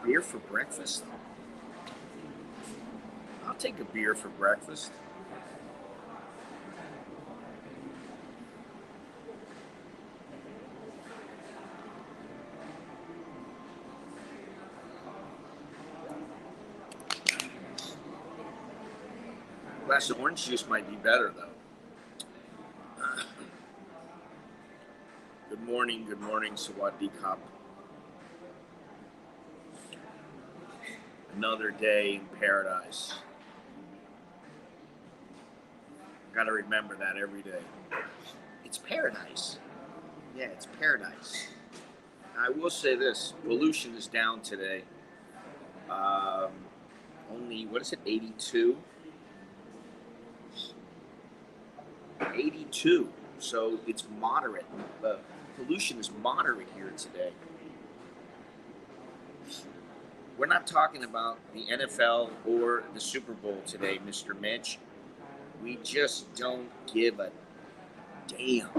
beer for breakfast? I'll take a beer for breakfast. A glass of orange juice might be better, though. Good morning, Sawadee Cup. Another day in paradise. Gotta remember that every day. It's paradise. Yeah, it's paradise. I will say this, pollution is down today. Only, 82? 82. So it's moderate. Pollution is moderate here today. We're not talking about the NFL or the Super Bowl today, Mr. Mitch. We just don't give a damn.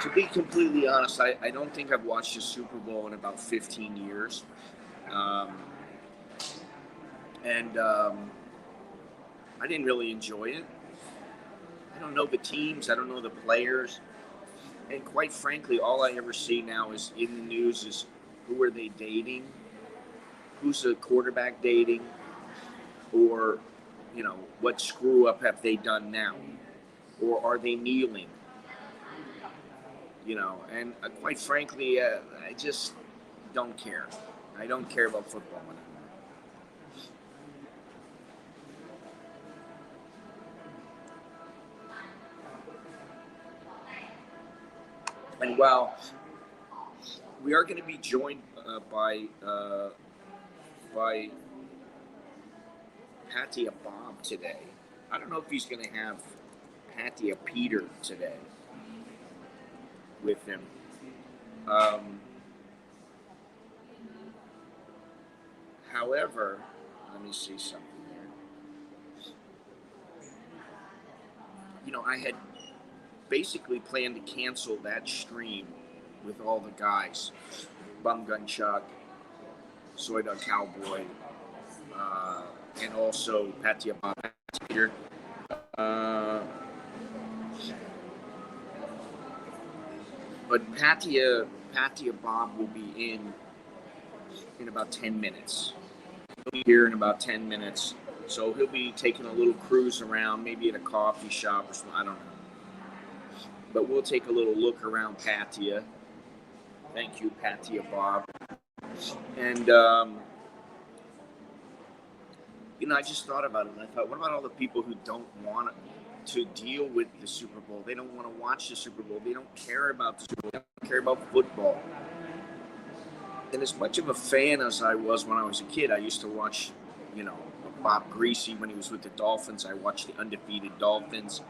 To be completely honest, I don't think I've watched a Super Bowl in about 15 years. I didn't really enjoy it. I don't know the teams. I don't know the players. And quite frankly, all I ever see now is in the news is who are they dating? Who's the quarterback dating? Or, what screw up have they done now? Or are they kneeling? And quite frankly, I just don't care. I don't care about football anymore. And while we are going to be joined by Patty Bob today, I don't know if he's going to have Patty Peter today with him. However, let me see something here. I had basically planned to cancel that stream with all the guys. Bum Gun Chuck, Soy Dog Cowboy, and also Patty Bob Peter. But Patty Bob will be in about 10 minutes. He'll be here in about 10 minutes. So he'll be taking a little cruise around, maybe at a coffee shop or something. I don't know. But we'll take a little look around Patia. Thank you, Patia Bob. And, I just thought about it. And I thought, what about all the people who don't want to deal with the Super Bowl? They don't want to watch the Super Bowl. They don't care about the Super Bowl. They don't care about football. And as much of a fan as I was when I was a kid, I used to watch, Bob Greasy when he was with the Dolphins. I watched the undefeated Dolphins.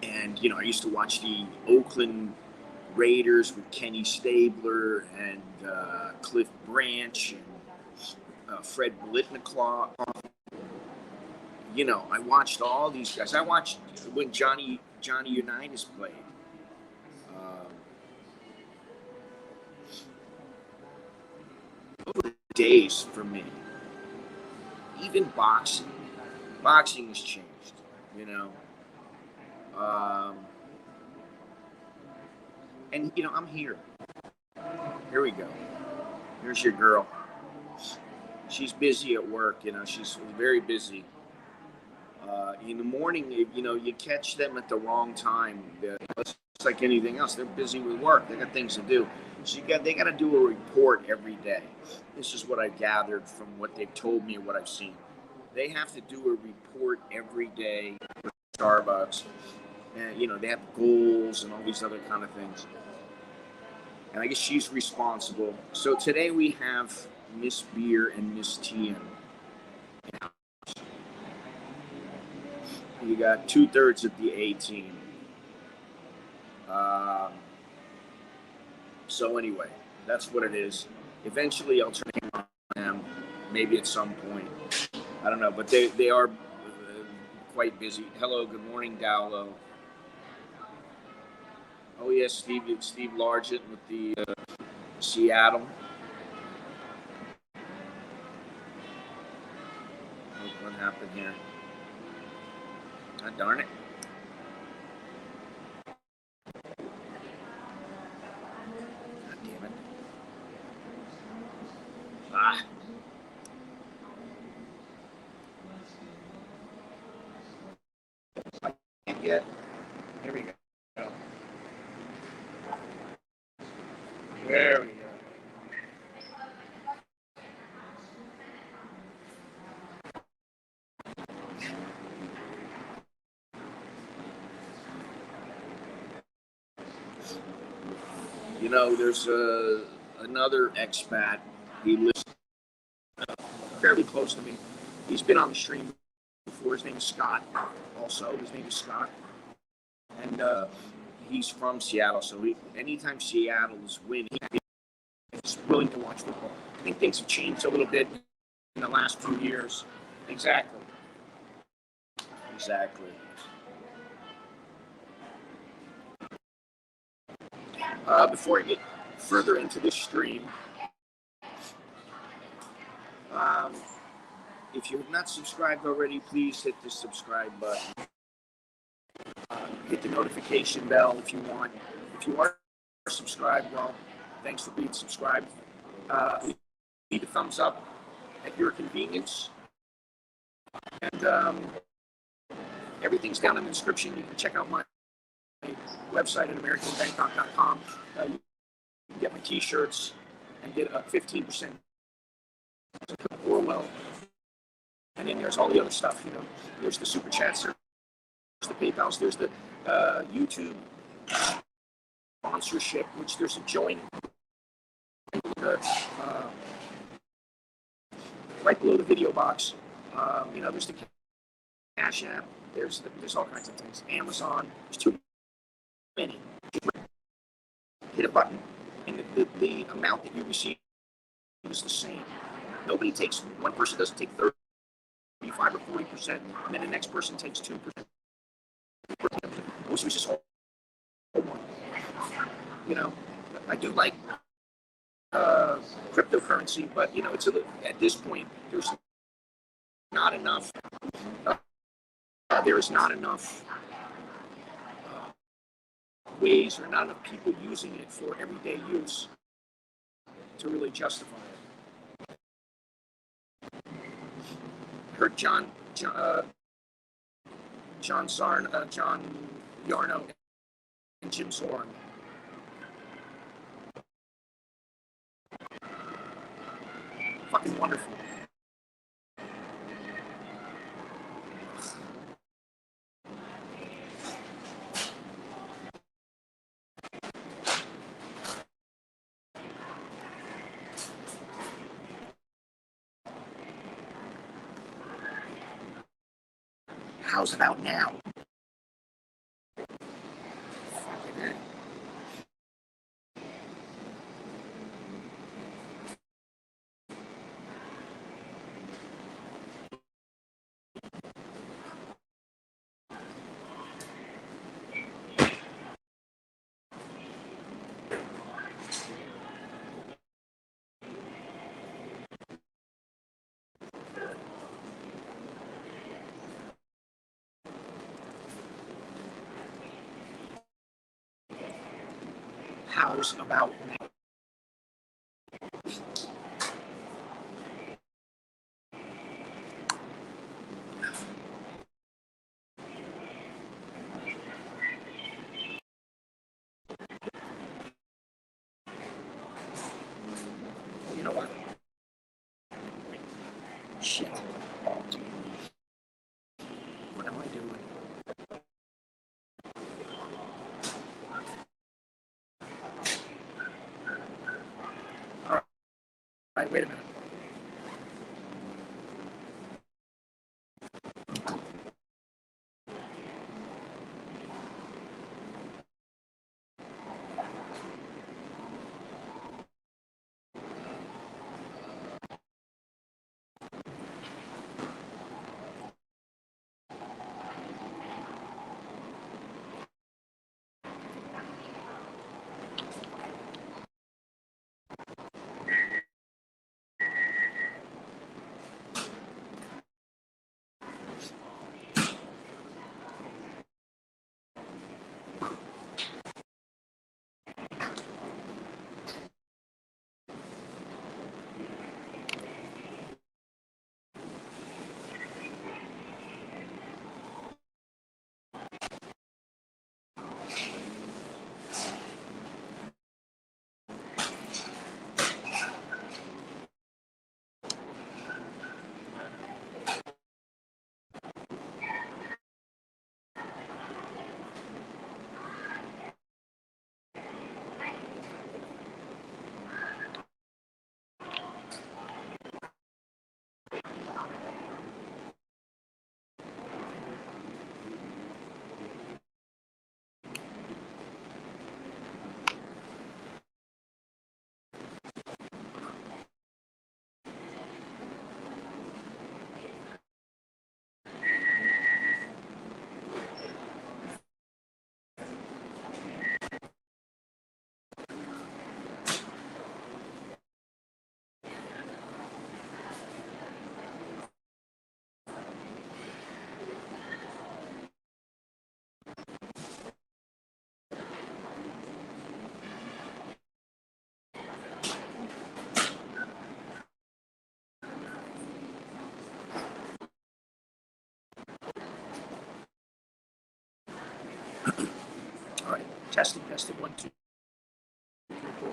And, I used to watch the Oakland Raiders with Kenny Stabler and Cliff Branch and Fred Blitniclaw. I watched all these guys. I watched when Johnny Unitas played. Those were the days for me. Even boxing. Boxing has changed, And, I'm here. Here we go. Here's your girl. She's busy at work, she's very busy. In the morning, you catch them at the wrong time. It's like anything else. They're busy with work. They got things to do. So they got to do a report every day. This is what I've gathered from what they've told me and what I've seen. They have to do a report every day for Starbucks. And, they have goals and all these other kind of things. And I guess she's responsible. So today we have Miss Beer and Miss Tien. You got 2/3 of the A team. So anyway, that's what it is. Eventually, I'll turn on them, maybe at some point. I don't know, but they are quite busy. Hello, good morning, Dowlow. Oh yes, Steve Largent with the Seattle. What happened here? God darn it. God damn it. Ah. I can't get. Here we go. There we go. You know, there's another expat. He lives fairly close to me. He's been on the stream before. His name is Scott. Also, his name is Scott, and he's from Seattle. So anytime Seattle's win, he's willing to watch football. I think things have changed a little bit in the last few years. Exactly. Exactly. Before I get further into the stream, um, if you have not subscribed already, please hit the subscribe button. Hit the notification bell if you want. If you are subscribed, well, thanks for being subscribed. Leave a thumbs up at your convenience. And everything's down in the description. You can check out my website at americanbangkok.com. You can get my t-shirts and get a 15% Orwell. And then there's all the other stuff, you know. There's the super chats, there's the PayPals, there's the YouTube sponsorship, which there's a join right below the video box. You know, there's the CASHAPP, there's all kinds of things. Amazon, there's too many. Hit a button, and the amount that you receive is the same. One person doesn't take 35 or 40%, and then the next person takes 2%. Which was just all one. You know, I do like cryptocurrency, but you know, at this point, there's not enough. There is not enough ways, or not enough people using it for everyday use to really justify it. I heard John Yarno and Jim Zorn. Fucking wonderful. How's about now? How's about now? You know what? Shit. What am I doing? All right, wait a minute. All right, testing, 1, 2, 3, 4.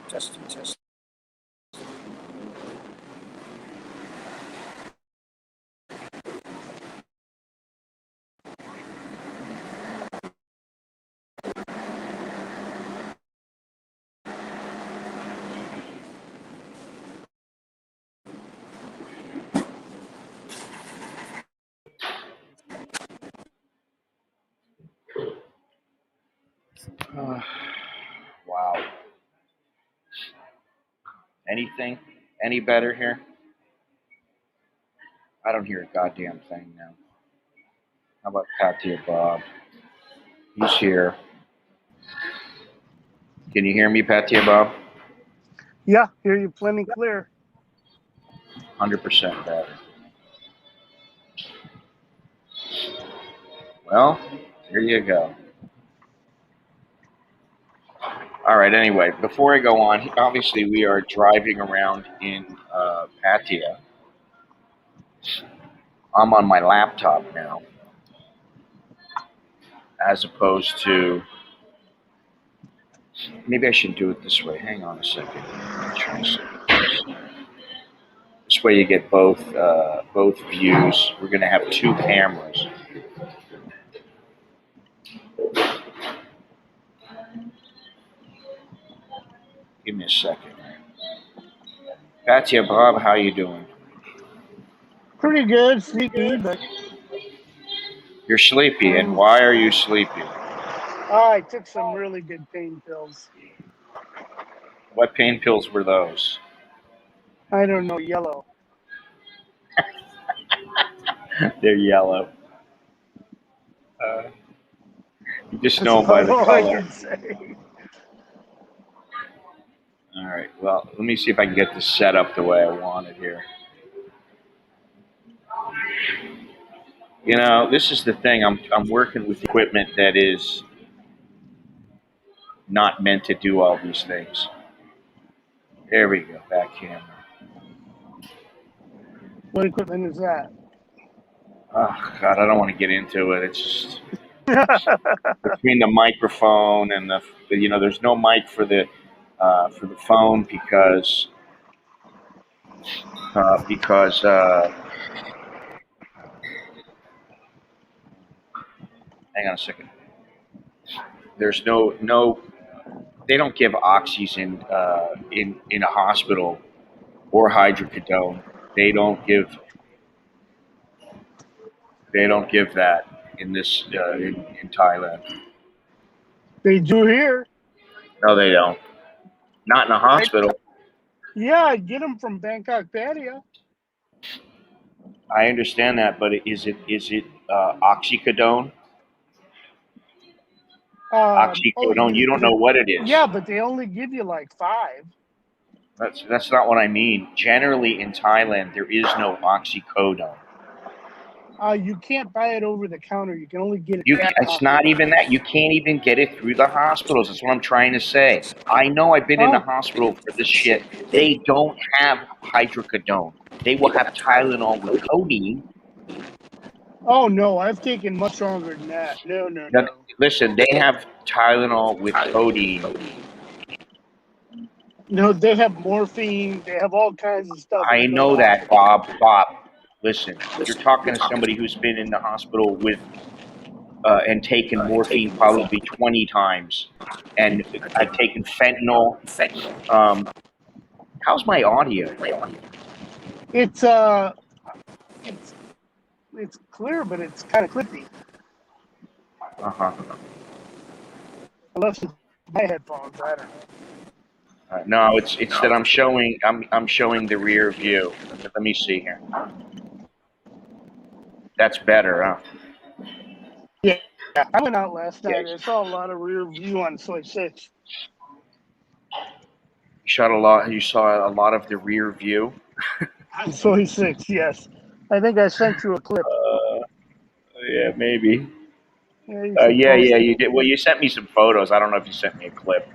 Testing, testing. Wow. Anything? Any better here? I don't hear a goddamn thing now. How about Patia Bob? He's here. Can you hear me, Patia Bob? Yeah, hear you plenty clear. 100% better. Well, here you go. All right, anyway, before I go on, obviously we are driving around in Patia. I'm on my laptop now, as opposed to, maybe I should do it this way. Hang on a second. This way you get both views. We're going to have two cameras. Give me a second. Patia Bob, how you doing? Pretty good, sleepy, but You're sleepy, and why are you sleepy? I took some really good pain pills. What pain pills were those? I don't know, yellow. They're yellow. You just That's know by about the all I color. can say. All right. Well, let me see if I can get this set up the way I want it here. You know, this is the thing. I'm working with equipment that is not meant to do all these things. There we go. Back camera. What equipment is that? Oh God, I don't want to get into it. It's just between the microphone and there's no mic for the phone because hang on a second. There's no they don't give oxys in a hospital or hydrocodone. They don't give that in this in Thailand. They do here. No, they don't. Not in a hospital. Yeah, I get them from Bangkok patio. I understand that, but is it oxycodone? Oxycodone. You don't know what it is. Yeah, but they only give you like 5. That's not what I mean. Generally, in Thailand, there is no oxycodone. You can't buy it over the counter. You can only get it. It's not even that. You can't even get it through the hospitals. That's what I'm trying to say. I know I've been in the hospital for this shit. They don't have hydrocodone. They will have Tylenol with codeine. Oh no, I've taken much stronger than that. No. Listen, they have Tylenol with codeine. No, they have morphine. They have all kinds of stuff. I know that, Bob. Listen, you're talking to somebody who's been in the hospital with and taken morphine probably 20 times, and I've taken fentanyl. How's my audio? It's it's clear, but it's kind of clippy. Uh-huh. Unless it's my headphones, I don't know. No, it's that I'm showing the rear view. Let me see here. That's better, huh? Yeah, I went out last Yeah. night. I saw a lot of rear view on Soy 6. You saw a lot of the rear view. On Soy 6, yes. I think I sent you a clip. Yeah, maybe. Yeah, you should Yeah, post it. you did. Well, you sent me some photos. I don't know if you sent me a clip.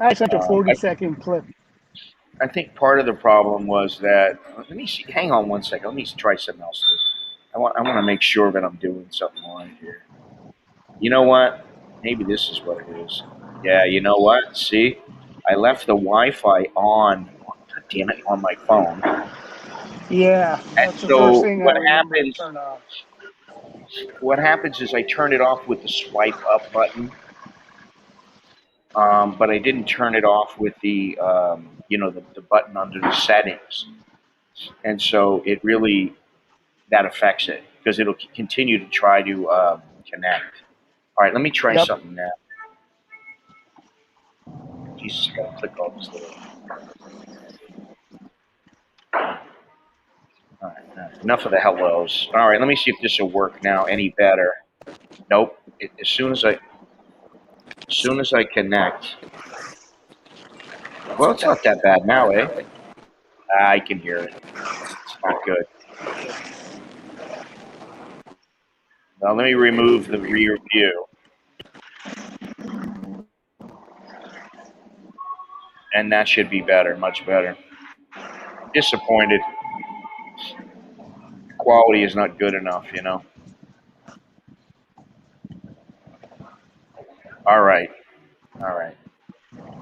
I sent a 40-second clip. I think part of the problem was that. Let me see. Hang on one second. Let me try something else too. I want to make sure that I'm doing something right here. You know what? Maybe this is what it is. Yeah, you know what? See, I left the Wi-Fi on. God damn it, on my phone. Yeah, And that's the first so thing I remember to turn off. what happens is I turn it off with the swipe up button, but I didn't turn it off with the the button under the settings, and so it really that affects it because it'll continue to try to connect. All right, let me try Yep. something now. Jesus, I gotta click all this little. All right, enough of the hellos. All right, let me see if this will work now any better. Nope. As soon as I connect, well, it's not that bad now, eh? I can hear it. It's not good. Now let me remove the rear view, and that should be better, much better. Disappointed. Quality is not good enough, you know. All right, all right.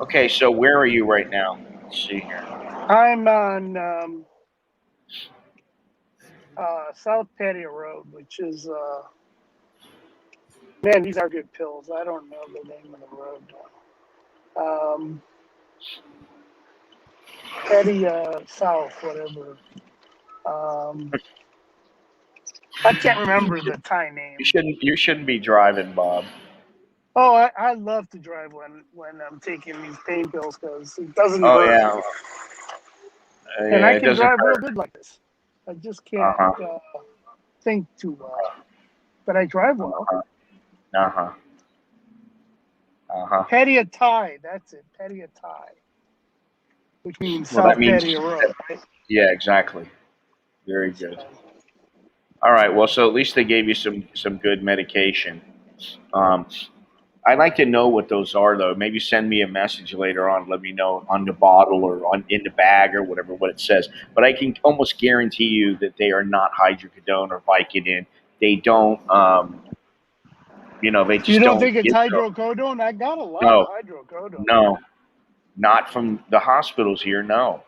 Okay, so where are you right now? Let's see here. I'm on South Patio Road, which is man, these are good pills. I don't know the name of the road. Patio South, whatever. I can't remember the Thai name. You shouldn't be driving, Bob. Oh, I love to drive when I'm taking these pain pills because it doesn't Oh hurt. yeah, And yeah. I It can doesn't drive real hurt. good like this. I just Uh can't huh. think too well. But I drive well. Uh huh. Uh huh. Patio Thai, that's it. Patio Thai, which means Well, that South means Patio Road, right? yeah, exactly. Very So, good. All right. Well, so at least they gave you some good medication. Um, I'd like to know what those are, though. Maybe send me a message later on. Let me know on the bottle or on in the bag or whatever what it says. But I can almost guarantee you that they are not hydrocodone or Vicodin. They don't. They you just don't don't think it's get those. hydrocodone? I got a lot of No, hydrocodone. no, not from the hospitals here. No,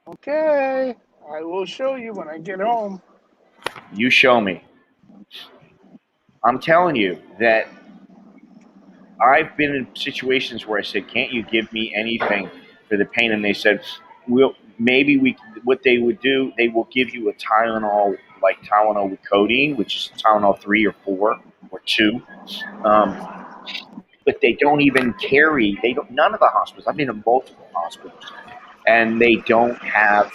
Okay, I will show you when I get home. you show me. I'm telling you that I've been in situations where I said, "Can't you give me anything for the pain?" And they said, "Well, maybe we." What they would do, they will give you a Tylenol, like Tylenol with codeine, which is Tylenol 3 or 4 or 2. Um, but they don't even carry. They don't. None of the hospitals. I've been in multiple hospitals, and they don't have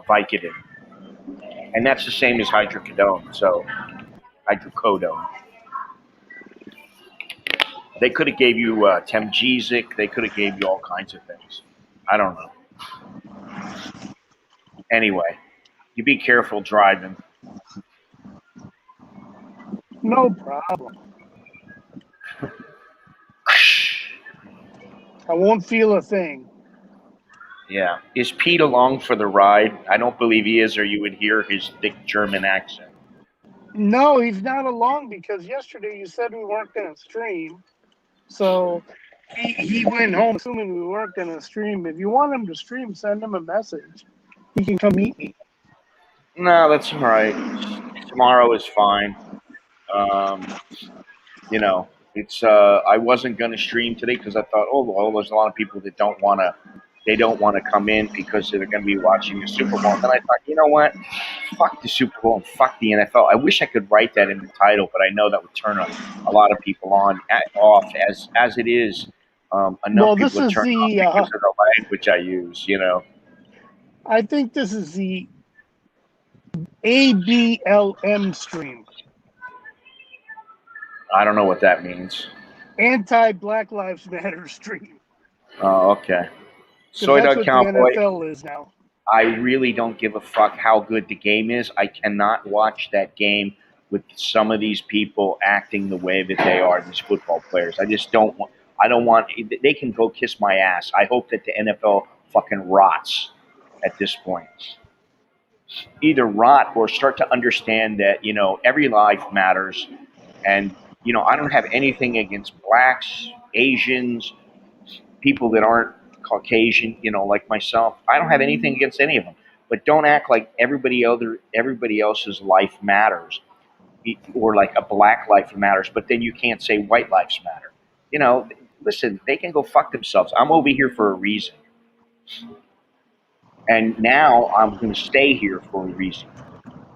Vicodin, and that's the same as hydrocodone. So hydrocodone. They could have gave you Temgesic. They could have gave you all kinds of things. I don't know. Anyway, you be careful driving. No problem. I won't feel a thing. Yeah. Is Pete along for the ride? I don't believe he is, or you would hear his thick German accent. No, he's not along because yesterday you said we weren't going to stream. So he went home assuming we weren't going to stream. If you want him to stream, send him a message. He can come meet me. No, that's all right. Tomorrow is fine. Um, it's I wasn't going to stream today because I thought, oh well, there's a lot of people that don't want to they don't want to come in because they're going to be watching the Super Bowl. And then I thought, you know what? Fuck the Super Bowl and fuck the NFL. I wish I could write that in the title, but I know that would turn a lot of people off as it is. Enough Well, this people are is turned off the. because of the language I use. I think this is the ABLM stream. I don't know what that means. Anti-Black Lives Matter stream. Oh, okay. Because Soy that's Dog what the Cowboy. NFL is now. I really don't give a fuck how good the game is. I cannot watch that game with some of these people acting the way that they are, these football players. I just don't want. I don't want. They can go kiss my ass. I hope that the NFL fucking rots at this point. Either rot or start to understand that every life matters, and I don't have anything against blacks, Asians, people that aren't Caucasian, like myself. I don't have anything against any of them, but don't act like everybody else's life matters, or like a black life matters. But then you can't say white lives matter. Listen, they can go fuck themselves. I'm over here for a reason, and now I'm going to stay here for a reason.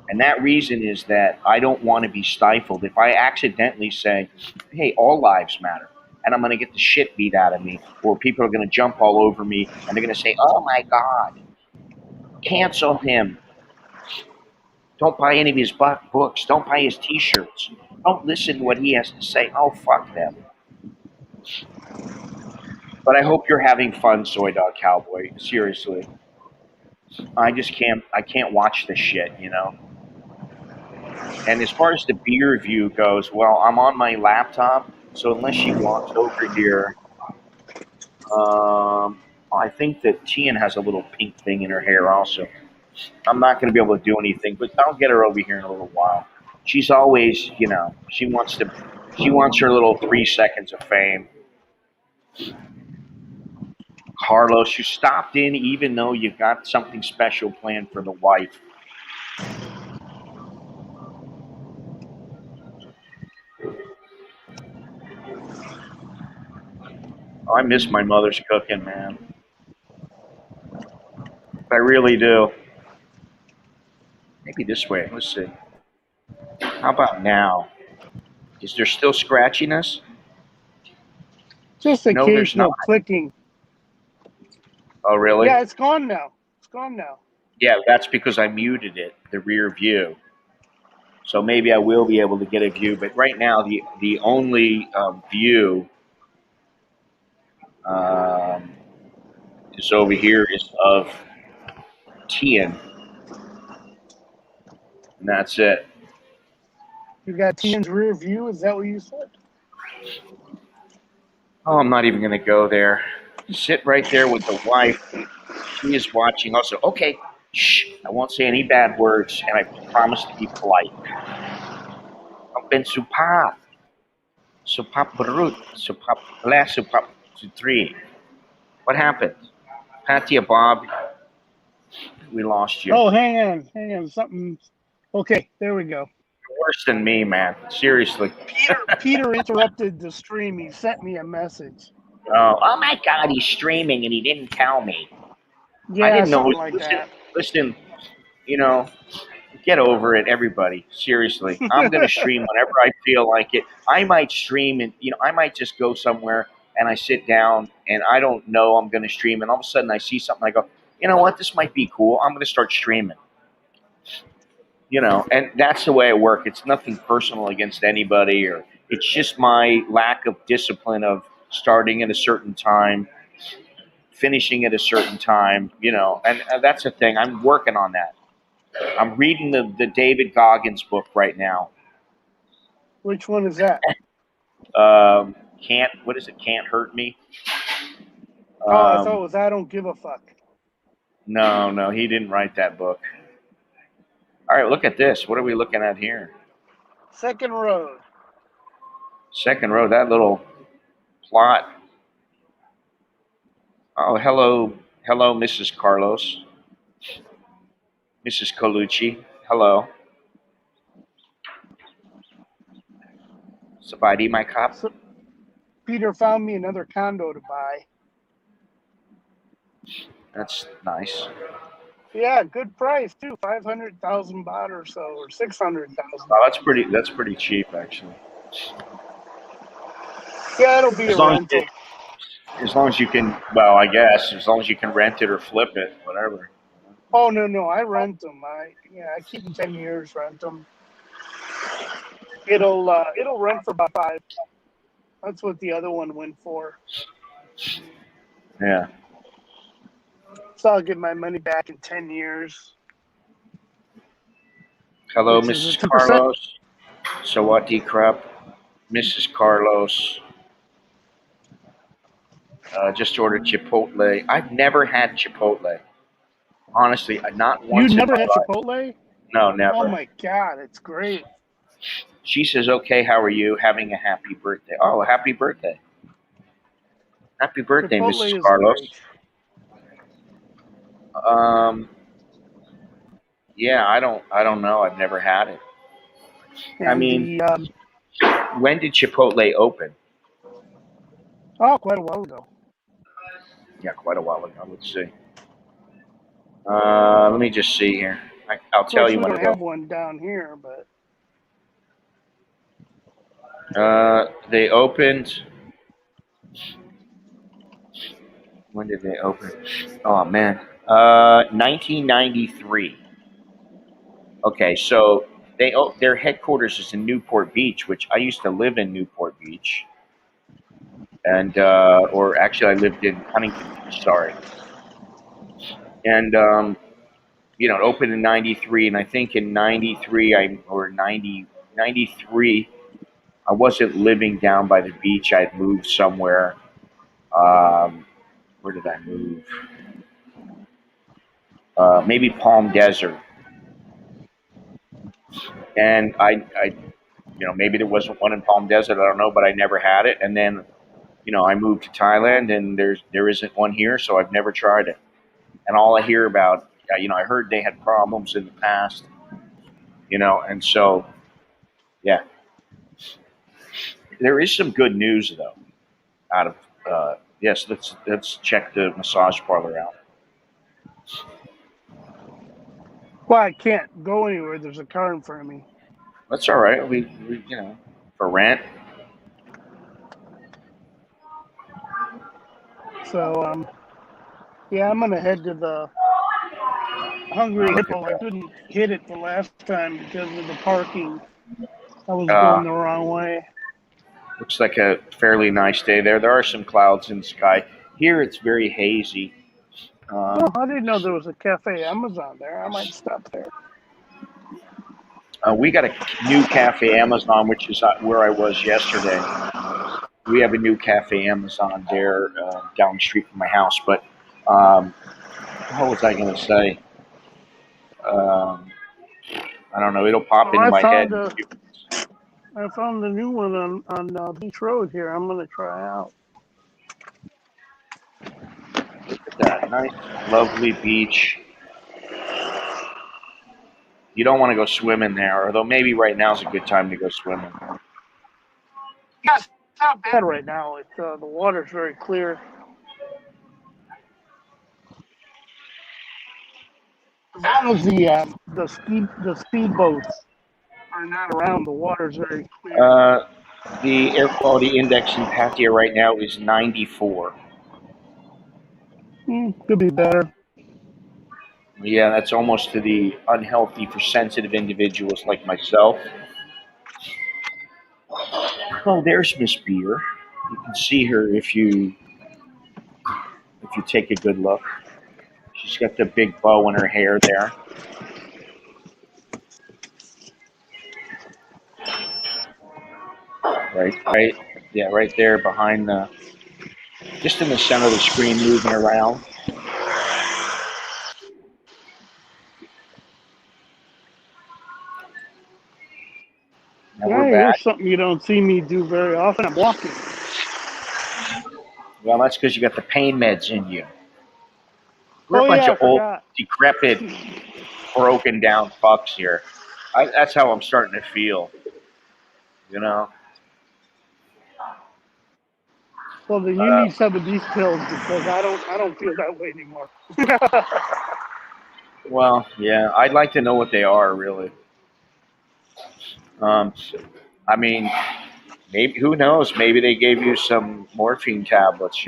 And that reason is that I don't want to be stifled. If I accidentally say, hey, all lives matter, and I'm going to get the shit beat out of me, or people are going to jump all over me, and they're going to say, oh my God, cancel him. Don't buy any of his books. Don't buy his t-shirts. Don't listen to what he has to say. Oh, fuck them. But I hope you're having fun, Soy Dog Cowboy. Seriously. I can't watch this shit. And as far as the beer review goes, well, I'm on my laptop, so unless she walks over here, I think that Tian has a little pink thing in her hair also. I'm not going to be able to do anything, but I'll get her over here in a little while. She's always, she wants her little 3 seconds of fame. Carlos, you stopped in even though you've got something special planned for the wife. I miss my mother's cooking, man. I really do. Maybe this way. Let's see. How about now? Is there still scratchiness? Just No, there's not. occasional clicking. Oh, really? Yeah, it's gone now. It's gone now. Yeah, that's because I muted it, the rear view. So maybe I will be able to get a view. But right now, the only view um, is over here is of Tian, and that's it. You got Tian's rear view. Is that what you said? Oh, I'm not even going to go there. Sit right there with the wife. She is watching also. Okay, shh. I won't say any bad words, and I promise to be polite. I've been supav. Supap brut. Supap last. Supap three. What happened? Patia Bob, we lost you. Oh, hang on. Something. Okay, there we go. You're worse than me, man. Seriously. Peter interrupted the stream. He sent me a message. Oh my God, he's streaming and he didn't tell me. I Yeah, didn't know. something like that. Listen, you know, get over it, everybody. Seriously. I'm going to stream whenever I feel like it. I might stream and, I might just go somewhere and I sit down and I don't know I'm going to stream. And all of a sudden I see something. I go, you know what? This might be cool. I'm going to start streaming. And that's the way I work. It's nothing personal against anybody, or it's just my lack of discipline of starting at a certain time, finishing at a certain time, and that's the thing. I'm working on that. I'm reading the David Goggins book right now. Which one is that? What is it? Can't Hurt Me. Oh, I thought it was I Don't Give a Fuck. No, he didn't write that book. All right, look at this. What are we looking at here? Second Road. Second row, that little plot. Oh, hello, Mrs. Carlos, Mrs. Colucci. Hello. Sabadi, my cop. So, Peter found me another condo to buy. That's nice. Yeah, good price too. 500,000 baht or so, or 600,000. Wow, that's pretty cheap actually. Yeah, it'll be a As long as rental. as long as you can, well, I guess as long as you can rent it or flip it, whatever. Oh no, I rent them. I keep them 10 years. Rent them. It'll rent for about 5. That's what the other one went for. Yeah. So I'll get my money back in 10 years, Hello, which is a Mrs. 2%. Carlos. Sawati Krap. Mrs. Carlos. Just ordered Chipotle. I've never had Chipotle. Honestly, not You once in never my had life. Chipotle? No, Oh never. my God, it's great. She says, "Okay, how are you? Having a happy birthday." Oh, happy birthday! Happy birthday, Mrs. Chipotle is great. Carlos. Um, yeah, I don't know. I've never had it. I And mean, the when did Chipotle open? quite a while ago. Yeah, quite a while ago. Let's see. Let me just see here. I'll Of tell course, you we when don't it have opened. one down here, but They opened. When did they open? Oh man, 1993. Okay, so their headquarters is in Newport Beach, which I used to live in Newport Beach, and or actually I lived in Huntington Beach. Sorry, and it opened in '93, and I think in '93 or 93, I wasn't living down by the beach. I had moved somewhere. Um, where did I move? Maybe Palm Desert, and maybe there wasn't one in Palm Desert. I don't know, but I never had it. And then, I moved to Thailand, and there isn't one here, so I've never tried it. And all I hear about, I heard they had problems in the past, and so yeah, there is some good news though. Out of yes, let's check the massage parlor out. well, I can't go anywhere. There's a car in front of me. That's all right. We for Rant. So yeah, I'm gonna head to the Hungry Look at Hippo. I that. couldn't hit it the last time because of the parking. I was Uh, going the wrong way. Looks like a fairly nice day there. There are some clouds in the sky. Here it's very hazy. Oh, Um, I didn't know there was a Cafe Amazon there. I might stop there. we got a new Cafe Amazon, which is where I was yesterday. We have a new Cafe Amazon there down the street from my house. But what the hell was I going to say? Um, I don't know. It'll pop Well, into my head. I found a new one on Beach Road here. I'm gonna try out. Look at that nice, lovely beach. You don't want to go swimming there, although maybe right now is a good time to go swimming. Yeah, it's not bad right now. The water's very clear. As long as the speedboats are not around, the water's very clear. Uh, the air quality index in Pattaya right now is 94. Could be better. Yeah, that's almost to the unhealthy for sensitive individuals like myself. Oh, there's Miss Beer. You can see her if you take a good look. She's got the big bow in her hair there. Right, yeah, right there behind just in the center of the screen, moving around. Now we're Yeah, here's back. something you don't see me do very often. I'm walking. Well, that's because you got the pain meds in you. We're a Oh bunch yeah, I of old, forgot. decrepit, broken down fucks here. That's how I'm starting to feel. You know. Well, then you need some of these pills because I don't feel that way anymore. Well, yeah, I'd like to know what they are really. Um, I mean, maybe who knows? Maybe they gave you some morphine tablets.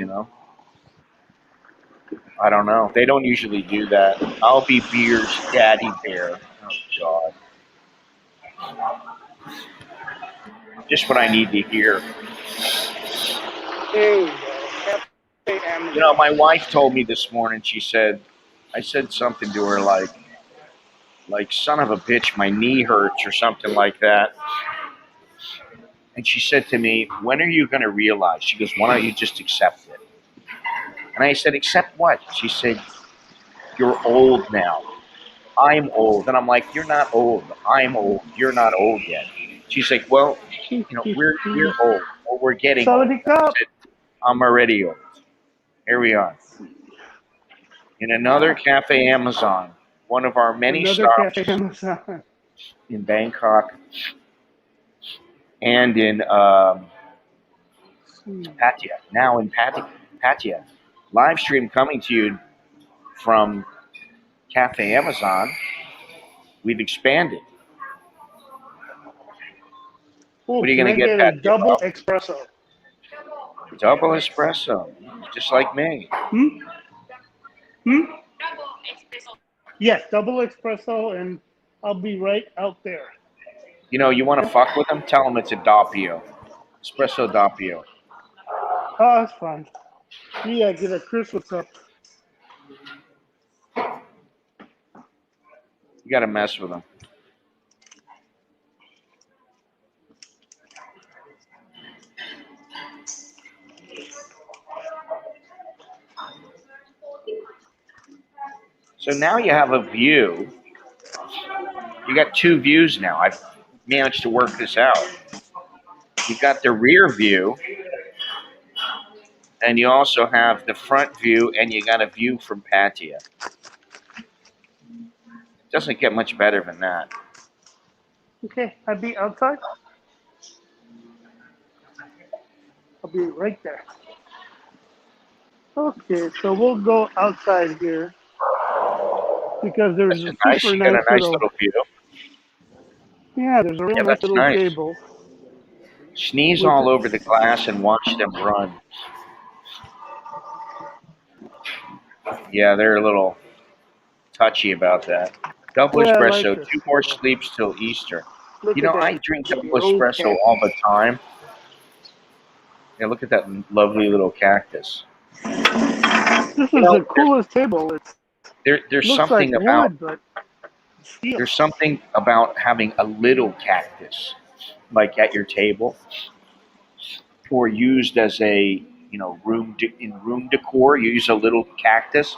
I don't know. They don't usually do that. I'll be beer's daddy bear. Oh God, just what I need to hear. There you go. Amazon. My wife told me this morning. She said, I said something to her like son of a bitch, my knee hurts or something like that. And she said to me, when are you going to realize? She goes, why don't you just accept it? And I said, accept what? She said, you're old now. I'm old. And I'm like, you're not old. I'm old. You're not old yet. She's like, well, we're old. Or we're getting old. Somebody And I cup. said, I'm already old. Here we are. In another Cafe Amazon, one of our many Another stops Cafe Amazon. in Bangkok and in Pattaya. Now in Pattaya. Live stream coming to you from Cafe Amazon. We've expanded. Ooh, What are you can going I to get get a that? double espresso? Double espresso, just like me. Hmm? Hmm? Yes, double espresso, and I'll be right out there. You want to fuck with them? Tell them it's a doppio. Espresso doppio. Oh, that's fine. Yeah, get a Christmas cup. You got to mess with them. So now you have a view. You got two views now. I've managed to work this out. You've got the rear view, and you also have the front view, and you got a view from Pattaya. Doesn't get much better than that. Okay, I'll be outside. I'll be right there. Okay, so we'll go outside here because there's This a is nice. super You got nice a nice little, little view. yeah, there's a real Yeah, nice that's little nice. table Sneeze with all over the glass and watch them run. Yeah, they're a little touchy about that. Double yeah, I like espresso, this. two more sleeps till Easter. Look at I that drink double old espresso all the cactus. time. Yeah, look at that lovely little cactus. This You is know, the coolest table. It there's looks like something about wood, but steel. having a little cactus, like at your table, or used as a in room decor. You use a little cactus.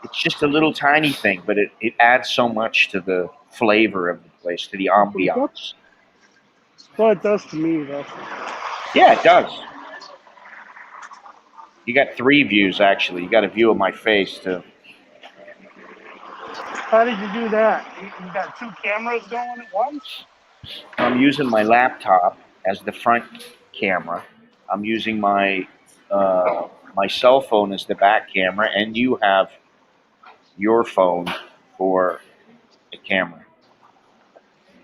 It's just a little tiny thing, but it adds so much to the flavor of the place, to the ambiance. Well, it does to me, though. Yeah, it does. You got three views actually. You got a view of my face too. How did you do that? You got two cameras going at once? I'm using my laptop as the front camera. I'm using my cell phone as the back camera, and you have your phone for a camera.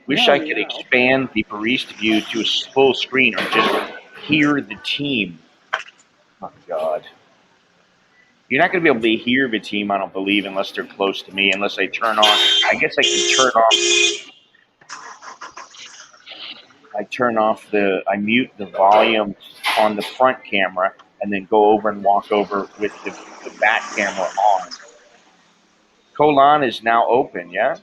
Wish Yeah, I could yeah. expand the barista view to a full screen or just hear the team. Oh God. You're not going to be able to hear the team, I don't believe, unless they're close to me, unless I turn on. I guess I can I mute the volume on the front camera and then go over and walk over with the back camera on. Kolan is now open, yeah?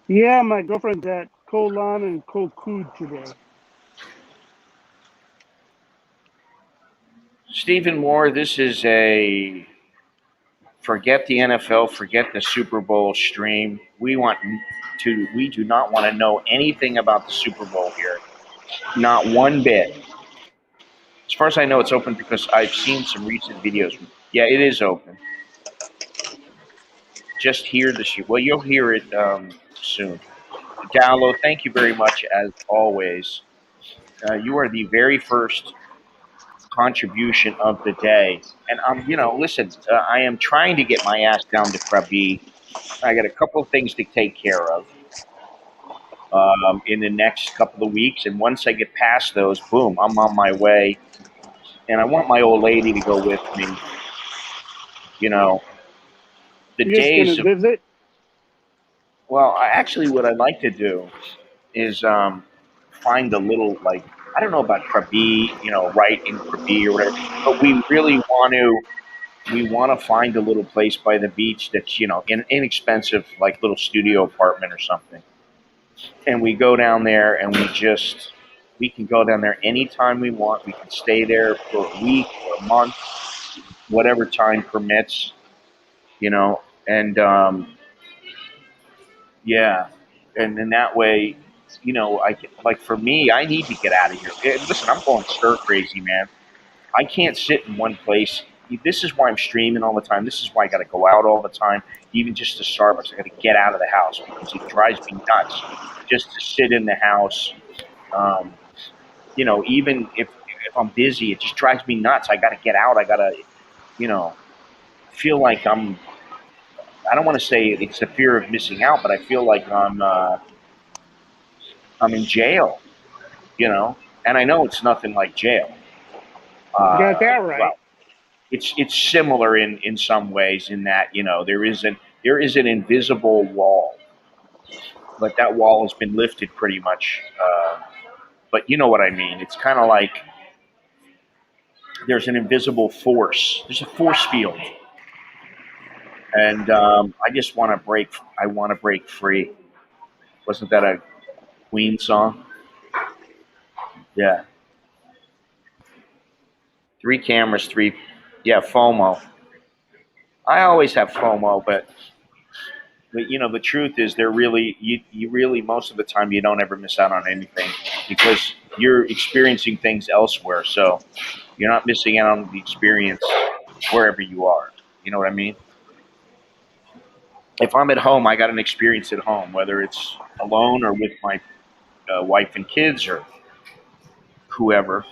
Yeah, my girlfriend's at Kolan and Kokud today. Stephen Moore, this is a forget the NFL, forget the Super Bowl stream. We do not want to know anything about the Super Bowl here. Not one bit. As far as I know, it's open because I've seen some recent videos. Yeah, it is open. Just hear the shoot. Well, you'll hear it soon. Download. Thank you very much, as always. You are the very first contribution of the day. And listen, I am trying to get my ass down to Krabi. I got a couple of things to take care of in the next couple of weeks, and once I get past those, boom, I'm on my way. And I want my old lady to go with me. You know, the You're just gonna days of visit? actually, what I'd like to do is find a little like I don't know about Krabi, right in Krabi or whatever, but we want to find a little place by the beach that's inexpensive, like little studio apartment or something, and we go down there and we can go down there anytime we want. We can stay there for a week or a month, whatever time permits, and yeah, and in that way, I can, like for me, I need to get out of here. Listen, I'm going stir crazy, man. I can't sit in one place. This is why I'm streaming all the time. This is why I got to go out all the time, even just to Starbucks. I got to get out of the house because it drives me nuts just to sit in the house. Um, even if I'm busy, it just drives me nuts. I got to get out. I got to, you know, feel like I don't want to say it's the fear of missing out, but I feel like I'm in jail, and I know it's nothing like jail. You got that right. Well, it's similar in some ways in that there is an invisible wall, but that wall has been lifted pretty much. But you know what I mean? It's kind of like there's an invisible force. There's a force field, and I just want to break. I want to break free. Wasn't that a Queen song? Yeah. Three cameras, three. Yeah, FOMO. I always have FOMO, but the truth is they're really you really most of the time you don't ever miss out on anything because you're experiencing things elsewhere. So you're not missing out on the experience wherever you are. You know what I mean? If I'm at home, I got an experience at home, whether it's alone or with my wife and kids or whoever.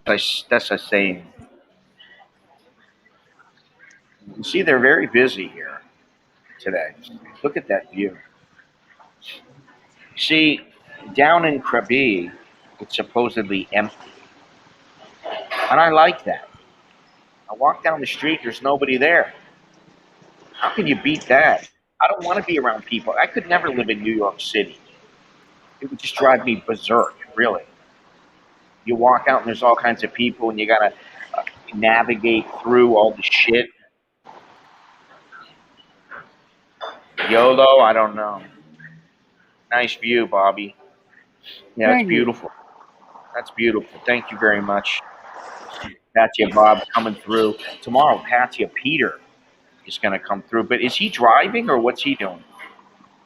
That's a saying. You see, they're very busy here today. Look at that view. See, down in Krabi, it's supposedly empty, and I like that. I walk down the street, there's nobody there. How can you beat that? I don't want to be around people. I could never live in New York City. It would just drive me berserk, really. You walk out and there's all kinds of people, and you gotta navigate through all the shit. YOLO, I don't know. Nice view, Bobby. Yeah, that's Thank you. beautiful. That's beautiful. Thank you very much. Patia Bob coming through. Tomorrow, Patia Peter is going to come through. But is he driving or what's he doing?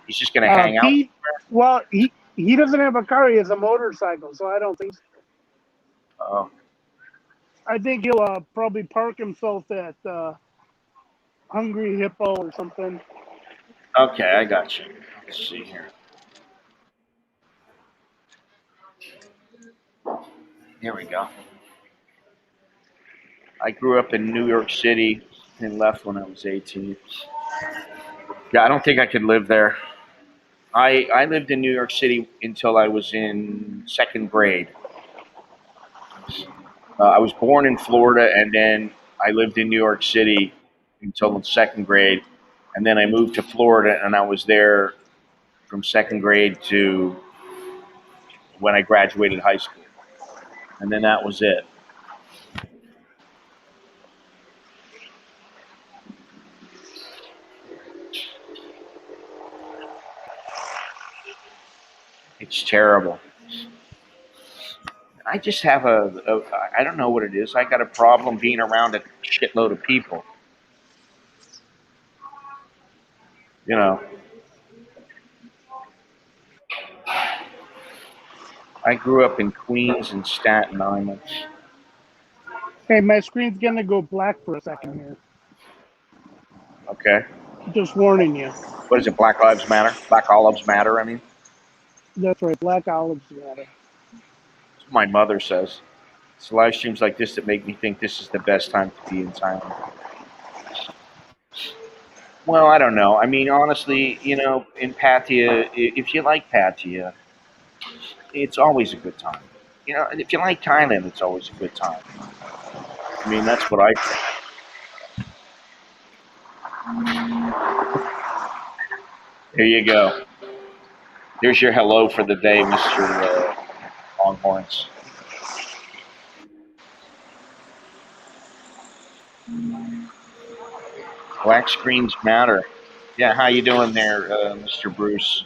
He's just going to hang out? Pete, well, he doesn't have a car. He has a motorcycle, so I don't think so. Oh, I think he'll probably park himself at Hungry Hippo or something. okay, I got you. Let's see here. Here we go. I grew up in New York City and left when I was 18. Yeah, I don't think I could live there. I lived in New York City until I was in second grade. I was born in Florida, and then I lived in New York City until second grade, and then I moved to Florida, and I was there from second grade to when I graduated high school, and then that was it. It's terrible. I just have I don't know what it is. I got a problem being around a shitload of people. You know, I grew up in Queens and Staten Island. Hey, my screen's gonna go black for a second here. Okay. Just warning you. What is it? Black Lives Matter? Black Olives Matter, I mean? That's right, black olives matter. That's what my mother says. It's live streams like this that make me think this is the best time to be in Thailand. Well, I don't know. I mean, honestly, in Pattaya, if you like Pattaya, it's always a good time. And if you like Thailand, it's always a good time. I mean, that's what I think. There you go. There's your hello for the day, Mr. Longhorns. Black screens matter. Yeah, how you doing there, Mr. Bruce?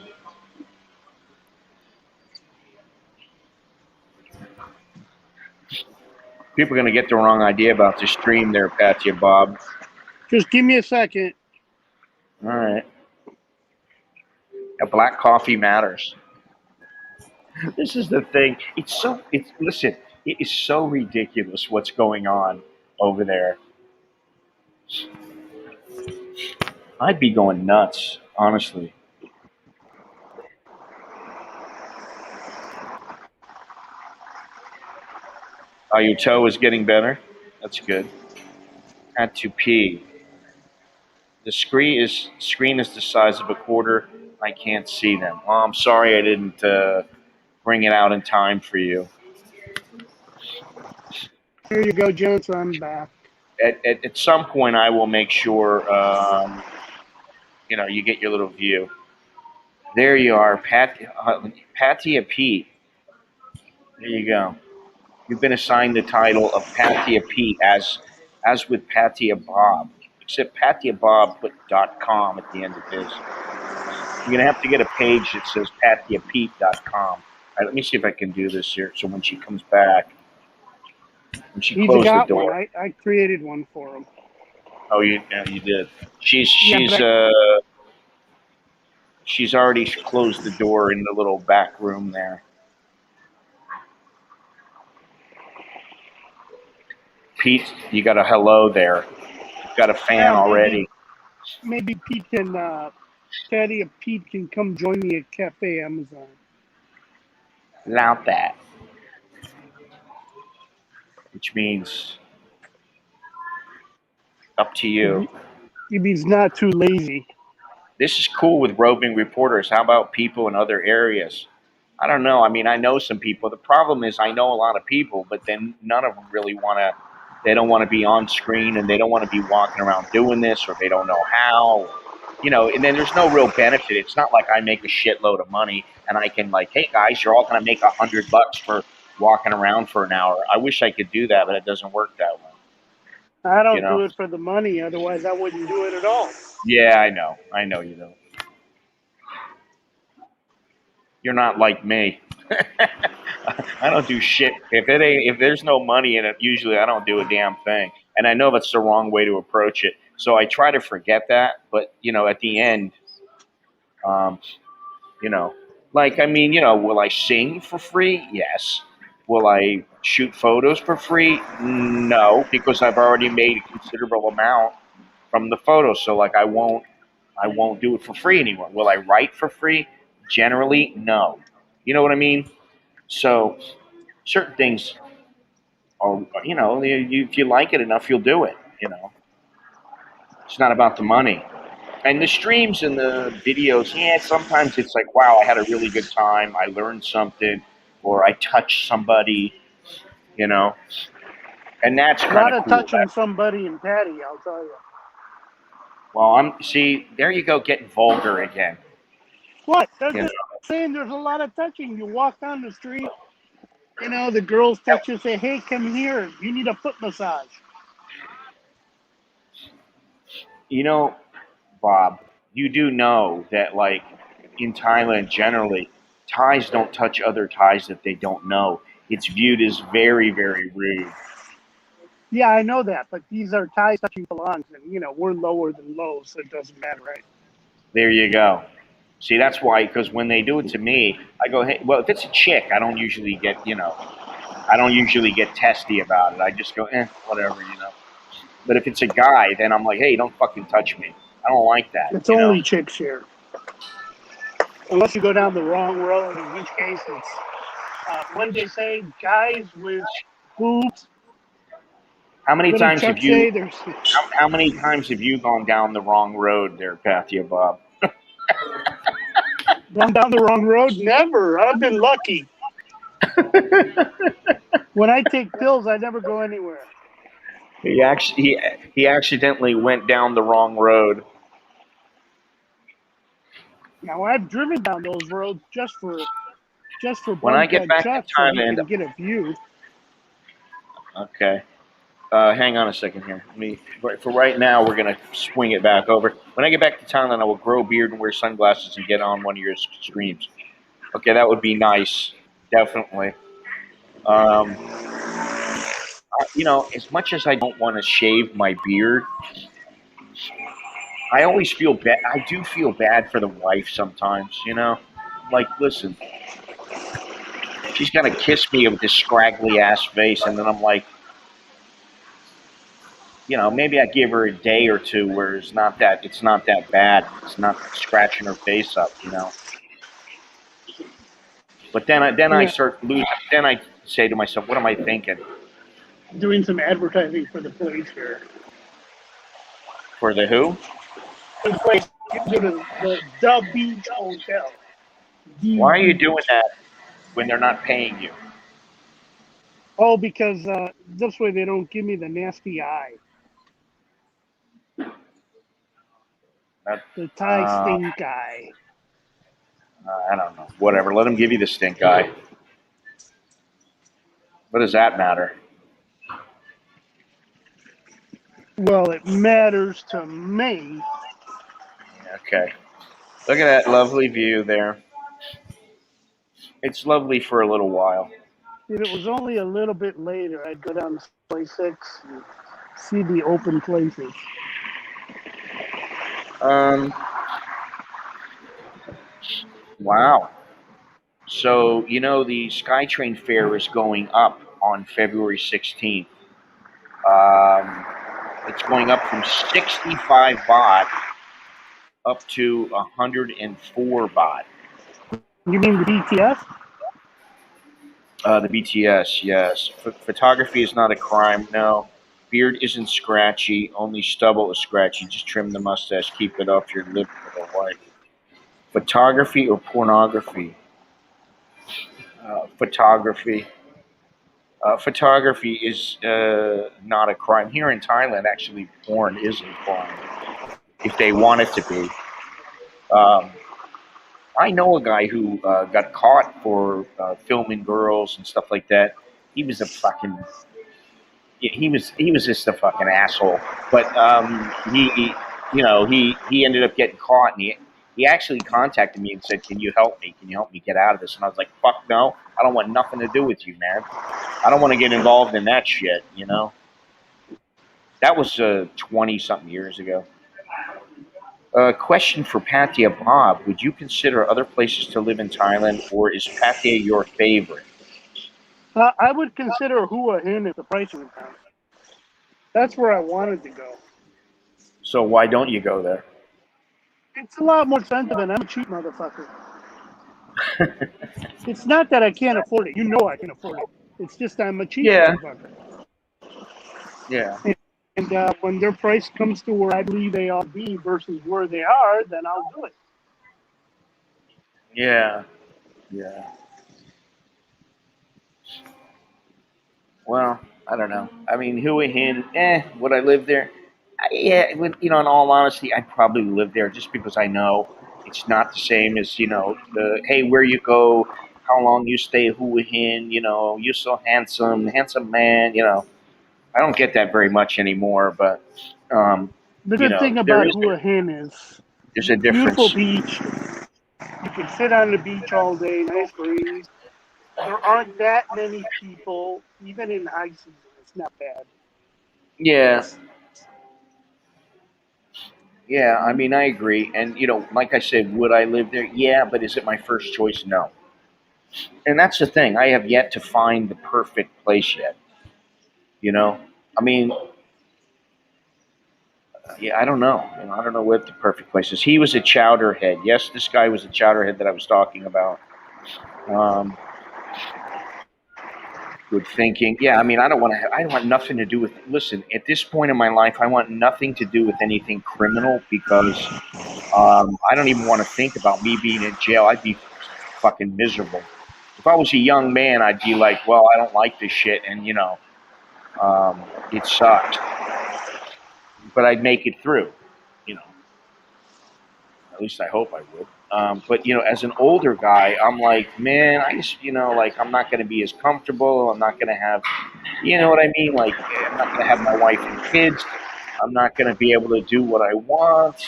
People are going to get the wrong idea about the stream there, Patsy Bob. Just give me a second. All right. Black coffee matters. This is the thing. Listen, it is so ridiculous what's going on over there. I'd be going nuts, honestly. Oh, your toe is getting better? That's good. Had to pee. The screen is the size of a quarter. I can't see them. Oh, I'm sorry I didn't bring it out in time for you. There you go, Johnson. I'm back. At some point, I will make sure you get your little view. There you are, Pattaya Pete. There you go. You've been assigned the title of Pattaya Pete, as with Pattaya Bob. Except Pattaya Bob put .com at the end of his. You're gonna have to get a page that says PattayaPete.com. All right, let me see if I can do this here. So when she comes back, when she closed the door, one. I created one for him. Oh, you did. She's already closed the door in the little back room there. Pete, you got a hello there. You've got a fan already. Maybe Pete can, Pattaya Pete can come join me at Cafe Amazon. Allow that. Which means up to you. If he's not too lazy. This is cool with roving reporters. How about people in other areas? I don't know. I mean, I know some people. The problem is I know a lot of people, but then none of them really they don't want to be on screen, and they don't want to be walking around doing this, or they don't know how. And then there's no real benefit. It's not like I make a shitload of money and I can hey guys, you're all going to make $100 for walking around for an hour. I wish I could do that, but it doesn't work that way. I don't do it for the money. Otherwise, I wouldn't do it at all. Yeah, I know. I know you don't. You're not like me. I don't do shit. If there's no money in it, usually I don't do a damn thing. And I know that's the wrong way to approach it. So I try to forget that. But, at the end, will I sing for free? Yes. Will I shoot photos for free? No, because I've already made a considerable amount from the photos. So I won't do it for free anymore. Will I write for free? Generally, no. You know what I mean? So certain things are, if you like it enough, you'll do it. It's not about the money. And the streams and the videos, yeah, sometimes it's like, wow, I had a really good time. I learned something, or I touched somebody, and that's kind of cool. A lot of touching somebody in Patty, I'll tell you. Well, there you go, getting vulgar again. What? That's saying there's a lot of touching. You walk down the street, the girls touch you, say, hey, come here. You need a foot massage. Bob, you do know that, in Thailand, generally, Thais don't touch other Thais that they don't know. It's viewed as very, very rude. Yeah, I know that, but these are Thais touching belongs, and, we're lower than low, so it doesn't matter, right? There you go. See, that's why, because when they do it to me, I go, hey, well, if it's a chick, I don't usually get, testy about it. I just go, whatever, But if it's a guy, then I'm like, hey, don't fucking touch me. I don't like that. It's only chicks here. Unless you go down the wrong road, in which case it's, when they say guys with boobs. How many What did times Chuck have say? you? There's How many times have you gone down the wrong road, there, Pathia Bob? gone down the wrong road. Never. I've been lucky. When I take pills, I never go anywhere. He accidentally went down the wrong road. Now I've driven down those roads just for When I Bunk get Head back to Chuck so he Thailand, can get a view. okay. Hang on a second here. For right now, we're gonna swing it back over. When I get back to Thailand, I will grow a beard and wear sunglasses and get on one of your streams. Okay, that would be nice, definitely. Um, as much as I don't want to shave my beard, I always feel bad. I do feel bad for the wife sometimes. Like, listen, she's gonna kiss me with this scraggly ass face, and then I'm like, maybe I give her a day or two where it's not that bad. It's not scratching her face up. But then I Yeah, start losing. Then I say to myself, what am I thinking? doing some advertising for the place here. For the who? The place, you go to the Beach Hotel. The Why are you Beach. doing that when they're not paying you? Oh, because this way they don't give me the nasty eye. That, The Thai uh, stink eye. I don't know. Whatever. Let them give you the stink eye. What does that matter? Well, it matters to me. Okay. Look at that lovely view there. It's lovely for a little while. If it was only a little bit later, I'd go down to Place 6 and see the open places. Um. Wow. So the SkyTrain fare is going up on February 16th. Um, it's going up from 65 baht up to 104 baht. You mean the BTS? The BTS, yes. Photography is not a crime. No. Beard isn't scratchy. Only stubble is scratchy. Just trim the mustache. Keep it off your lip for the wife. Photography or pornography? Photography. Photography is not a crime. Here in Thailand, actually, porn is a crime if they want it to be. Um, I know a guy who got caught for filming girls and stuff like that. He was a fucking he was just a fucking asshole. But he ended up getting caught, and he actually contacted me and said, "Can you help me? Can you help me get out of this?" And I was like, "Fuck no, I don't want nothing to do with you, man. I don't want to get involved in that shit." That was 20 something years ago. Question for Pattaya Bob: would you consider other places to live in Thailand, or is Pattaya your favorite? I would consider Hua Hin if the price went down. That's where I wanted to go. So why don't you go there? It's a lot more expensive, and I'm a cheap motherfucker. It's not that I can't afford it. You know I can afford it. It's just I'm a cheap Yeah, motherfucker. yeah, And when their price comes to where I believe they ought to be versus where they are, then I'll do it. yeah, yeah. Well, I don't know. I mean, Hua Hin, would I live there? Yeah, in all honesty, I'd probably live there just because I know it's not the same as, the, hey, where you go, how long you stay at Hua Hin, you're so handsome, handsome man, I don't get that very much anymore, but, um, The good thing there about is, Hua Hin is there's a beautiful difference. beach. You can sit on the beach all day, nice breeze. There aren't that many people, even in high season. It's not bad. Yeah, yeah, I mean, I agree. And, like I said, would I live there? Yeah, but is it my first choice? No. And that's the thing. I have yet to find the perfect place yet. You know, I mean, yeah, I don't know. I don't know what the perfect place is. He was a chowderhead. Yes, this guy was a chowderhead that I was talking about. Um, Good thinking. Yeah, I mean, I don't want nothing to do with. Listen, at this point in my life, I want nothing to do with anything criminal because I don't even want to think about me being in jail. I'd be fucking miserable. If I was a young man, I'd be like, well, I don't like this shit, and it sucks, but I'd make it through. You know, at least I hope I would. But as an older guy, I'm like, man, I just, like I'm not going to be as comfortable. I'm not going to have, you know what I mean? Like, I'm not going to have my wife and kids. I'm not going to be able to do what I want.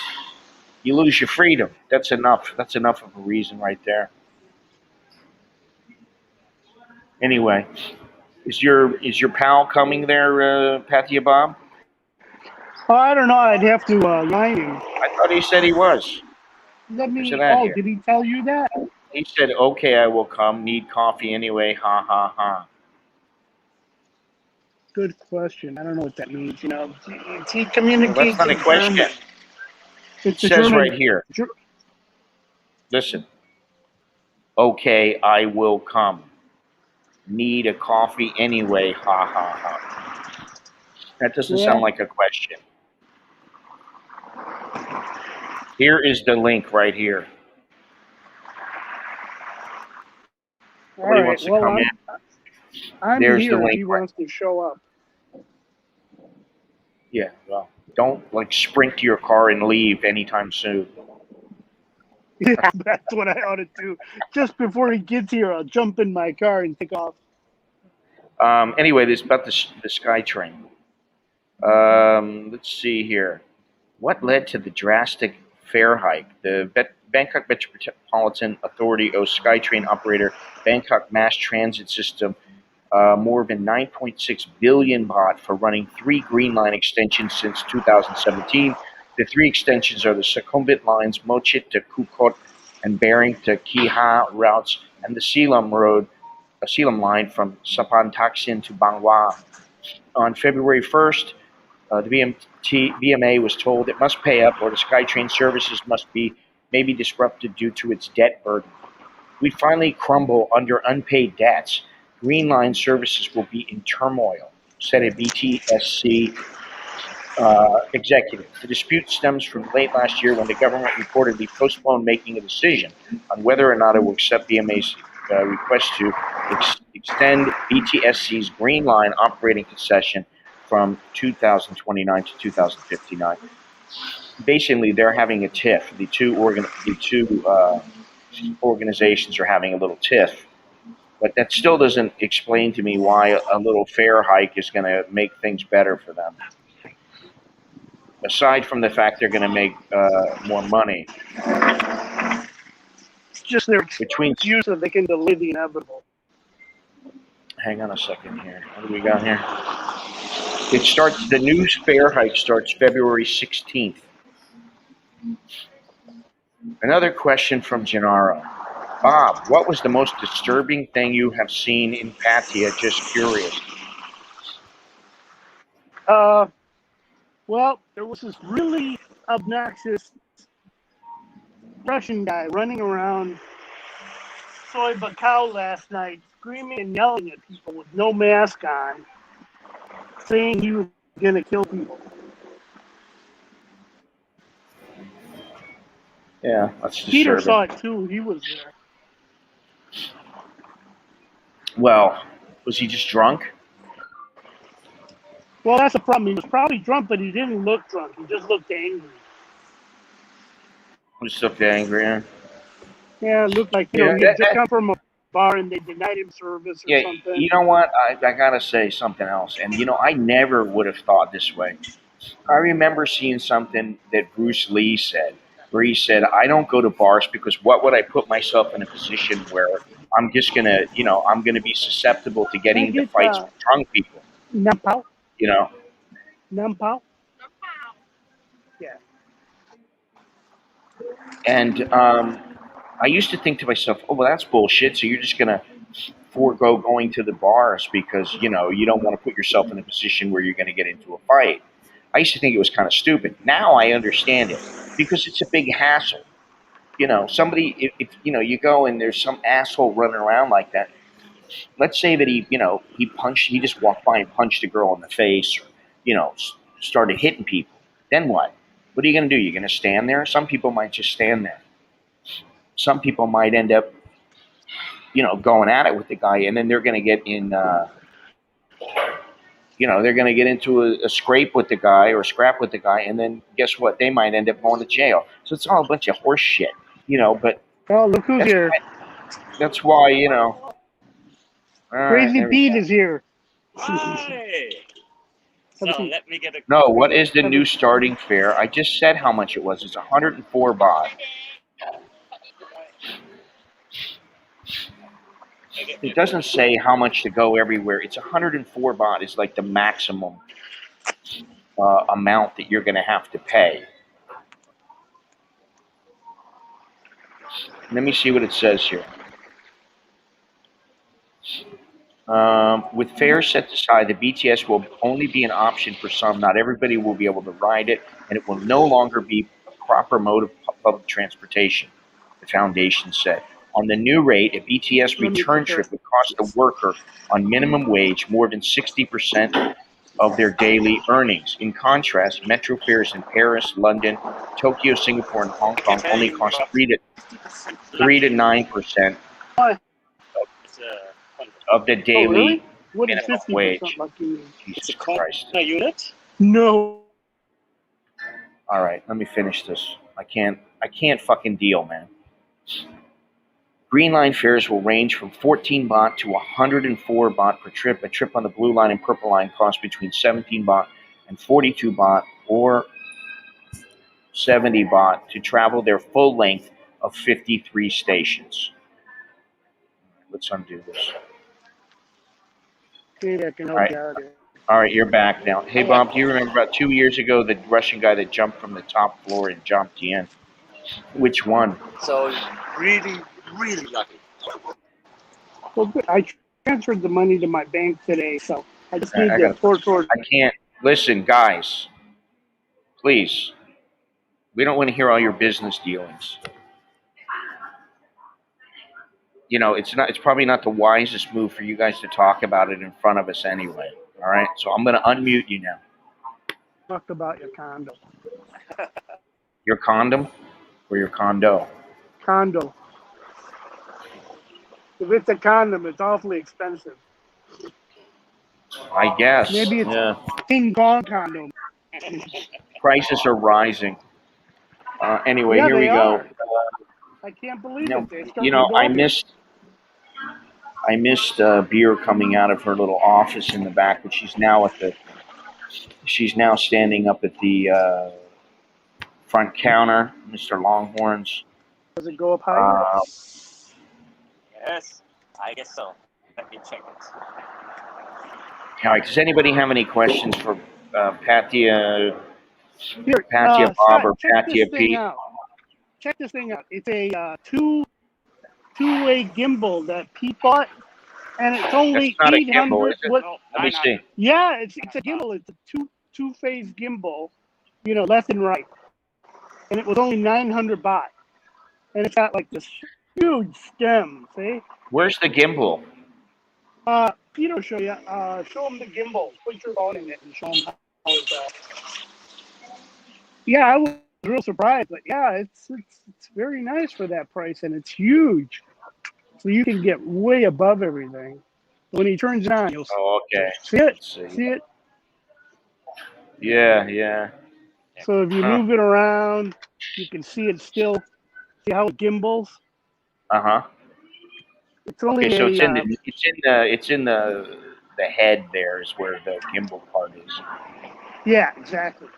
You lose your freedom. That's enough. That's enough of a reason right there. Anyway, is your pal coming there, Pathia Bob? Oh, I don't know. I'd have to line him. I thought he said he was. Let Where's me. it at Oh, here? did he tell you that? He said, "Okay, I will come. Need coffee anyway." Ha ha ha. Good question. I don't know what that means. He Well, that's communicates not a in German. question. It It's a says right German. here. Listen. Okay, I will come. Need a coffee anyway. Ha ha ha. That doesn't Yeah. sound like a question. Here is the link right here. All Somebody right. wants to Well, come in. I'm There's the here if link he right. wants to show up. Yeah. Well, don't like sprint to your car and leave anytime soon. Yeah, that's what I ought to do. Just before he gets here, I'll jump in my car and take off. Anyway, this about the SkyTrain. Let's see here. What led to the drastic fare hike? The Bangkok Metropolitan Authority owes SkyTrain operator Bangkok Mass Transit System more than 9.6 billion baht for running 3 Green Line extensions since 2017. The 3 extensions are the Sukhumvit lines, Mochit to Kukot, and Bering to Kiha routes, and the Selam line from Sapan Taksin to Bangwa. On February 1st, the BMA was told it must pay up or the SkyTrain services must be maybe disrupted due to its debt burden. We finally crumble under unpaid debts. Green Line services will be in turmoil, said a BTSC executive. The dispute stems from late last year when the government reportedly postponed making a decision on whether or not it will accept BMA's request to extend BTSC's Green Line operating concession from 2029 to 2059. Basically, they're having a tiff. The two organizations are having a little tiff. But that still doesn't explain to me why a little fare hike is going to make things better for them. Aside from the fact they're going to make more money. It's just their Between, excuse so they can delay the inevitable. hang on a second here. What do we got here? The new fare hike starts February 16th. Another question from Gennaro. Bob, what was the most disturbing thing you have seen in Pattaya? Just curious. Well, there was this really obnoxious Russian guy running around Soy Bacow last night, screaming and yelling at people with no mask on, saying he was going to kill people. Yeah, that's disturbing. Peter saw it too. He was there. Well, was he just drunk? Well, that's the problem. He was probably drunk, but he didn't look drunk. He just looked angry. He just looked angry. Yeah, it looked like he had just come from a bar and they denied him service or something. You know what? I gotta say something else. And I never would have thought this way. I remember seeing something that Bruce Lee said, where he said, "I don't go to bars because what would I put myself in a position where I'm just I'm gonna be susceptible to getting into fights with drunk people." Nampao? You know. Nampao? Yeah. And I used to think to myself, "Oh, well, that's bullshit. So you're just gonna forego going to the bars because you don't want to put yourself in a position where you're going to get into a fight." I used to think it was kind of stupid. Now I understand it because it's a big hassle. Somebody if you go and there's some asshole running around like that, let's say that he just walked by and punched a girl in the face, or started hitting people. Then what? What are you going to do? You're going to stand there? Some people might just stand there. Some people might end up, going at it with the guy, and then they're going to get in. They're going to get into a scrape with the guy or a scrap with the guy, and then guess what? They might end up going to jail. So it's all a bunch of horse shit, But Oh, look who's here. that's why. All right, Crazy Pete is here. Hi. So let me get a. No, what is the new starting fare? I just said how much it was. It's 104 baht. It doesn't say how much to go everywhere. It's 104 baht is like the maximum amount that you're going to have to pay. Let me see what it says here. With fares set aside, the BTS will only be an option for some. Not everybody will be able to ride it, and it will no longer be a proper mode of public transportation, the foundation said. On the new rate, a BTS return trip would cost the worker on minimum wage more than 60% of their daily earnings. In contrast, metro fares in Paris, London, Tokyo, Singapore, and Hong Kong only cost 3 to 9% of the daily really? What is minimum 50% wage. lucky? Jesus Christ. A unit? No. All right, let me finish this. I can't fucking deal, man. Green Line fares will range from 14 baht to 104 baht per trip. A trip on the Blue Line and Purple Line costs between 17 baht and 42 baht or 70 baht to travel their full length of 53 stations. Let's undo this. Maybe I can help you out here. All right, you're back now. Hey, Bob, do you remember about 2 years ago the Russian guy that jumped from the top floor and jumped in? Which one? So really, really lucky. Well, good. I transferred the money to my bank today, so I just need to pour towards. I can't. Listen, guys, please. We don't want to hear all your business dealings. It's probably not the wisest move for you guys to talk about it in front of us anyway. All right, so I'm going to unmute you now. Talk about your condo. Your condom or your condo? Condo. If it's a condom, it's awfully expensive. I guess. Maybe it's King Kong condom. Prices are rising. Anyway, Yeah, here we go. I can't believe it. I missed Beer coming out of her little office in the back, but she's now standing up at the front counter, Mr. Longhorns. Does it go up higher? Yes, I guess so. Let me check it. All right. Does anybody have any questions for Patia Here, Bob, or check Patia this thing Pete? out. Check this thing out. It's a two-way gimbal that Pete bought, and it's only That's not 800. a gimbal, is it? What? Let me see. Yeah, it's a gimbal. It's a two-phase gimbal, left and right, and it was only 900 baht, and it's got like this huge stem. See? Where's the gimbal? Peter will show you. Show him the gimbal. Put your phone in it and show him how it's. Yeah, I was real surprised, but yeah, it's very nice for that price, and it's huge, so you can get way above everything. When he turns it on, you'll see it. See it? Yeah. So if you move it around, you can see it still. See how it gimbals? It's only so it's in the head. There is where the gimbal part is. Yeah, exactly.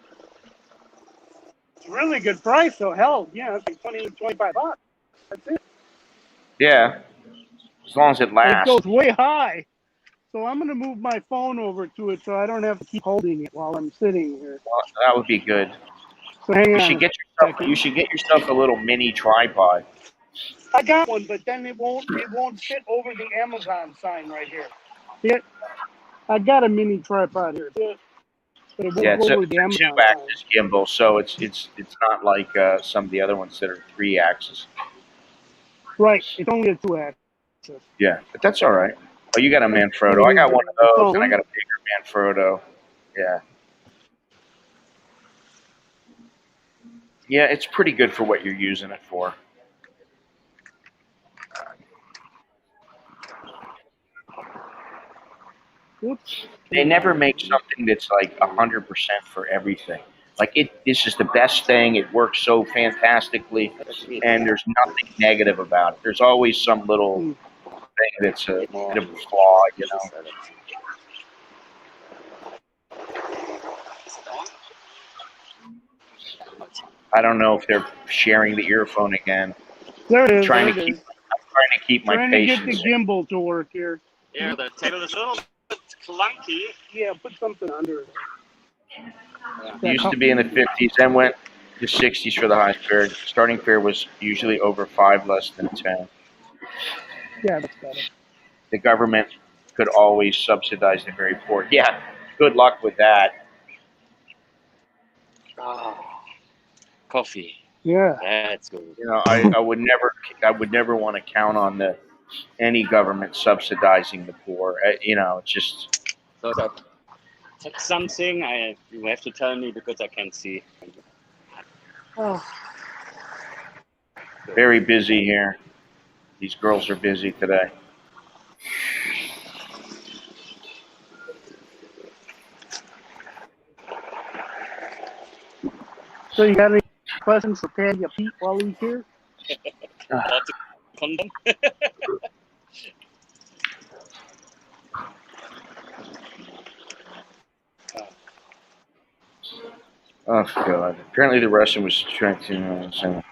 It's a really good price, so hell, yeah, it's like 25 bucks. That's it. Yeah, as long as it lasts. It goes way high. So I'm going to move my phone over to it so I don't have to keep holding it while I'm sitting here. Well, that would be good. So hang on. You should get yourself a little mini tripod. I got one, but then it won't fit over the Amazon sign right here. See it? I got a mini tripod here. But it won't go over the Amazon two-axis gimbal, so it's not like some of the other ones that are 3-axis. Right. It's only a 2-axis. Yeah, but that's all right. Oh, you got a Manfrotto. I got one of those, and I got a bigger Manfrotto. Yeah. Yeah, it's pretty good for what you're using it for. Oops. They never make something that's like 100% for everything. Like this is the best thing. It works so fantastically, and there's nothing negative about it. There's always some little thing that's a bit of a flaw, you know. I don't know if they're sharing the earphone again. There it I'm is. trying There to it keep. is. I'm trying to keep my Trying to get patience. the gimbal to work here. Yeah, the table is a little bit clunky. Yeah, put something under it. Used to be in the 50s, then went to 60s for the highest fare. Starting fare was usually over 5, less than 10. Yeah, that's better. The government could always subsidize the very poor. Yeah, good luck with that. Oh, coffee. Yeah. That's good. You know, I would never want to count on any government subsidizing the poor. You know, it's just So if I text something, you have to tell me because I can't see. Oh. very busy here. These girls are busy today. So you got any questions for Tanya Pete while he's here? About the condom. Oh God! Apparently, the Russian was trying to.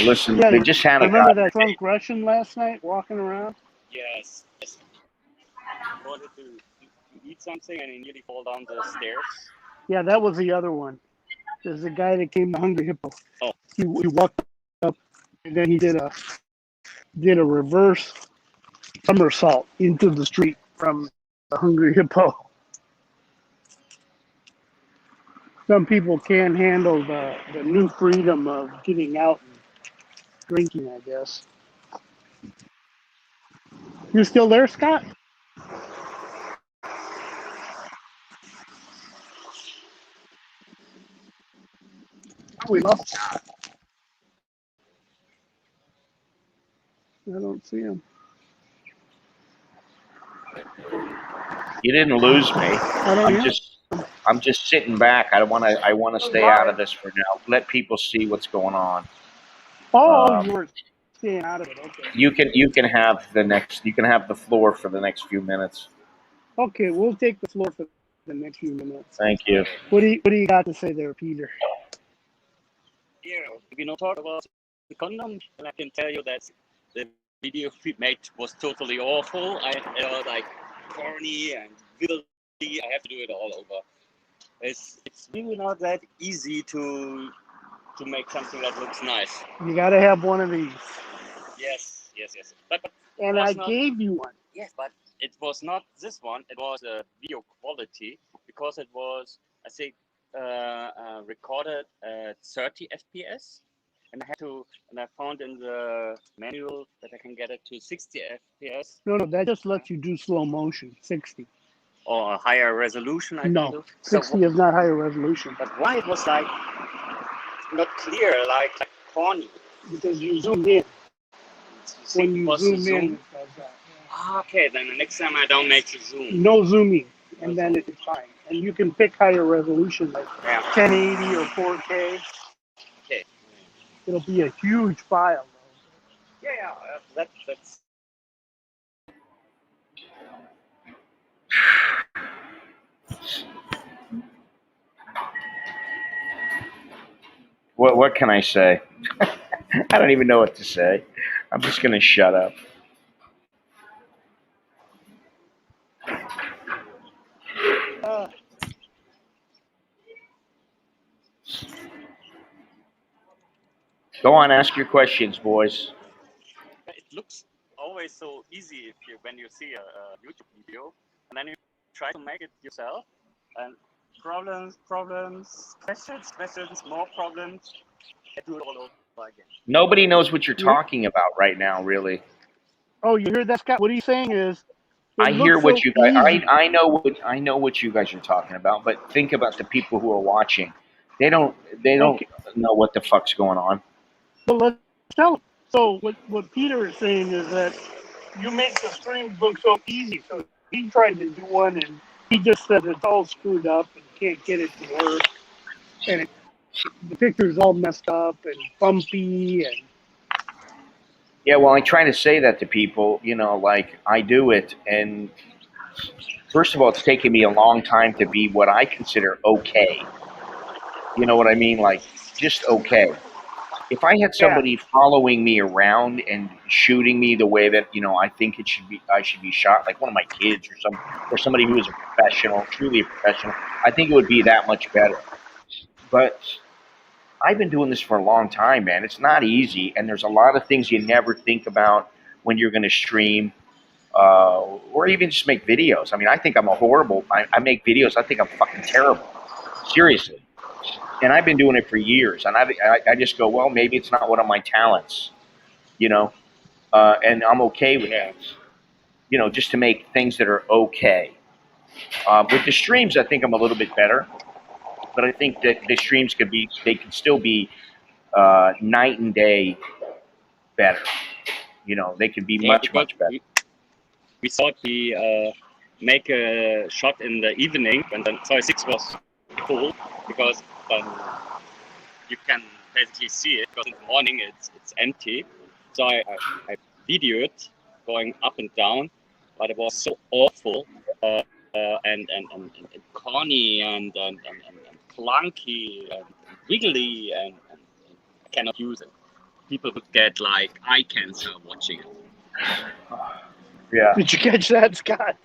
Listen, Yeah, they just had a remember guy. that drunk Russian last night walking around? Yes. I wanted to eat something and he nearly fall down the stairs. Yeah, that was the other one. There's a guy that came to Hungry Hippo. Oh. He walked up and then he did a reverse somersault into the street from the Hungry Hippo. Some people can't handle the new freedom of getting out and drinking, I guess. You still there, Scott? Oh, we lost Scott. I don't see him. You didn't lose me. I don't hear him. I'm just sitting back. I want to stay out of this for now. Let people see what's going on. Oh, you were staying out of it. Okay. You can have the floor for the next few minutes. Okay, we'll take the floor for the next few minutes. Thank you. What do you got to say there, Peter? Yeah, if you talk about the condom, I can tell you that the video we made was totally awful. I was like corny and wiggly. I have to do it all over. It's really not that easy to make something that looks nice. You got to have one of these. Yes. But and I gave you one. Yes, but it was not this one. It was a video quality because it was, I think, recorded at 30 FPS. And I found in the manual that I can get it to 60 FPS. No, that just lets you do slow motion, 60. Or a higher resolution, I can do. 60 is not higher resolution. But why it was like not clear, like corny? Because you zoomed in. When you zoom in, it does that. Yeah. Okay, then the next time I don't make the zoom. No zooming, and then it's fine. And you can pick higher resolution, like 1080 or 4K. Okay. It'll be a huge file, though. Yeah, that's. What can I say? I don't even know what to say. I'm just gonna shut up. Go on, ask your questions, boys. It looks always so easy when you see a YouTube video, and then you try to make it yourself, and problems, questions, more problems. I do it all over again. Nobody knows what you're talking about right now, really. Oh, you hear that, Scott? What he's saying is, it I hear looks so what you guys. easy. I know what you guys are talking about. But think about the people who are watching. They don't. They don't Okay, know what the fuck's going on. but let's tell him. So what Peter is saying is that you make the streams look so easy. So he tried to do one, and he just said it's all screwed up and can't get it to work, and the picture's all messed up and bumpy, and Yeah. Well, I try to say that to people. You know, like I do it, and first of all, it's taken me a long time to be what I consider okay. You know what I mean? Like just okay. If I had yeah, somebody following me around and shooting me the way that I think it should be, I should be shot, like one of my kids or somebody who is a professional, truly a professional, I think it would be that much better. But I've been doing this for a long time, man. It's not easy, and there's a lot of things you never think about when you're going to stream, or even just make videos. I mean, I think I'm a horrible. I make videos. I think I'm fucking terrible. Seriously. And I've been doing it for years, and I just go, well, maybe it's not one of my talents, you know, and I'm okay with that, just to make things that are okay. With the streams, I think I'm a little bit better, but I think that the streams they could still be night and day better. They could be Yeah, much, because much better. we thought we make a shot in the evening when the Soy 6 was full, because you can basically see it, because in the morning it's empty. So I videoed going up and down, but it was so awful and corny and clunky and wiggly, and I cannot use it. People would get like eye cancer watching it. Yeah, did you catch that, Scott?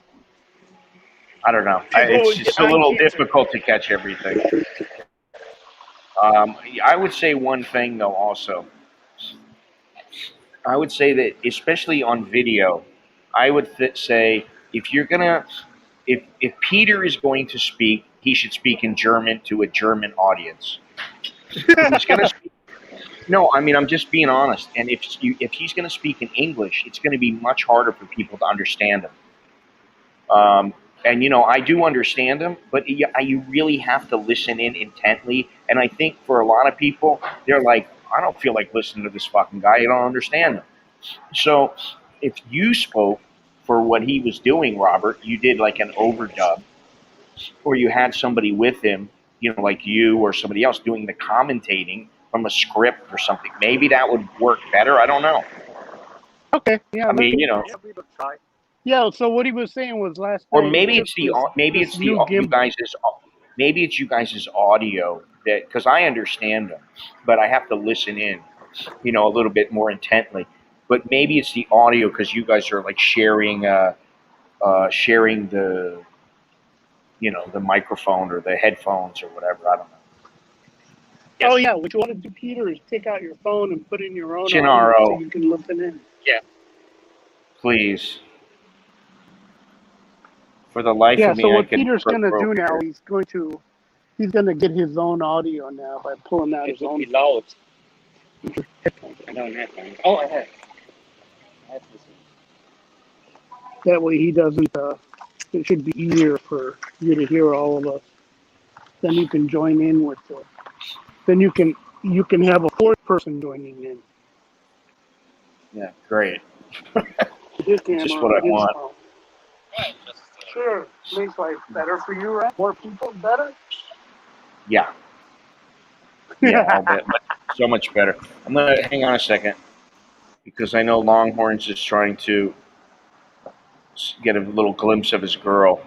I don't know. People It's would get just a eye little cancer. difficult to catch everything. I would say one thing though. Also, I would say that especially on video, I would say if you're gonna if Peter is going to speak, he should speak in German to a German audience. If he's gonna speak, no, I mean I'm just being honest. And if he's gonna speak in English, it's going to be much harder for people to understand him. And I do understand him, but you really have to listen in intently. And I think for a lot of people, they're like, I don't feel like listening to this fucking guy. I don't understand him. So if you spoke for what he was doing, Robert, you did like an overdub, or you had somebody with him, like you or somebody else doing the commentating from a script or something, maybe that would work better. I don't know. Okay, yeah, I mean, Yeah, we will try. yeah. So what he was saying was last or night he maybe took it's this new you gimbal. guys' maybe it's you guys' audio that, because I understand them, but I have to listen in, a little bit more intently. But maybe it's the audio because you guys are like sharing the microphone or the headphones or whatever. I don't know. Yes. Oh yeah, what you want to do, Peter, is take out your phone and put in your own audio so Gennaro, you can listen in. Yeah. please. For the life Yeah. of So me, I what can Peter's never gonna grow do now, here. he's gonna get his own audio now by pulling out It his would own be loud. I don't have one. Oh, I have. I have this one. That way he doesn't. It should be easier for you to hear all of us. Then you can join in with. Then you can have a fourth person joining in. Yeah, great. His It's just camera what on I his want. phone. Well, just Sure, makes life better for you, right? More people, better. Yeah, yeah, I'll bet. So much better. I'm gonna hang on a second because I know Longhorns is trying to get a little glimpse of his girl.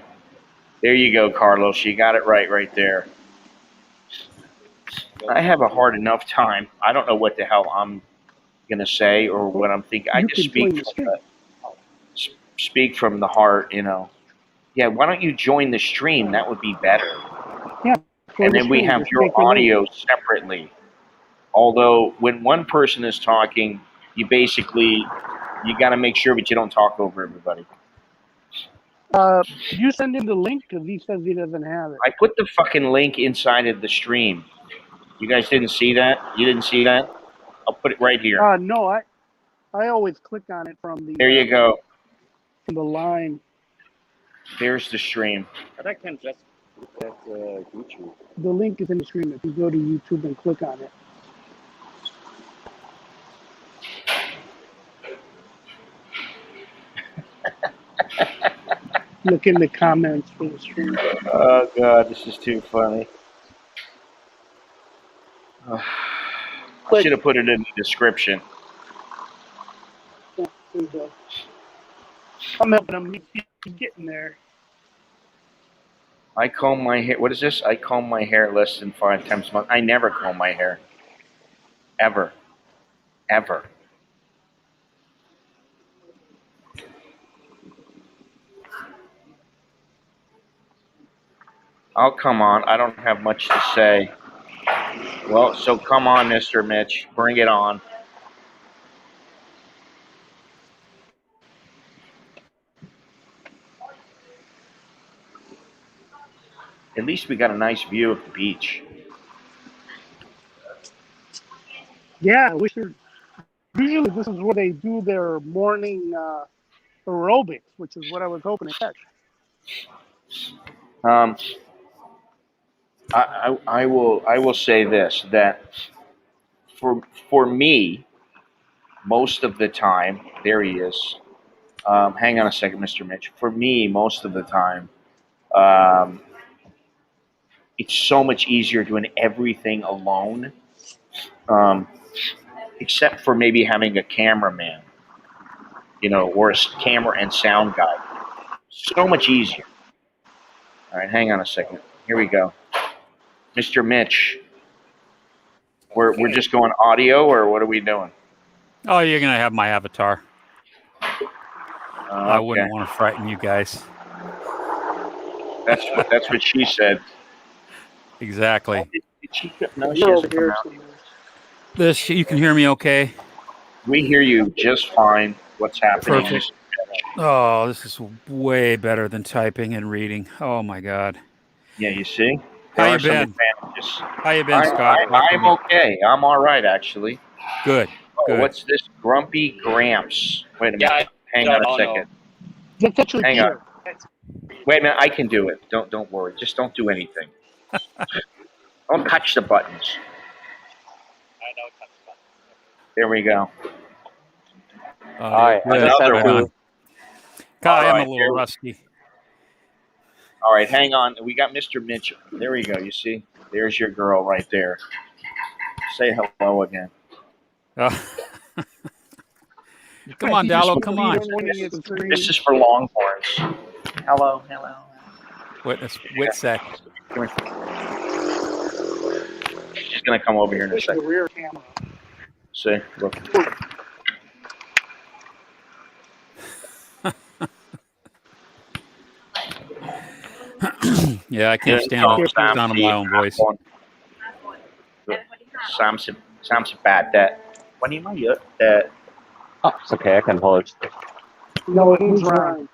There you go, Carlos. You got it right there. I have a hard enough time. I don't know what the hell I'm gonna say or what I'm thinking. I You just can join the stream. speak from the heart. Yeah, why don't you join the stream? That would be better. Yeah, join And the then we stream. have Just your take the link. audio separately. Although when one person is talking, you got to make sure that you don't talk over everybody. You send him the link because he says he doesn't have it. I put the fucking link inside of the stream. You guys didn't see that? You didn't see that? I'll put it right here. No, I always click on it from There you go. from the line. There's the stream. But I can just look at YouTube. The link is in the screen. If you go to YouTube and click on it. Look in the comments for the stream. Oh God, this is too funny. I should have put it in the description. Yeah, there you go. I'm helping him. He's getting there. I comb my hair. What is this? I comb my hair less than 5 times a month. I never comb my hair. Ever. Ever. Oh, come on. I don't have much to say. Well, so come on, Mr. Mitch. Bring it on. At least we got a nice view of the beach. Yeah, I wish usually this is where they do their morning aerobics, which is what I was hoping to catch. I will say this, that for me, most of the time, there he is. Hang on a second, Mr. Mitch. For me, most of the time, it's so much easier doing everything alone, except for maybe having a cameraman, or a camera and sound guy. So much easier. All right, hang on a second. Here we go. Mr. Mitch, we're just going audio, or what are we doing? Oh, you're going to have my avatar. I Okay. wouldn't want to frighten you guys. That's what she said. Exactly. Did she? No, she You're hasn't over come here out. somewhere. You can hear me okay? We hear you just fine. What's happening? Perfect. Oh, this is way better than typing and reading. Oh my God. Yeah, you see? How There you are some been? advantages. How you been, Scott? I'm okay. I'm all right, actually. Good. Oh, Good. what's this? Grumpy Gramps. Wait a minute. Yeah, Hang on a second. That's actually Hang on. Peter. Wait a minute. I can do it. Don't worry. Just don't do anything. Don't touch the buttons. There we go. Hi. Another one. God, All I'm right, a little rusty. All right, hang on. We got Mr. Mitchell. There we go. You see? There's your girl right there. Say hello again. Come on, Dallo. Come on. This is for Longhorns. Hello. Witness Witsec. Come here. She's gonna come over here in a The second. rear camera. See? Look. Yeah, I can't stand on my own voice. Sounds bad. That. What do you mean? That. Oh, it's okay. I can hold. No, he's right.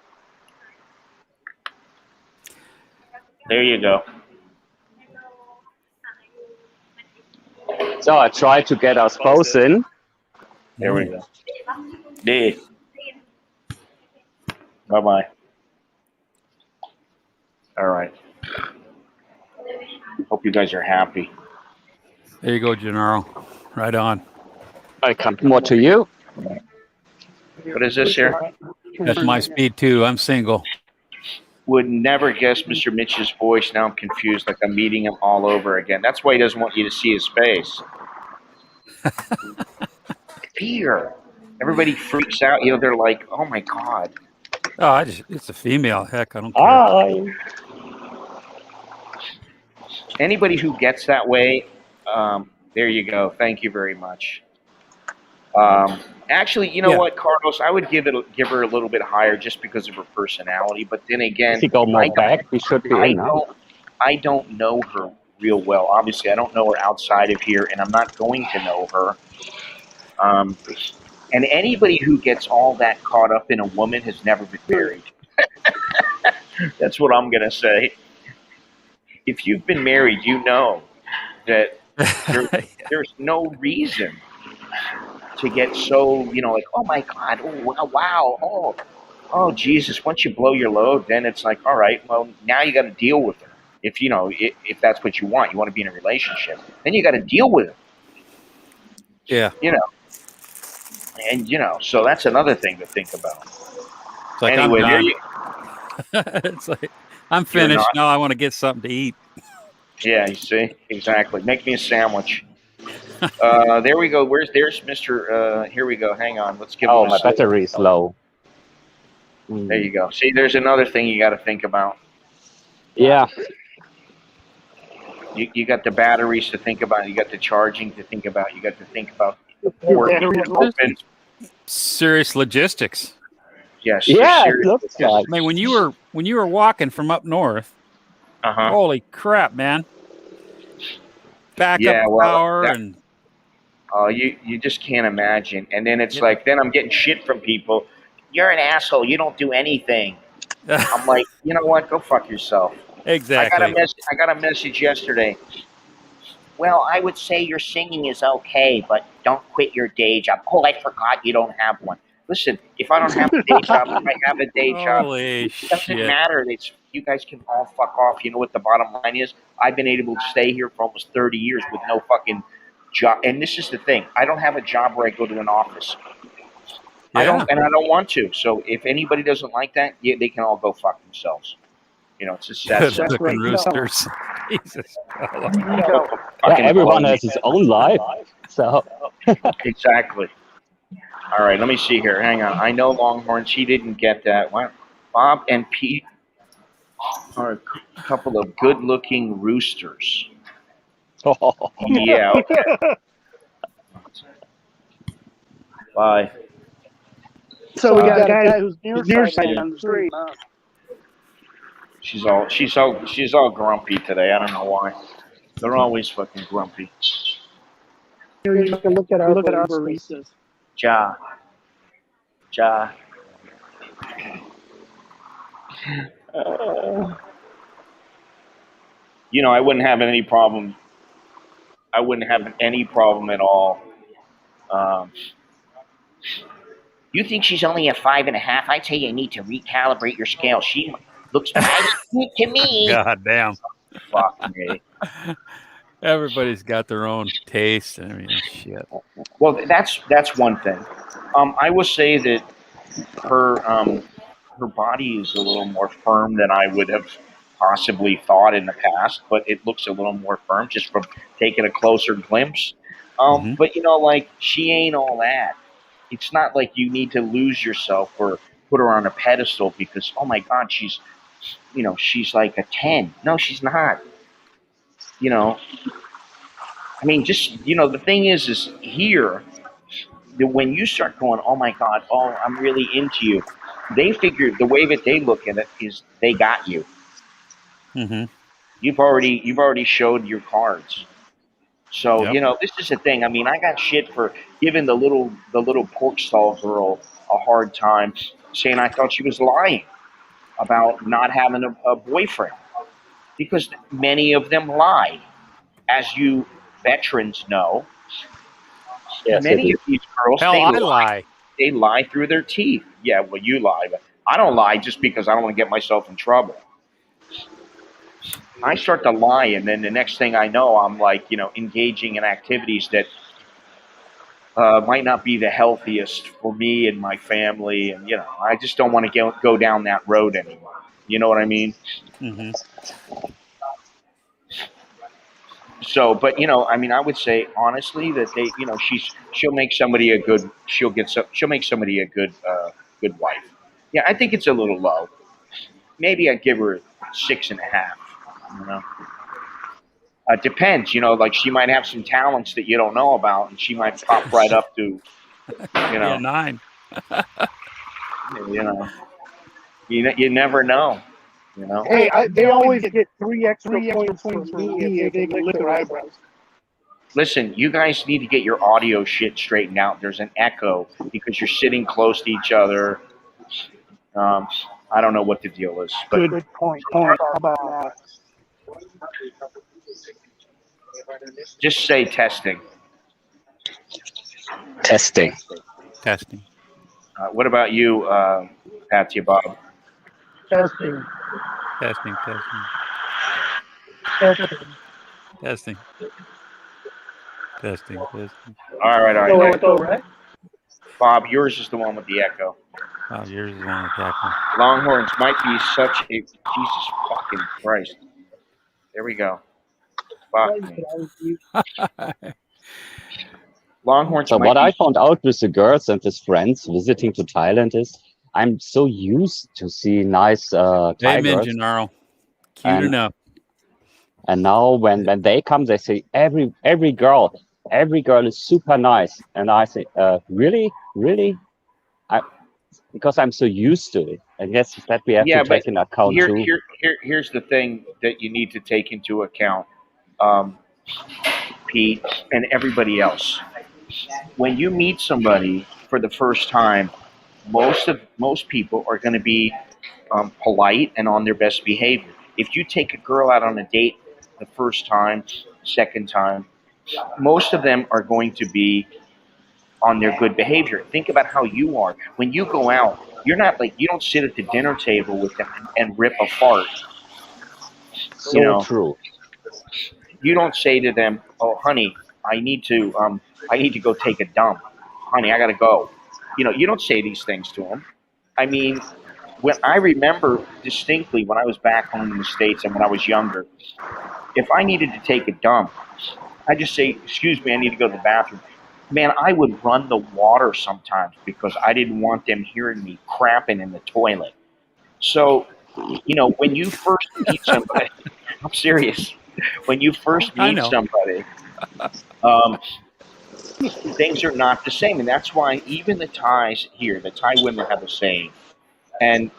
There you go. So I tried to get us both in. There we go. D. Bye-bye. All right. Hope you guys are happy. There you go, Gennaro. Right on. I come more to you. What is this here? That's my speed too. I'm single. Would never guess Mr. Mitch's voice. Now I'm confused, like I'm meeting him all over again. That's why he doesn't want you to see his face. Fear. Everybody freaks out. They're like, oh my God. Oh, it's a female. Heck, I don't care. Hi. Anybody who gets that way, there you go. Thank you very much. Actually, you know what, Carlos? I would give her a little bit higher just because of her personality. But then again, If you go more back, we should be in now. I don't know her real well. Obviously, I don't know her outside of here, and I'm not going to know her. And anybody who gets all that caught up in a woman has never been married. That's what I'm going to say. If you've been married, you know that there's no reason to get so, like, oh my God, oh wow, oh Jesus. Once you blow your load, then it's like, all right, well, now you got to deal with her. If if that's what you want to be in a relationship, then you got to deal with it. Yeah. And so that's another thing to think about. It's like, Anyway, I'm there done. you. It's like, I'm You're finished. not. Now I want to get something to eat. Yeah, you see, exactly. Make me a sandwich. There we go. There's Mr. Here we go. Hang on. Let's give him Oh, a my second. battery is low. There you go. See, there's another thing you got to think about. Yeah. You got the batteries to think about. You got the charging to think about. You got to think about the Your port battery is open. Serious logistics. Yes. Yeah, it looks like. I mean, when you were walking from up north, Uh-huh. holy crap, man! Backup Yeah, well, power and you just can't imagine. And then it's like, then I'm getting shit from people. You're an asshole. You don't do anything. I'm like, you know what? Go fuck yourself. exactly. I got a message yesterday. Well, I would say your singing is okay, but don't quit your day job. Oh, I forgot you don't have one. Listen, if I don't have a day job, if I have a day job, Holy it doesn't shit! matter. You guys can all fuck off. You know what the bottom line is? I've been able to stay here for almost 30 years with no fucking job. And this is the thing. I don't have a job where I go to an office. Yeah. I don't want to. So if anybody doesn't like that, yeah, they can all go fuck themselves. It's just that Good simple. looking right. roosters. Jesus. Yeah, Fucking everyone blow has me. his own life. So, Exactly. All right, let me see here. Hang on. I know Longhorns. He didn't get that. Wow. Bob and Pete are a couple of good-looking roosters. Yeah. Okay. Bye. So we got a guy who's nearsighted on the street. She's all grumpy today. I don't know why. They're always fucking grumpy. You can look at our baristas. Ja. I wouldn't have any problem. I wouldn't have any problem at all. Um, you think she's only a 5.5? I'd say you need to recalibrate your scale. She looks mighty good to me. God damn. Fuck me. Everybody's got their own taste and everything. Shit. Well, that's one thing. I will say that her body is a little more firm than I would have possibly thought in the past, but it looks a little more firm just from taking a closer glimpse. But like, she ain't all that. It's not like you need to lose yourself or put her on a pedestal because, oh my God, she's like a 10. No, she's not. I mean, just the thing is here that when you start going, oh my God, oh, I'm really into you, they figure the way that they look at it is they got you. Mm-hmm. You've already showed your cards. So Yep. this is the thing. I mean, I got shit for giving the little pork stall girl a hard time, saying I thought she was lying about not having a boyfriend because many of them lie, as you veterans know. yes, it Many is. of these girls, Hell, I lie. they lie through their teeth. Yeah, well, you lie, but I don't lie just because I don't want to get myself in trouble. I start to lie, and then the next thing I know, I'm like, engaging in activities that might not be the healthiest for me and my family, and I just don't want to go down that road anymore. You know what I mean? Mm-hmm. So, but I mean, I would say honestly that she'll make somebody she'll make somebody a good wife. Yeah, I think it's a little low. Maybe I'd give her a 6.5. You know, depends. Like she might have some talents that you don't know about, and she might pop right up to, Yeah, 9. you know, you never know. Hey, they always get 3 extra points for me if they can lick their eyebrows. Listen, you guys need to get your audio shit straightened out. There's an echo because you're sitting close to each other. I don't know what the deal is, but Good point. How about that? just say testing. Testing. Testing. What about you, Patsy Bob? Testing. Testing. Testing. Testing. Testing. Testing. Testing. All right. No echo, right? Bob, yours is the one with the echo. Oh, yours is one with the echo. Longhorns might be such a Jesus fucking Christ. There we go. Fuck me. Longhorns So might what be. I found out with the girls and with friends visiting to Thailand is I'm so used to see nice Thai Amen, girls. Gennaro. Cute And- enough. And now when they come, they say every girl is super nice. And I say, really? Because I'm so used to it. I guess that we have Yeah, to but take into account too. here's the thing that you need to take into account, Pete, and everybody else. When you meet somebody for the first time, most people are going to be polite and on their best behavior. If you take a girl out on a date the first time, second time, most of them are going to be on their good behavior. Think about how you are. When you go out, you're not like, you don't sit at the dinner table with them and rip a fart. So true. You don't say to them, "Oh, honey, I need to go take a dump. Honey, I got to go." You don't say these things to them. I mean, when I remember distinctly when I was back home in the States and when I was younger, if I needed to take a dump, I just say, "Excuse me, I need to go to the bathroom." Man, I would run the water sometimes because I didn't want them hearing me crapping in the toilet. So, when you first meet somebody, I'm serious. When you first I meet know. somebody, um, things are not the same. And that's why even the Thais here, the Thai women have a saying. And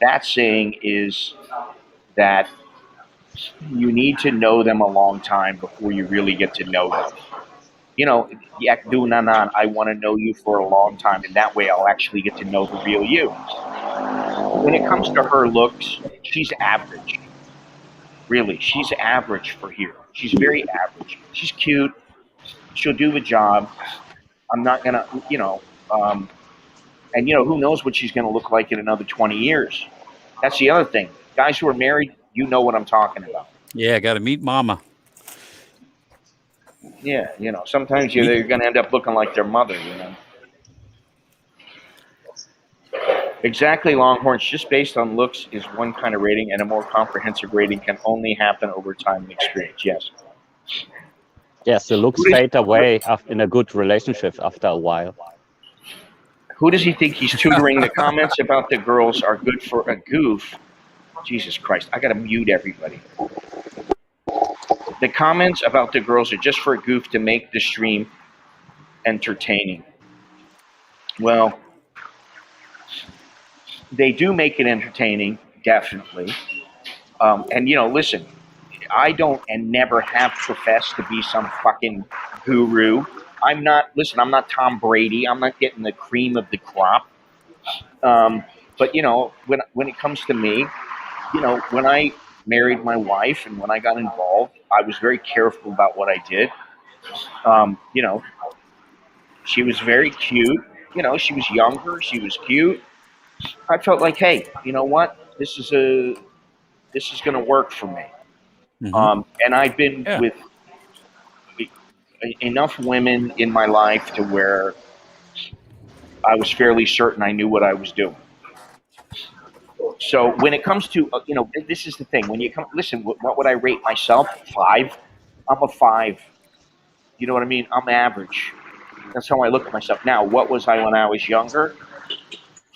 that saying is that you need to know them a long time before you really get to know them. Yak do nanan, I want to know you for a long time, and that way I'll actually get to know the real you. When it comes to her looks, she's average. Really, she's average for here. She's very average. She's cute. She'll do the job. I'm not gonna, and who knows what she's gonna look like in another 20 years. That's the other thing. Guys who are married, you know what I'm talking about. Yeah, got to meet mama. Yeah, sometimes they're gonna end up looking like their mother. Exactly, Longhorns. Just based on looks is one kind of rating, and a more comprehensive rating can only happen over time and experience. Yes. Yes, the looks fade away in a good relationship after a while. Who does he think he's tutoring? The comments about the girls are good for a goof. Jesus Christ, I gotta mute everybody. The comments about the girls are just for a goof to make the stream entertaining. Well, they do make it entertaining, definitely. And listen, I don't and never have professed to be some fucking guru. I'm not Tom Brady. I'm not getting the cream of the crop. But when it comes to me, when I married my wife and when I got involved, I was very careful about what I did. She was very cute. She was younger. She was cute. I felt like, hey, you know what? This is going to work for me. And I've been with enough women in my life to where I was fairly certain I knew what I was doing. So when it comes to, this is the thing. When you listen, what would I rate myself? 5. I'm a 5. You know what I mean? I'm average. That's how I look at myself. Now, what was I when I was younger?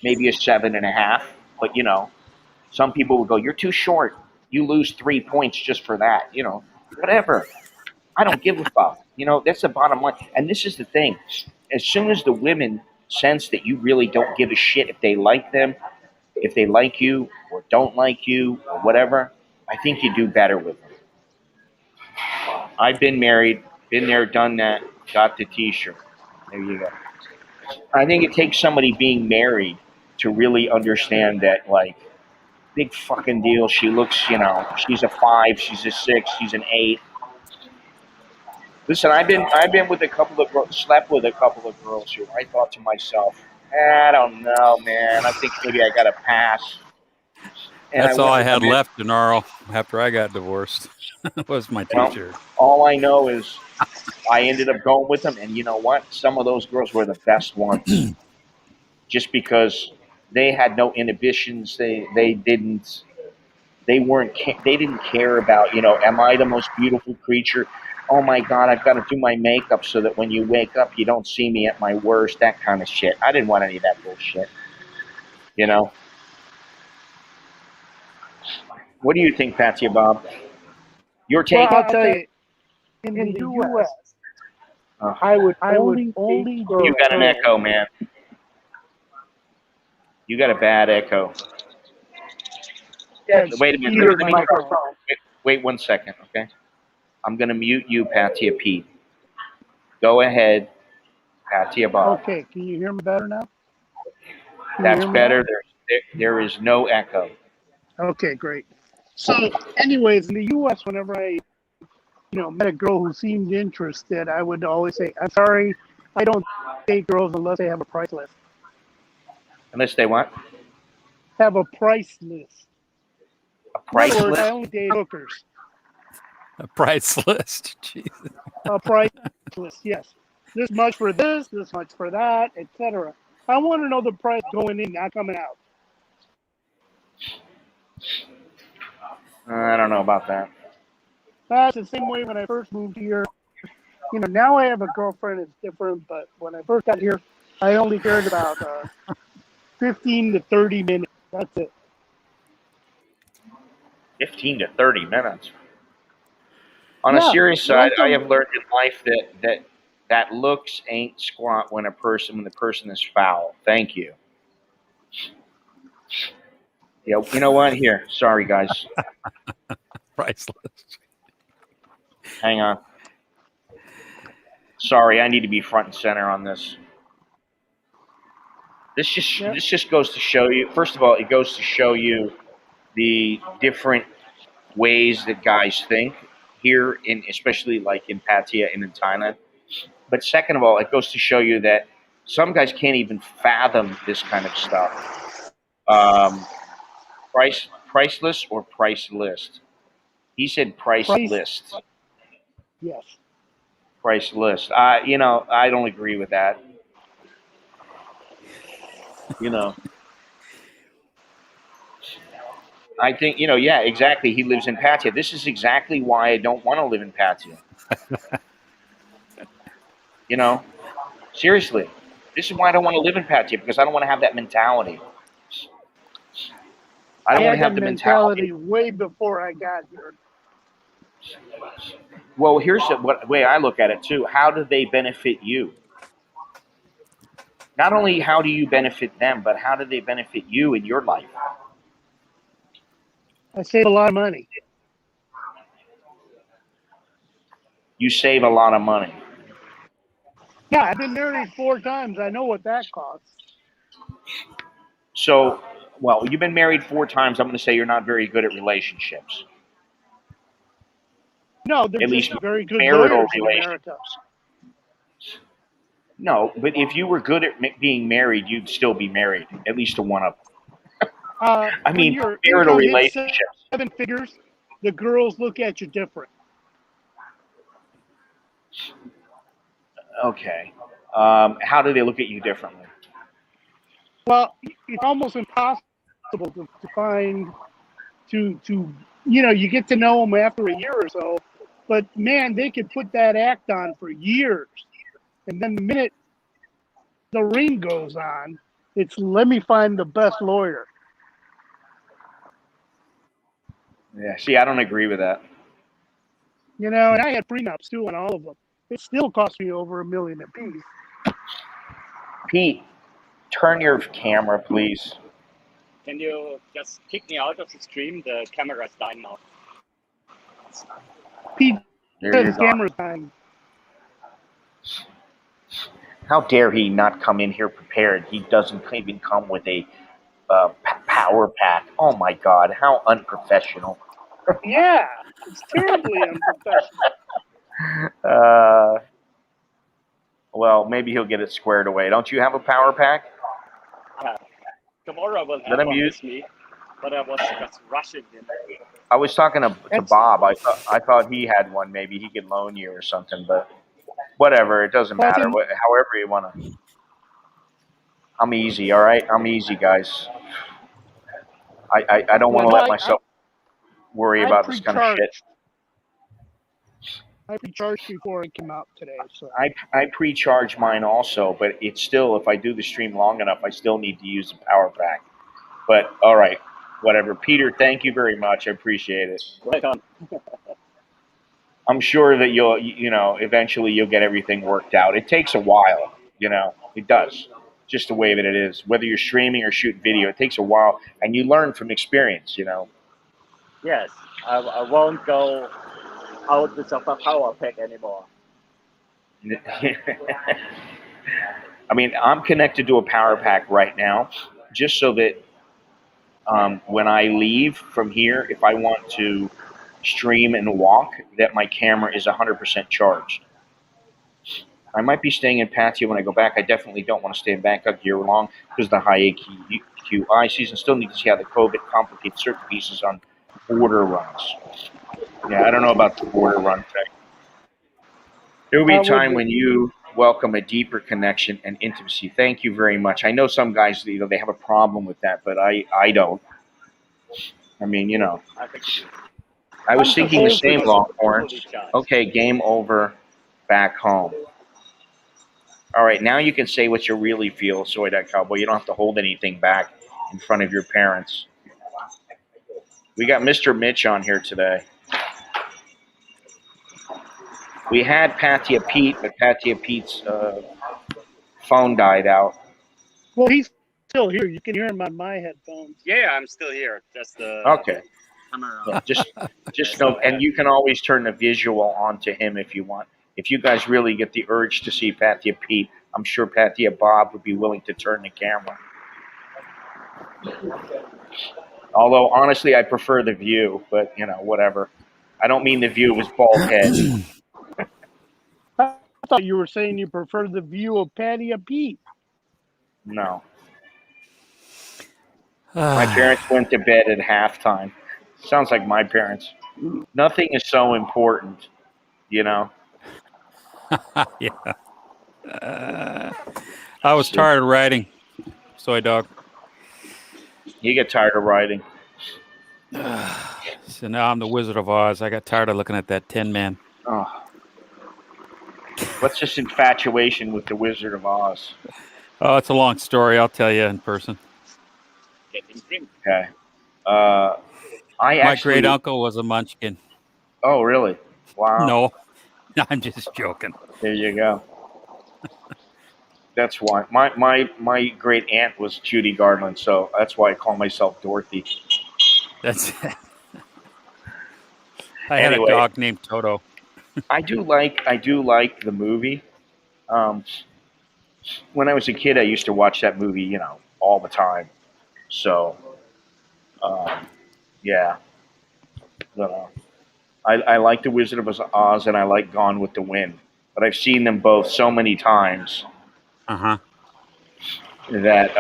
Maybe a 7.5. But some people would go, "You're too short. You lose 3 points just for that." Whatever. I don't give a fuck. That's the bottom line. And this is the thing. As soon as the women sense that you really don't give a shit if they like them, if they like you or don't like you or whatever, I think you do better with them. I've been married, been there, done that, got the t-shirt. There you go. I think it takes somebody being married to really understand that, like, big fucking deal. She looks, she's a 5, she's a 6, she's an 8. Listen, I've been with a couple of girls, slept with a couple of girls who I thought to myself, I don't know, man. I think maybe I got to pass. And I That's all went I with had them. left, Denaro, after I got divorced. Was my Well, T-shirt. all I know is I ended up going with them, and you know what? Some of those girls were the best ones, just because they had no inhibitions. They didn't care about, am I the most beautiful creature? Oh my God, I've got to do my makeup so that when you wake up, you don't see me at my worst. That kind of shit. I didn't want any of that bullshit. You know. What do you think, Patsy Bob? Your Well, take? I'll tell you, in the U.S., Uh, I would only date you girls. got an echo, man. You got a bad echo. Yes, Wait a minute. heater Let me microphone. wait 1 second, okay? I'm gonna mute you, Patsy Pete. Go ahead, Patsy Bob. Okay, can you hear me better now? Can you That's hear me better. now? There is no echo. Okay, great. So, anyways, in the U.S., whenever I, met a girl who seemed interested, I would always say, "I'm sorry, I don't date girls unless they have a price list." Unless they want Have a price list. a In other price words, I list. only date hookers. A price list. Jesus. A price list, yes. This much for this much for that, etc. I want to know the price going in, not coming out. I don't know about that. That's the same way when I first moved here. Now I have a girlfriend. It's different, but when I first got here, I only cared about 15 to 30 minutes. That's it. 15 to 30 minutes. On a Yeah, serious side, let I them. have learned in life that looks ain't squat when the person is foul. Thank you. Yeah, you know what? Here, sorry guys. Price list. Hang on. Sorry, I need to be front and center on this. Yep. This just goes to show you. First of all, it goes to show you the different ways that guys think here, in especially like in Pattaya and in Thailand. But second of all, it goes to show you that some guys can't even fathom this kind of stuff. Um, priceless or price list? He said price Price, list. yes. Price list. I don't agree with that. You know, I think yeah, exactly. He lives in Pattaya. This is exactly why I don't want to live in Pattaya. You know, seriously, this is why I don't want to live in Pattaya, because I don't want to have that mentality. I I don't want had to that have the mentality. mentality way before I got here. Well, here's the way I look at it too. How do they benefit you? Not only how do you benefit them, but how do they benefit you in your life? I save a lot of money. You save a lot of money. Yeah, I've been married 4 times. I know what that costs. So, well, you've been married 4 times. I'm going to say you're not very good at relationships, No, they're at just least very good marital lawyers in relationships. America. No, but if you were good at being married, you'd still be married, at least to one of them. I When mean, your marital income hits relationships. 7 figures, the girls look at you different. Okay. How do they look at you differently? Well, it's almost impossible to find you get to know them after a year or so, but man, they could put that act on for years, and then the minute the ring goes on, it's let me find the best lawyer. Yeah. See, I don't agree with that. And I had prenups too on all of them. It still cost me over $1 million a piece. Pete, turn your camera, please. Can you just kick me out of the stream? The camera's dying now. Pete There says you his go. camera's dying. How dare he not come in here prepared? He doesn't even come with a power pack. Oh my God, how unprofessional. Yeah, it's terribly unprofessional. Well, maybe he'll get it squared away. Don't you have a power pack? Tomorrow I will Let have him one use. with me, but I was just rushing in. I was talking to That's Bob. I thought he had one. Maybe he could loan you or something. But whatever. It doesn't matter. However you want to. I'm easy. All right. I'm easy, guys. I don't want to let myself worry I about this kind of shit. pre-charged. I pre-charged before it came out today. So I pre-charge mine also, but it's still, if I do the stream long enough, I still need to use the power pack. But all right, whatever. Peter, thank you very much. I appreciate it. Welcome. I'm sure that eventually you'll get everything worked out. It takes a while, it does. Just the way that it is. Whether you're streaming or shooting video, it takes a while, and you learn from experience, Yes, I won't go out with a power pack anymore. I mean, I'm connected to a power pack right now, just so that when I leave from here, if I want to stream and walk, that my camera is 100% charged. I might be staying in Pattaya when I go back. I definitely don't want to stay in Bangkok year long because of the high AQI season. Still need to see how the COVID complicates certain pieces on border runs. Yeah, I don't know about the border run thing. There will be a time when you welcome a deeper connection and intimacy. Thank you very much. I know some guys, they have a problem with that, but I don't. I mean, I was thinking the same, Longhorn. Okay, game over. Back home. All right, now you can say what you really feel, Soy That Cowboy. You don't have to hold anything back in front of your parents. We got Mr. Mitch on here today. We had Pattaya Pete, but Pattaya Pete's phone died out. well, he's still here. You can hear him on my headphones. Yeah, I'm still here. Just okay. Yeah, just know, and you can always turn the visual on to him if you want. If you guys really get the urge to see Pattaya Pete, I'm sure Pattaya Bob would be willing to turn the camera. Although, honestly, I prefer the view, but, whatever. I don't mean the view of his bald head. I thought you were saying you prefer the view of Pattaya Pete. No. My parents went to bed at halftime. Sounds like my parents. Nothing is so important, Yeah. I was tired of writing, Soy Dog. You get tired of writing. So now I'm the Wizard of Oz. I got tired of looking at that Tin Man. Oh. What's this infatuation with the Wizard of Oz? Oh, it's a long story. I'll tell you in person. Okay. My great uncle was a Munchkin. Oh, really? Wow. No, I'm just joking. There you go. That's why my great aunt was Judy Garland, so that's why I call myself Dorothy. That's it. I had a dog named Toto. I do like the movie. When I was a kid, I used to watch that movie, all the time. So, yeah. I like The Wizard of Oz and I like Gone with the Wind, but I've seen them both so many times. That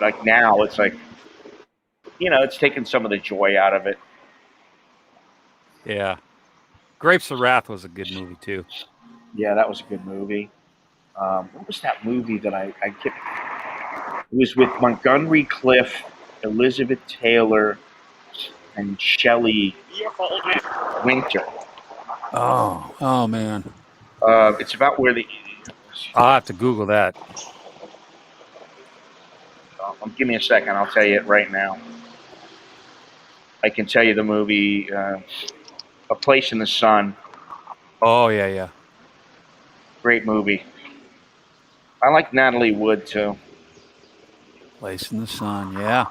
like now it's like, it's taken some of the joy out of it. Yeah. Grapes of Wrath was a good movie too. Yeah, that was a good movie. What was that movie that I kept? It was with Montgomery Clift, Elizabeth Taylor, and Shelley Winter. Oh man. It's about where the. I'll have to Google that. Give me a second. I'll tell you it right now. I can tell you the movie, A Place in the Sun. Oh, yeah. Great movie. I like Natalie Wood, too. Place in the Sun, yeah.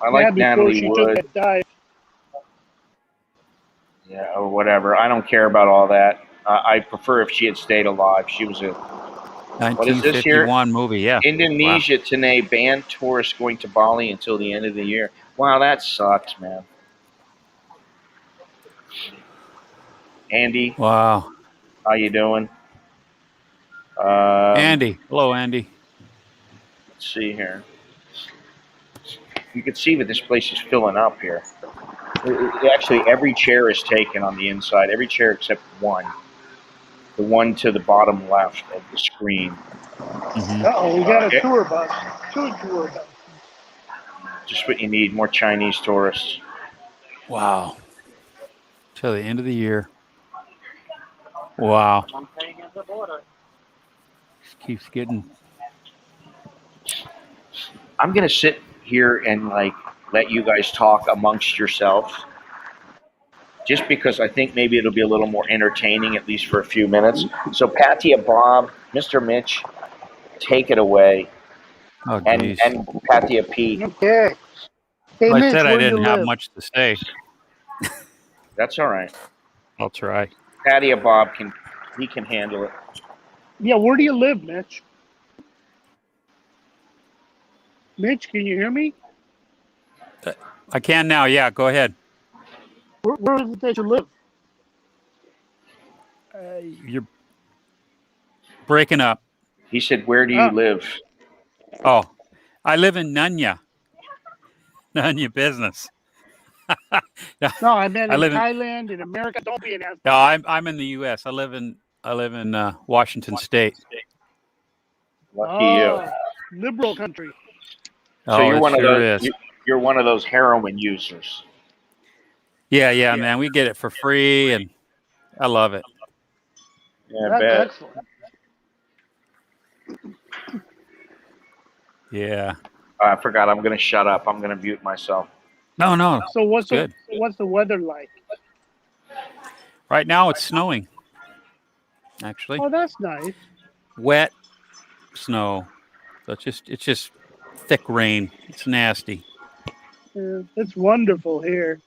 I like Natalie she Wood. Took that dive. Yeah, or whatever. I don't care about all that. I prefer if she had stayed alive. She was a... 1951 movie, yeah. Indonesia today banned tourists going to Bali until the end of the year. Wow, that sucks, man. Andy, Wow. how you doing? Andy. Hello, Andy. Let's see here. You can see that this place is filling up here. Actually, every chair is taken on the inside. Every chair except one. The one to the bottom left of the screen. Mm-hmm. Uh-oh, we got a tour bus. Two tour buses. Just what you need, more Chinese tourists. Wow. Till the end of the year. Wow. I'm paying at the border. Just keeps getting. I'm gonna sit here and like let you guys talk amongst yourselves, just because I think maybe it'll be a little more entertaining, at least for a few minutes. So, Patty, Bob, Mr. Mitch, take it away, Oh, and geez. Patty, Pete. Okay. Hey, I Mitch, said I where do you didn't have live? much to say. That's all right. I'll try. Patty, Bob can handle it. Yeah, where do you live, Mitch? Mitch, can you hear me? I can now. Yeah, go ahead. Where is it that you live? You're breaking up. He said, "Where do you live?" Oh, I live in Nanya. Nanya business. No, I meant I in live in. Thailand, in America. Don't be an asshole. No, I'm in the U.S. I live in Washington State. Lucky you. Liberal country. So Oh, you're it one of sure those. is. You're one of those heroin users. Yeah, man. We get it for free, and I love it. Yeah, I That's bet. excellent. Yeah. I forgot. I'm gonna shut up. I'm gonna mute myself. No. So what's Good. what's the weather like? Right now it's snowing. Actually, Oh, that's nice. wet snow. So it's just thick rain. It's nasty. Yeah, it's wonderful here.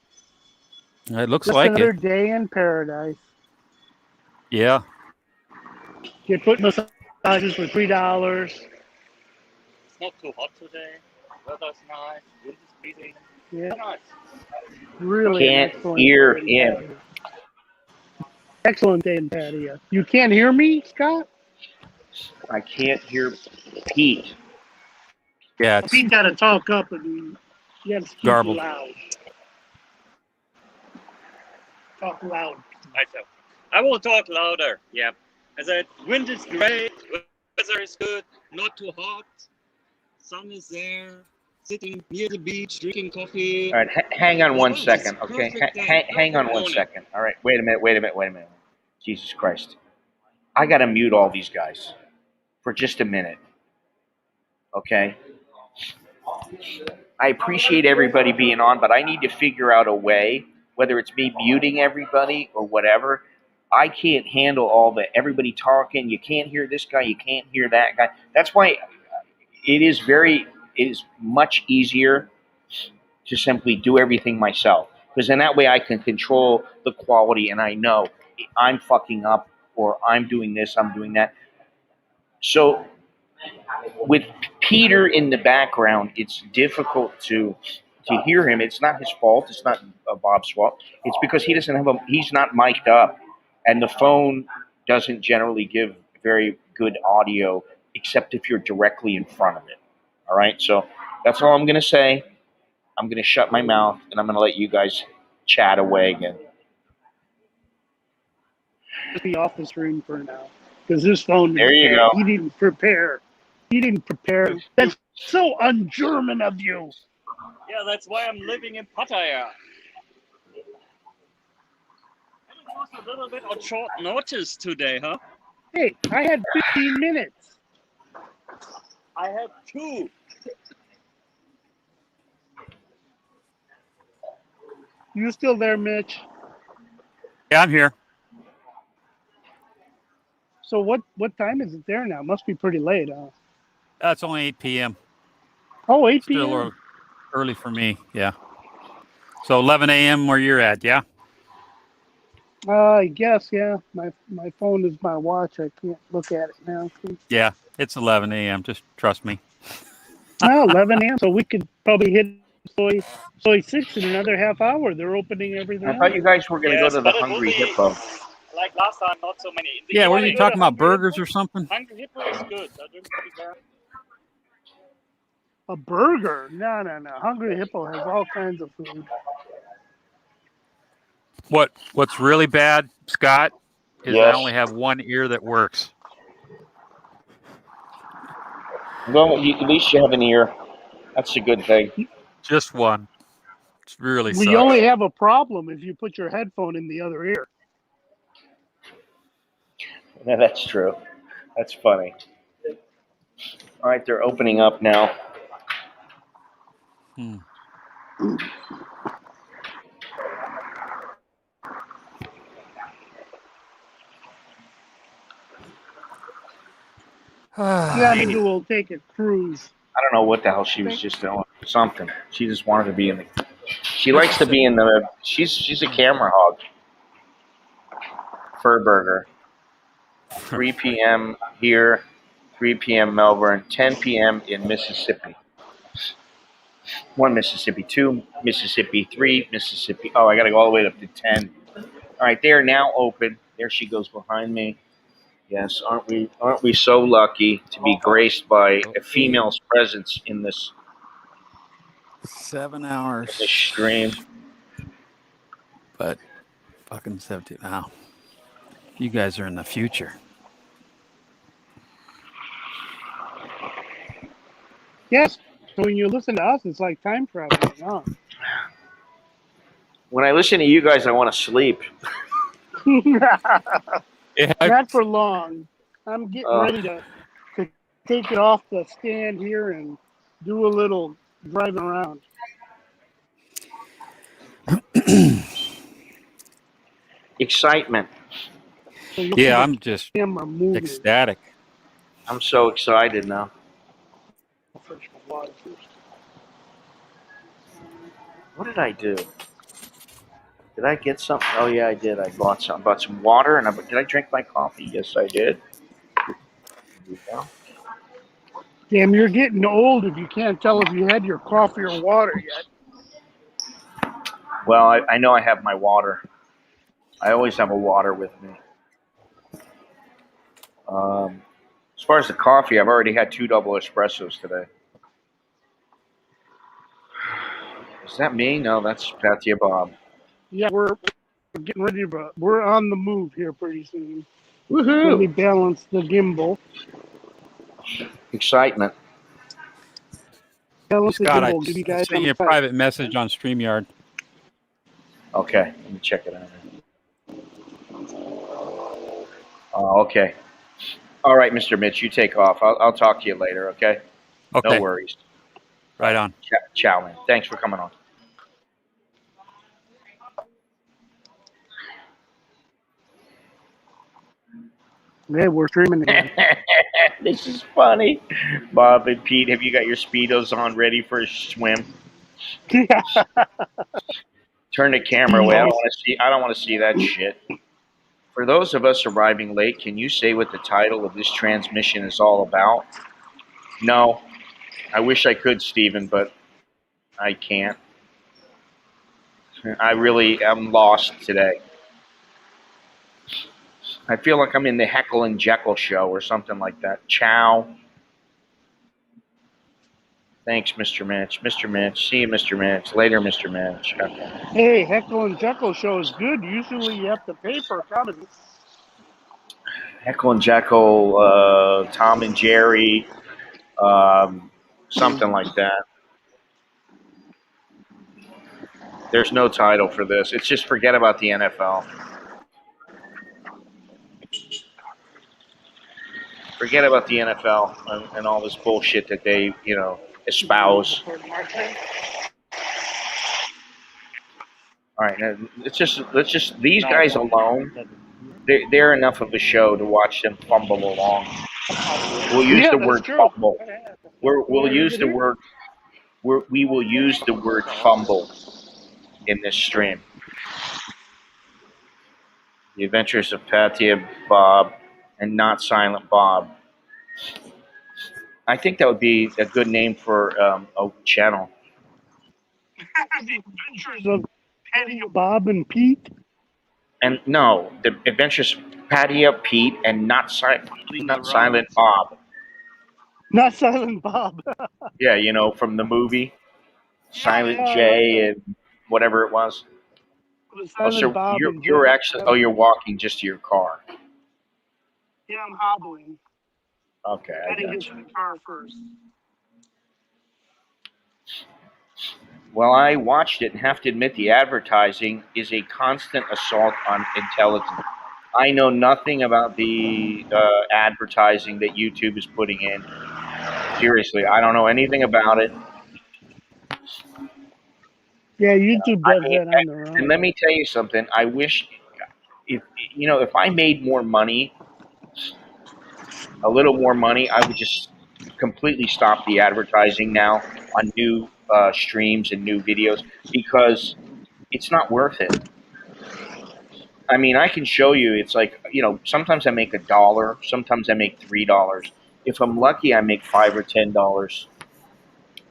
It looks Just like another it. day in paradise. Yeah. Get foot massages for $3. It's not too hot today. Weather's nice. Wind is breathing. Yeah, Nice. really an Can't excellent hear day in him. patio. Excellent day in patio. You can't hear me, Scott? I can't hear Pete. Yeah, it's Pete got to talk up and you got to speak garbled. loud. Talk loud. Myself. I will talk louder. Yeah. I said, wind is great. Weather is good. Not too hot. Sun is there. Sitting near the beach, drinking coffee. All right, hang on As one well, second, just okay? perfect day, Hang on perfect one morning. second. All right, wait a minute. Jesus Christ. I got to mute all these guys for just a minute, okay? I appreciate everybody being on, but I need to figure out a way, whether it's me muting everybody or whatever. I can't handle all the everybody talking. You can't hear this guy. You can't hear that guy. That's why it is much easier to simply do everything myself, because in that way I can control the quality, and I know I'm fucking up or I'm doing this, I'm doing that. So with Peter in the background, it's difficult to hear him. It's not his fault. It's not Bob's fault. It's because he doesn't have he's not mic'd up, and the phone doesn't generally give very good audio, except if you're directly in front of it. All right, so that's all I'm gonna say. I'm going to shut my mouth and I'm going to let you guys chat away again. Just be off the stream for now. Because this phone There is you dead. go. He didn't prepare. That's so un-German of you. Yeah, that's why I'm living in Pattaya. It was a little bit on short notice today, huh? Hey, I had 15 minutes. I had 2. You still there, Mitch? Yeah, I'm here. So what time is it there now? Must be pretty late, huh? It's only 8 p.m. Oh, 8 Still p.m. early for me. Yeah. So 11 a.m. where you're at. Yeah. I guess, yeah. My phone is my watch. I can't look at it now. Yeah. It's 11 a.m. Just trust me. 11 a.m. So we could probably hit Soy 6 in another half hour. They're opening everything I thought up. you guys were going to go Yes, to the but it will Hungry be Hippo. like last time, not so many. Yeah, what are you evening, talking about? Hungry Burgers Hippo? or something? Hungry Hippo is good. I don't think there. A burger? No. Hungry Hippo has all kinds of food. What's really bad, Scott, is I Yes. only have one ear that works. Well, at least you have an ear. That's a good thing. Just one. It's really We only sucks. have a problem if you put your headphone in the other ear. Yeah, that's true. That's funny. All right, they're opening up now. Hmm. Sandy will take a cruise. I don't know what the hell she was just doing. Something. She just wanted to be in the. She likes to be in the. She's a camera hog. Fur burger. 3 p.m. here, 3 p.m. Melbourne, 10 p.m. in Mississippi. 1 Mississippi, 2 Mississippi, 3 Mississippi. Oh, I got to go all the way up to 10. All right, they are now open. There she goes behind me. Yes, aren't we so lucky to be graced by a female's presence in this 7 hours. stream? But fucking 17. Wow. You guys are in the future. Yes. So when you listen to us, it's like time traveling, huh? When I listen to you guys, I want to sleep. Yeah, Not for long. I'm getting ready to take it off the stand here and do a little driving around. Excitement. So you'll yeah, see I'm the just camera moving. ecstatic. I'm so excited now. What did I do? Did I get something? Oh yeah, I did. I bought some water, and did I drink my coffee? Yes, I did. There you go. Damn, you're getting old if you can't tell if you had your coffee or water yet. Well, I know I have my water. I always have a water with me. As far as the coffee, I've already had 2 double espressos today. Is that me? No, that's Patsy Bob. Yeah, we're getting ready, but we're on the move here pretty soon. Let me Woohoo! balance the gimbal. Excitement. Balance the Scott, I gimbal. Give you I guys sent you some a time. private message on StreamYard. Okay, let me check it out. Okay. All right, Mr. Mitch, you take off. I'll talk to you later. Okay. Okay. No worries. Right on. Ciao, man. Thanks for coming on. Yeah, we're streaming again. This is funny. Bob and Pete, have you got your Speedos on ready for a swim? Yeah. Turn the camera away. I don't want to see that shit. For those of us arriving late, can you say what the title of this transmission is all about? No. I wish I could, Stephen, but I can't. I really am lost today. I feel like I'm in the Heckle and Jekyll show or something like that. Ciao. Thanks, Mr. Mitch. Mr. Mitch. See you, Mr. Mitch. Later, Mr. Mitch. Okay. Hey, Heckle and Jekyll show is good. Usually you have to pay for comedy. Heckle and Jekyll, Tom and Jerry, something like that. There's no title for this. It's just forget about the NFL. Forget about the NFL and all this bullshit that they, espouse. All right, now let's just these guys alone. They're enough of a show to watch them fumble along. We'll use the word fumble. We'll use the word. We will use the word fumble in this stream. The Adventures of Patty and Bob, and Not Silent Bob. I think that would be a good name for a channel. The Adventures of Patty, Bob, and Pete. And no, the Adventures Patty Pete and not Silent Bob. Not Silent Bob. Yeah, you know, from the movie Silent Yeah, I like J that. and whatever it was. The Oh, Silent so Bob and you're Jay. actually you're walking just to your car. Yeah, I'm hobbling. Okay, I Gotta got get you. to the car first. Well, I watched it and have to admit the advertising is a constant assault on intelligence. I know nothing about the advertising that YouTube is putting in. Seriously, I don't know anything about it. Yeah, YouTube I does mean, that on their and own. let me tell you something. I wish if if I made more money, a little more money, I would just completely stop the advertising now on new streams and new videos because it's not worth it. I mean, I can show you. It's like sometimes I make $1, sometimes I make $3. If I'm lucky, I make $5 or $10.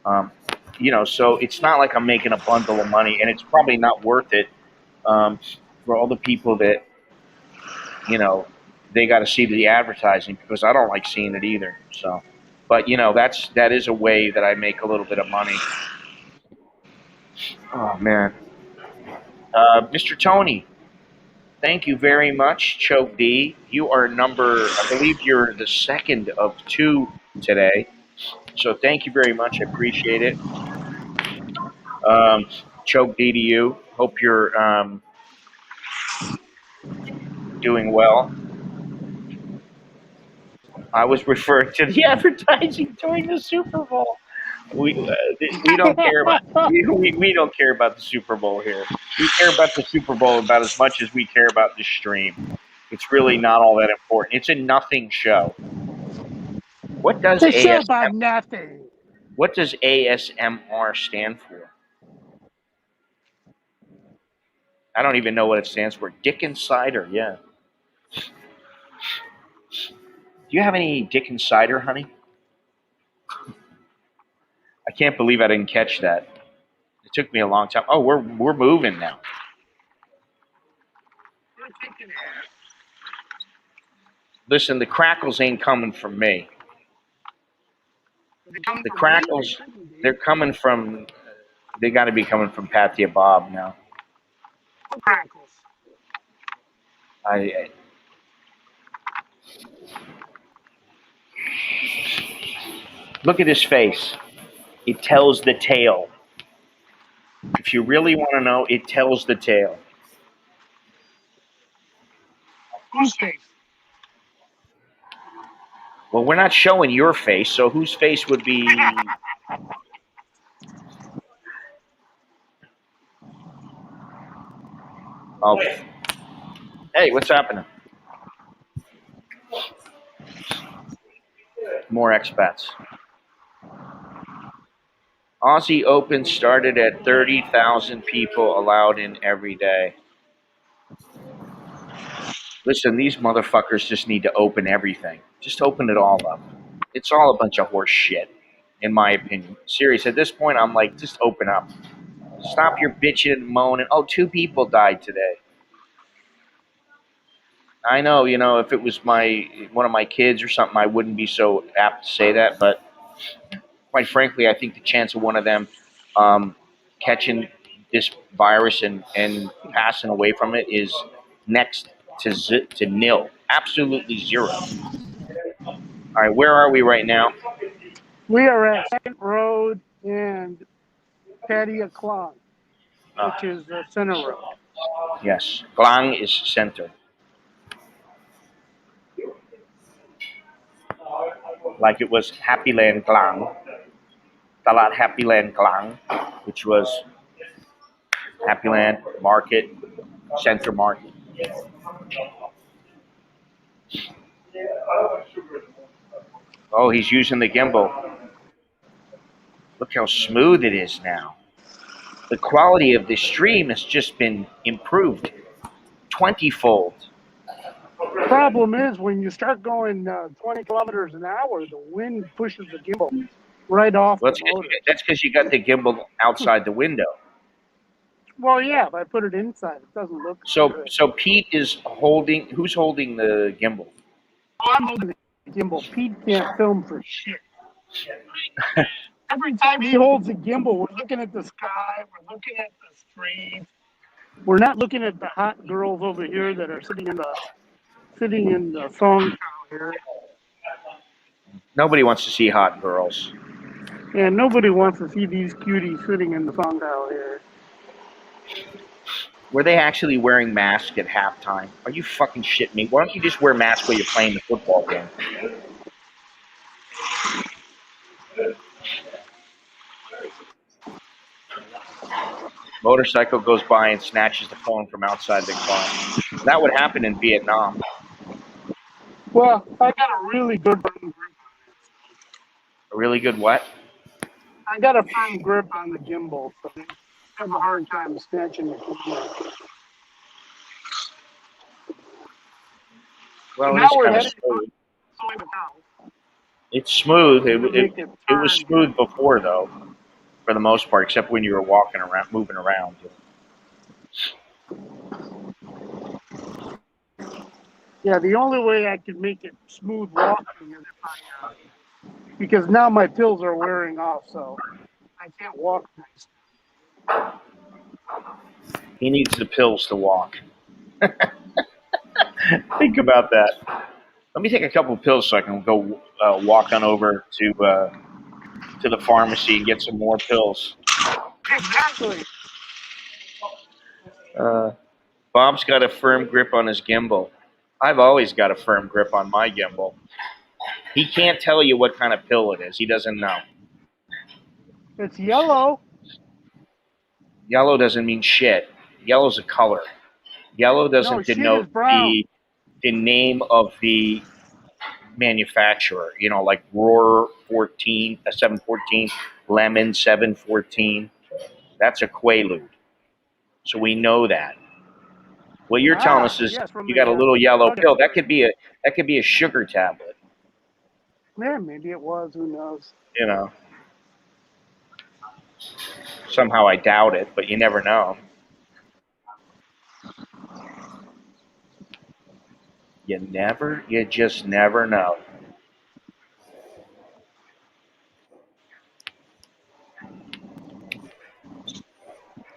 Um, so it's not like I'm making a bundle of money, and it's probably not worth it um, for all the people that you know they got to see the advertising because I don't like seeing it either. So, but that is a way that I make a little bit of money. Oh man, Mr. Tony, thank you very much, Choke D. You are I believe you're the second of two today. So thank you very much. I appreciate it. Um, Choke D to you. Hope you're doing well. I was referring to the advertising during the Super Bowl. We don't care about we don't care about the Super Bowl here. We care about the Super Bowl about as much as we care about the stream. It's really not all that important. It's a nothing show. What does It's a show ASM about nothing. What does ASMR stand for? I don't even know what it stands for. Dick and cider, yeah. Do you have any Dick and cider, honey? I can't believe I didn't catch that. It took me a long time. Oh, we're moving now. Listen, the crackles ain't coming from me. The crackles, they're coming from. They got to be coming from Patia Bob now. Crackles. I look at his face. It tells the tale. If you really want to know, it tells the tale. Whose face? Well, we're not showing your face, so whose face would be? Oh, hey, what's happening? More expats. Aussie Open started at 30,000 people allowed in every day. Listen, these motherfuckers just need to open everything. Just open it all up. It's all a bunch of horse shit, in my opinion. Serious. At this point, I'm like, just open up. Stop your bitching and moaning. Oh, 2 people died today. I know, if it was one of my kids or something, I wouldn't be so apt to say that. But quite frankly, I think the chance of one of them catching this virus and passing away from it is next to nil. Absolutely zero. All right, where are we right now? We are at Second Road and Patia Clock, which is the center road. Yes, Klang is center. Like it was Happy Land Klang, Talat Happy Land Klang, which was Happy Land Market, Center Market. Oh, he's using the gimbal. Look how smooth it is now. The quality of the stream has just been improved 20-fold. Problem is, when you start going 20 kilometers an hour, the wind pushes the gimbal right off Well, the motor. that's because you got the gimbal outside the window. Well, yeah, if I put it inside, it doesn't look So good. so Pete is holding. Who's holding the gimbal? I'm holding the gimbal. Pete can't film for shit. Every time he holds a gimbal, we're looking at the sky, we're looking at the streets. We're not looking at the hot girls over here that are sitting in the song here. Nobody wants to see hot girls. And nobody wants to see these cuties sitting in the song out here. Were they actually wearing masks at halftime? Are you fucking shitting me? Why don't you just wear masks while you're playing the football game? Motorcycle goes by and snatches the phone from outside the car. That would happen in Vietnam. Well, I got a really good firm grip. A really good what? I got a firm grip on the gimbal, so I have a hard time snatching the camera. Well, Now it's we're kind of headed smooth. to the house. It's smooth. To make it It was turn. smooth before, though, for the most part, except when you were walking around, moving around. Yeah, the only way I can make it smooth walking is if because now my pills are wearing off, so I can't walk nice. He needs the pills to walk. Think about that. Let me take a couple of pills so I can go walk on over to the pharmacy and get some more pills. Exactly. Bob's got a firm grip on his gimbal. I've always got a firm grip on my gimbal. He can't tell you what kind of pill it is. He doesn't know. It's yellow. Yellow doesn't mean shit. Yellow's a color. Yellow No, doesn't shit denote is brown. the name of the manufacturer. You know, like Roar 14, 714, Lemon 714. That's a Quaalude. So we know that. What you're telling us is yes, from you got a the little yellow drug pill. That expert. could be a sugar tablet. Yeah, maybe it was. Who knows? You know. Somehow I doubt it, but you never know. You just never know.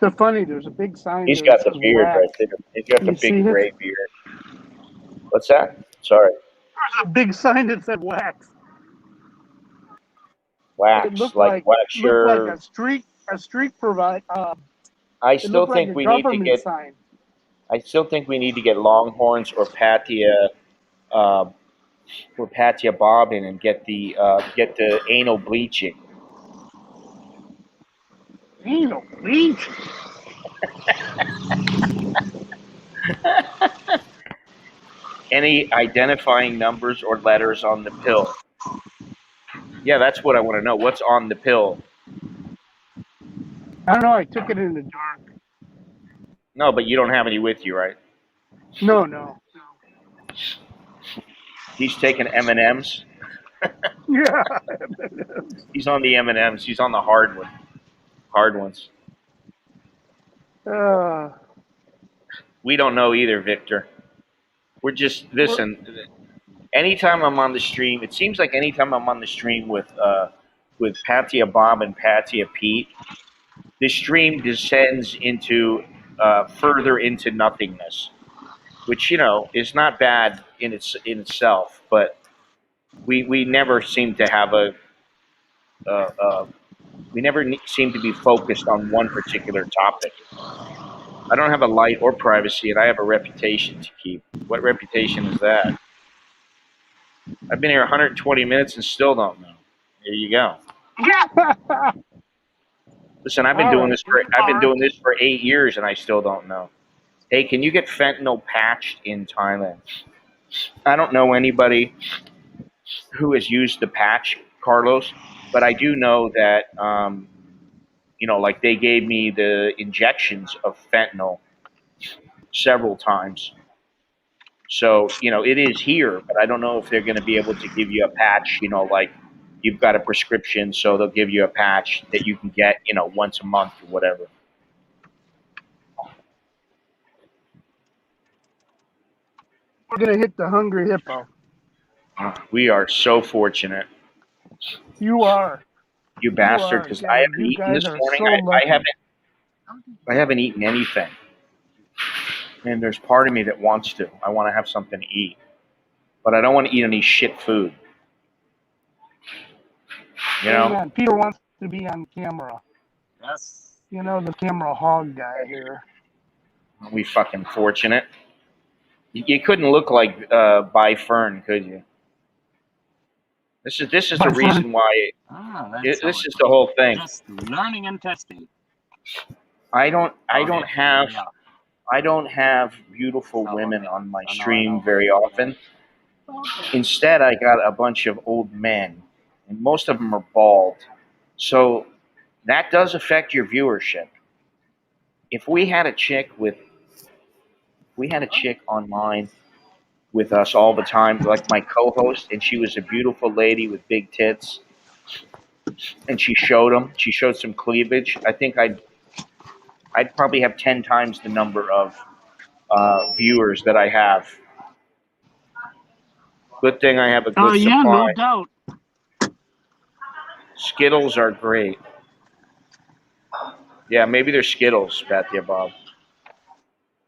So funny. There's a big sign He's there that got the says beard wax. right there. He's got the You see big it? gray beard. What's that? Sorry. There's a big sign that said wax. It Wax, like wax looked like your. a street provide. I It still looked like think a we need to government get. sign. I still think we need to get Longhorns or uh, Patia Bob in and get the anal bleaching. Anal bleach. Any identifying numbers or letters on the pill? Yeah, that's what I want to know. What's on the pill? I don't know. I took it in the dark. No, but you don't have any with you, right? No. He's taking M&Ms. Yeah. He's on the M&Ms. He's on the hard ones. We don't know either, Victor. We're just listen. Anytime I'm on the stream, it seems like anytime I'm on the stream with Patia Bob and Patia Pete, the stream descends into further into nothingness, which is not bad in itself, but we never seem to have we never seem to be focused on one particular topic. I don't have a light or privacy, and I have a reputation to keep. What reputation is that? I've been here 120 minutes and still don't know. There you go. Listen, I've been doing this for 8 years, and I still don't know. Hey, can you get fentanyl patched in Thailand? I don't know anybody who has used the patch, Carlos, but I do know that like they gave me the injections of fentanyl several times. So, it is here, but I don't know if they're going to be able to give you a patch, like you've got a prescription, so they'll give you a patch that you can get, once a month or whatever. we're gonna hit the Hungry Hippo. We are so fortunate, You are. you You bastard, are, because I guys. haven't You eaten guys this are morning. so lucky. I haven't eaten anything, and there's part of me that wants to. I want to have something to eat, but I don't want to eat any shit food. You know, Amen. Peter wants to be on camera. Yes. You know, the camera hog guy here. we fucking fortunate. You couldn't look like By Fern, could you? This is By the Fern. reason why. That's This is the whole thing. Just learning and testing. I don't have Yeah. I don't have beautiful women on my stream very often. Instead, I got a bunch of old men, and most of them are bald. So that does affect your viewership. If we had a chick online with us all the time, like my co-host, and she was a beautiful lady with big tits, and she showed some cleavage, I think I'd probably have 10 times the number of viewers that I have. Good thing I have a good Yeah, supply. no doubt. Skittles are great. Yeah, maybe they're Skittles, Bethia Bob.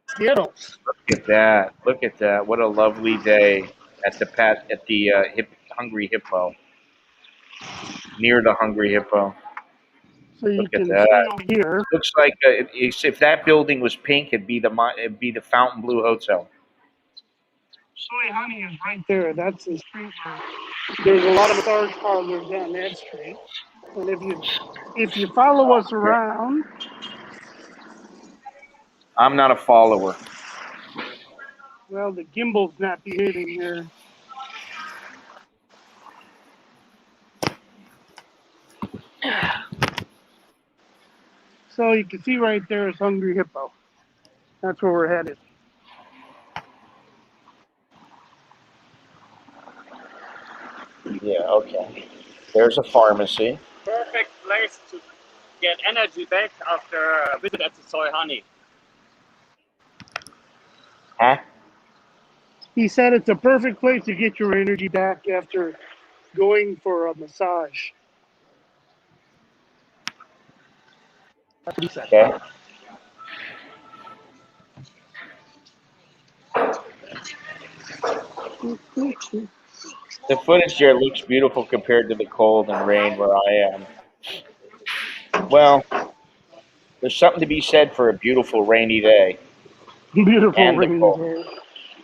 Skittles. Look at that. Look at that. What a lovely day at the Hungry Hippo. Near the Hungry Hippo. So you Look at can that. see over here. Looks like if that building was pink, it'd be the Fountain Blue Hotel. Soy Honey is right there. That's the street where there's a lot of massage parlors down that street. And if you follow us around, I'm not a follower. well, the gimbal's not behaving here. So you can see right there is Hungry Hippo. That's where we're headed. Yeah, okay. There's a pharmacy. Perfect place to get energy back after a visit at the Soy Honey. Huh? He said it's a perfect place to get your energy back after going for a massage. That's what he said. Okay. The footage there looks beautiful compared to the cold and rain where I am. Well, there's something to be said for a beautiful rainy day Beautiful and the rainy cold. day.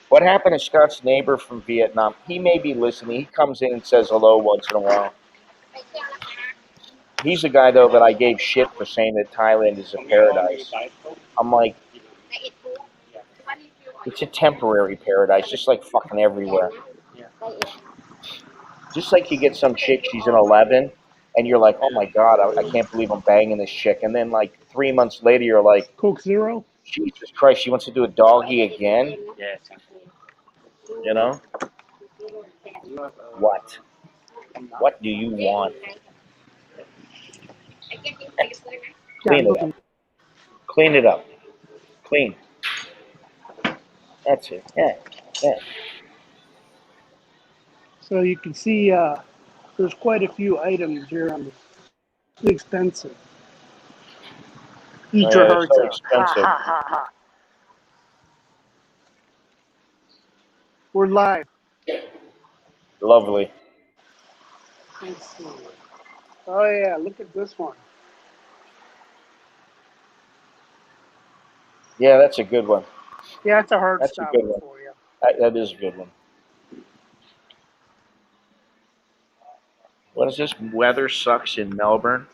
What happened to Scott's neighbor from Vietnam? He may be listening. He comes in and says hello once in a while. He's the guy, though, that I gave shit for saying that Thailand is a paradise. I'm like, it's a temporary paradise, just like fucking everywhere. Just like you get some chick, she's an 11, and you're like, oh my God, I can't believe I'm banging this chick. And then, like, 3 months later, you're like, Coke Zero? Jesus Christ, she wants to do a doggy again? Yes. You know? What? What do you want? Clean it up. Clean it up. Clean. That's it. Yeah. Yeah. So you can see there's quite a few items here on the expensive. Eat your It's hearts so out. expensive. Ha, ha, ha, ha. We're live. Lovely. Let's see. Oh yeah, look at this one. Yeah, that's a good one. Yeah, it's a hard That's a stopper good one. for you. That is a good one. What is this? Weather sucks in Melbourne.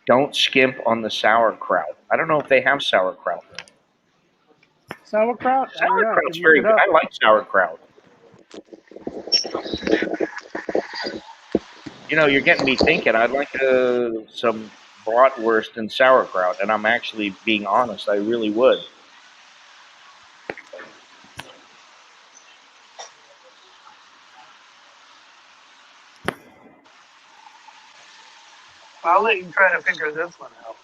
Don't skimp on the sauerkraut. I don't know if they have sauerkraut. Sauerkraut? I don't know. Sauerkraut's Can you very look it good. up? I like sauerkraut. You know, you're getting me thinking. I'd like some bratwurst and sauerkraut, and I'm actually being honest. I really would. I'll let you try to figure this one out.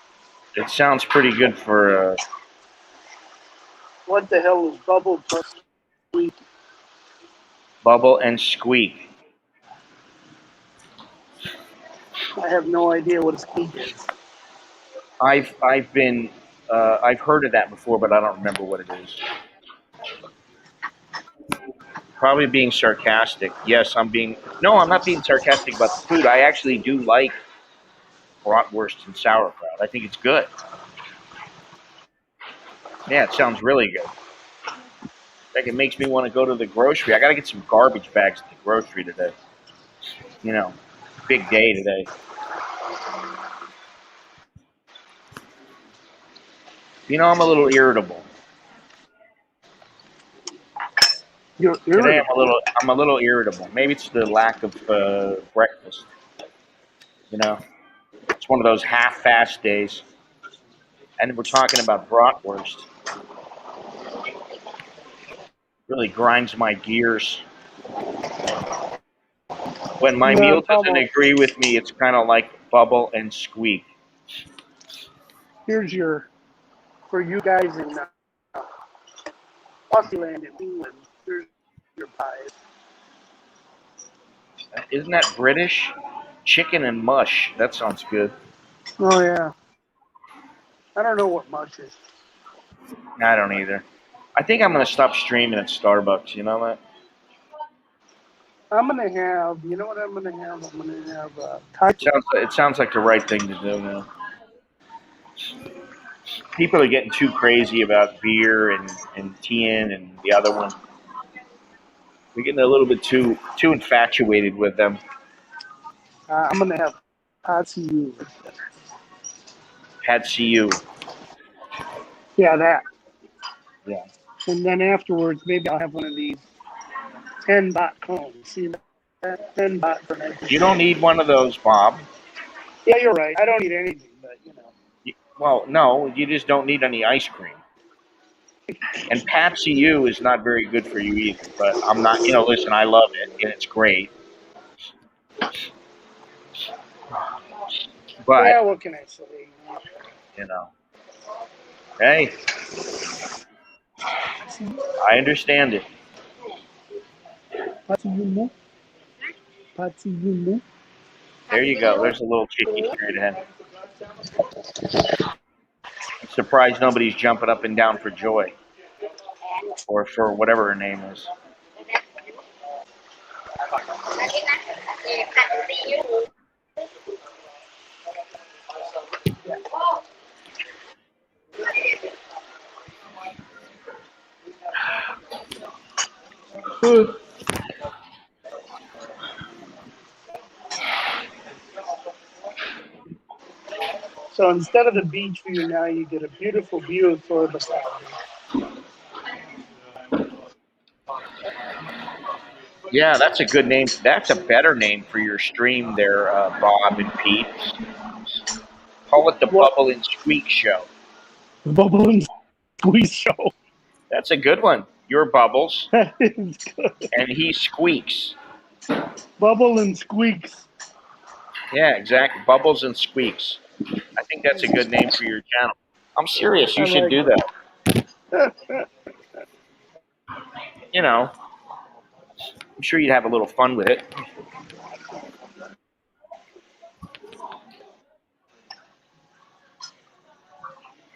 It sounds pretty good for. what the hell is bubble plus squeak? Bubble and squeak. I have no idea what a squeak is. I've heard of that before, but I don't remember what it is. Probably being sarcastic. Yes, No, I'm not being sarcastic about the food. I actually do like bratwurst and sauerkraut. I think it's good. Yeah, it sounds really good. Like it makes me want to go to the grocery. I got to get some garbage bags at the grocery today. You know, big day today. You know, I'm a little irritable. You're Today irritable. I'm a little irritable. Maybe it's the lack of breakfast. You know, it's one of those half-fast days. And we're talking about bratwurst. Really grinds my gears. When my No, meal I'm talking doesn't about, agree with me, it's kind of like bubble and squeak. here's your, for you guys in Aussie in England, here's your pies. Isn't that British? Chicken and mush. That sounds good. Oh, yeah. I don't know what mush is. I don't either. I think I'm going to stop streaming at Starbucks. You know that? I'm going to have, you know what I'm going to have? I'm going to have Thai. It sounds like the right thing to do now. People are getting too crazy about beer and Tien and the other one. We're getting a little bit too infatuated with them. I'm going to have Pad See Ew. Pad See Ew. Yeah, that. Yeah. And then afterwards, maybe I'll have one of these 10-baht cones. See that? 10 baht for 19. You don't need one of those, Bob. Yeah, you're right. I don't need anything, but you know. Well, no, you just don't need any ice cream. And Pad See Ew is not very good for you either. But I'm not, listen, I love it and it's great. But, Yeah, what can I say? Hey, I understand it. There you go. There's a little chicky straight ahead. I'm surprised nobody's jumping up and down for joy. Or for whatever her name is. So instead of the beach view, now you get a beautiful view of Florida. Yeah, that's a good name. That's a better name for your stream there, Bob and Pete. Call it the Bubble and Squeak Show. The Bubble and Squeak Show. That's a good one. You're Bubbles. That is good. And he squeaks. Bubble and Squeaks. Yeah, exactly. Bubbles and Squeaks. I think that's a good name for your channel. I'm serious. You should do that. I'm sure you'd have a little fun with it.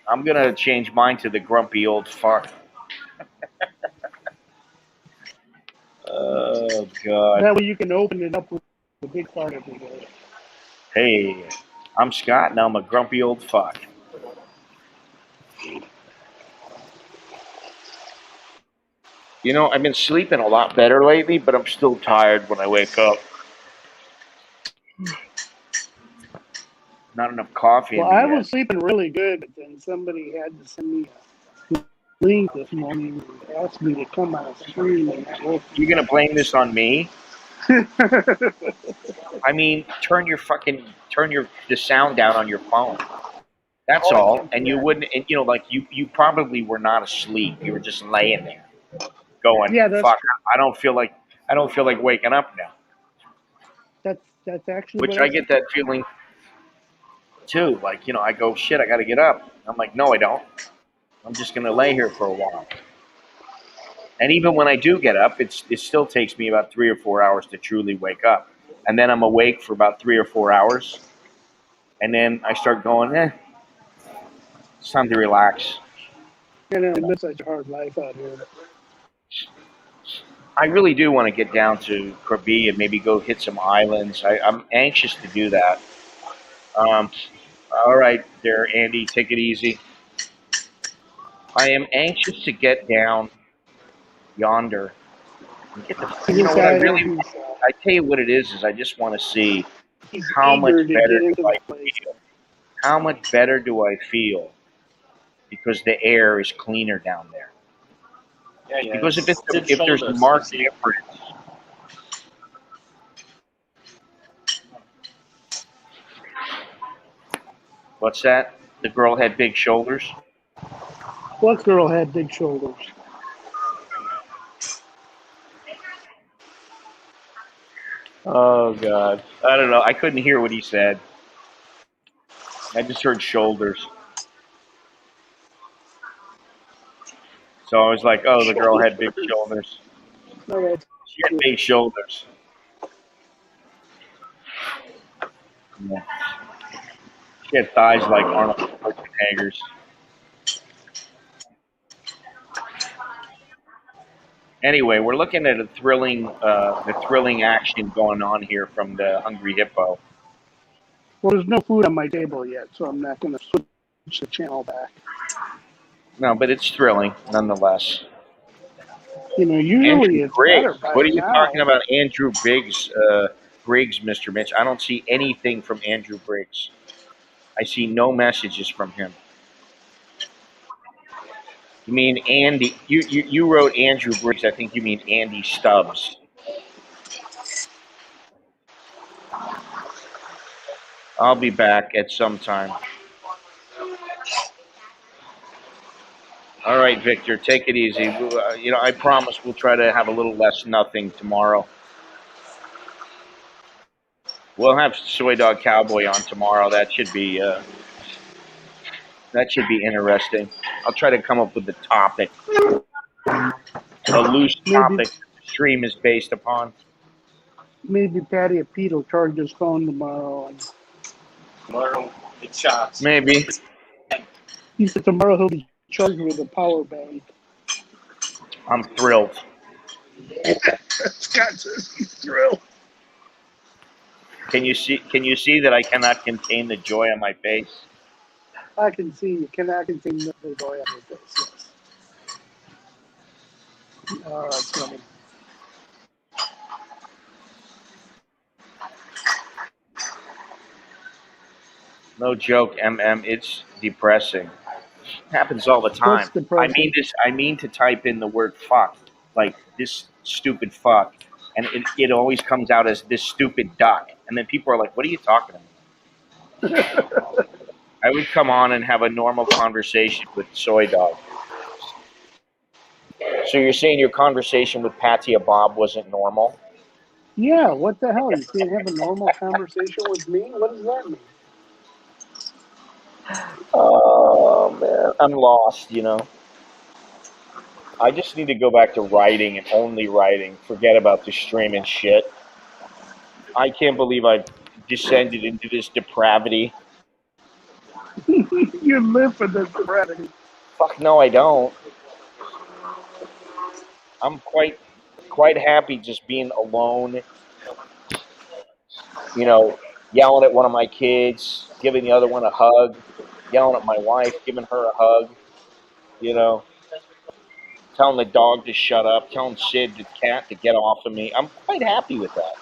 I'm going to change mine to the grumpy old fuck. Oh, God. That way you can open it up with a big fart every day. Hey, I'm Scott, and I'm a grumpy old fuck. I've been sleeping a lot better lately, but I'm still tired when I wake up. Not enough coffee. Well, I was sleeping really good, but then somebody had to send me a link this morning and asked me to come on a stream. And you're gonna blame this on me? I mean, turn the sound down on your phone. That's all. And you wouldn't, you probably were not asleep. You were just laying there, going, "Fuck, I don't feel like waking up now." That's actually. Which I get that feeling too. Like, I go, shit, I got to get up. I'm like, no, I don't. I'm just gonna lay here for a while. And even when I do get up, it still takes me about 3 or 4 hours to truly wake up. And then I'm awake for about 3 or 4 hours. And then I start going, it's time to relax. You know, live such a hard life out here. I really do want to get down to Krabi and maybe go hit some islands. I'm anxious to do that. Um, all right, there, Andy, take it easy. I am anxious to get down yonder and get the. You This know what I guy, really want? I tell you what it is I just want to see he's how much eager to better get into do I the place. feel. How much better do I feel because the air is cleaner down there? Yeah, Because stiff if there's shoulders, you marked see. difference, what's that? The girl had big shoulders. What girl had big shoulders? Oh God, I don't know. I couldn't hear what he said. I just heard shoulders. So I was like, oh, the girl had big shoulders. No, that's She had big shoulders. Yeah. She had thighs like Arnold Schwarzenegger's. Anyway, we're looking at the thrilling action going on here from the Hungry Hippo. well, there's no food on my table yet, so I'm not going to switch the channel back. No, but it's thrilling nonetheless. You know, Andrew usually it's better Briggs. by What are you talking now. about, Andrew Briggs? Briggs, Mr. Mitch. I don't see anything from Andrew Briggs. I see no messages from him. You mean Andy? You wrote Andrew Briggs. I think you mean Andy Stubbs. I'll be back at some time. All right, Victor, take it easy. You know, I promise we'll try to have a little less nothing tomorrow. We'll have Soy Dog Cowboy on tomorrow. That should be interesting. I'll try to come up with a topic, a loose Maybe topic the stream is based upon. maybe Patty and Pete will charge his phone tomorrow. And Tomorrow, it's shots. Maybe. he said tomorrow he'll be charged with a power bank. I'm thrilled. Scott says he's thrilled. Can you see that I cannot contain the joy on my face? I can see you. I can see the joy on your face. Yes. Oh, that's funny. No joke, it's depressing. It happens all the time. What's depressing? I mean to type in the word fuck, like this stupid fuck, and it always comes out as this stupid duck. And then people are like, what are you talking about? I would come on and have a normal conversation with Soy Dog. So you're saying your conversation with Patsy Bob wasn't normal? Yeah, what the hell? You can't have a normal conversation with me? What does that mean? Oh man, I'm lost, you know. I just need to go back to writing and only writing. Forget about the streaming shit. I can't believe I've descended into this depravity. You live for this depravity. Fuck no, I don't. I'm quite happy just being alone. You know, yelling at one of my kids, giving the other one a hug, yelling at my wife, giving her a hug. You know, telling the dog to shut up, telling Sid the cat to get off of me. I'm quite happy with that.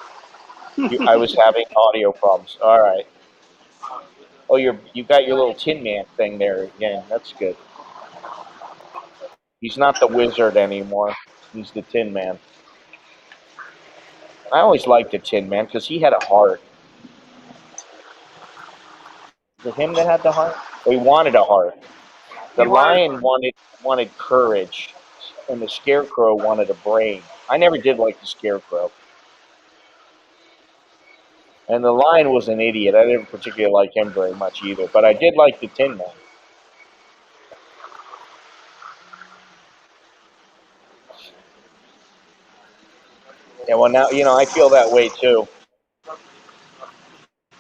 I was having audio problems. All right. Oh, you got your little Tin Man thing there again. That's good. He's not the wizard anymore. He's the Tin Man. I always liked the Tin Man because he had a heart. Was it him that had the heart? Or he wanted a heart. The lion wanted courage, and the scarecrow wanted a brain. I never did like the scarecrow. And the lion was an idiot. I didn't particularly like him very much either. But I did like the Tin Man. Yeah, well now I feel that way too.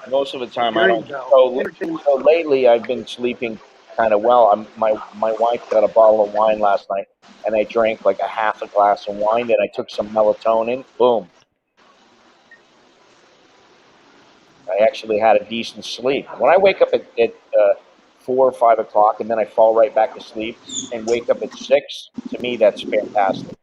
Most of the time I There you don't. go. So lately I've been sleeping kind of well. My wife got a bottle of wine last night, and I drank like a half a glass of wine. Then I took some melatonin. Boom! I actually had a decent sleep. When I wake up at 4 or 5 o'clock, and then I fall right back to sleep, and wake up at 6, to me that's fantastic.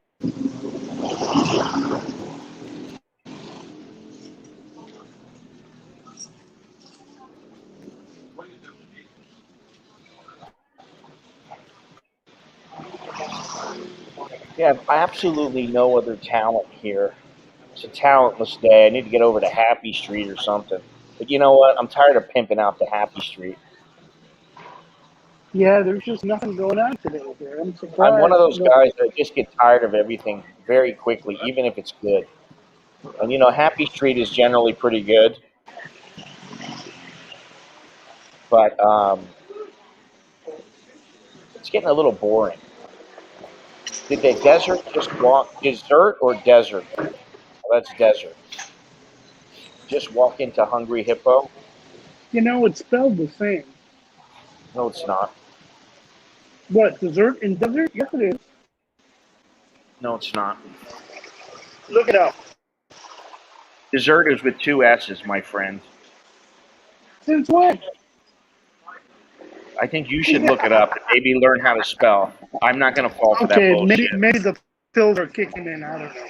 Yeah, absolutely no other talent here. It's a talentless day. I need to get over to Happy Street or something. But you know what? I'm tired of pimping out to Happy Street. Yeah, there's just nothing going on today here. I'm I'm one of surprised. those guys that just get tired of everything very quickly, even if it's good. And Happy Street is generally pretty good, but it's getting a little boring. Did the desert just walk dessert or desert? Well, that's desert. Just walk into Hungry Hippo? It's spelled the same. No, it's not. What, dessert and desert? Yes, it is. No, it's not. Look it up. Dessert is with two S's, my friend. Since when? I think you should look it up and maybe learn how to spell. I'm not going to fall for that Okay, maybe bullshit. maybe the pills are kicking in. I don't know.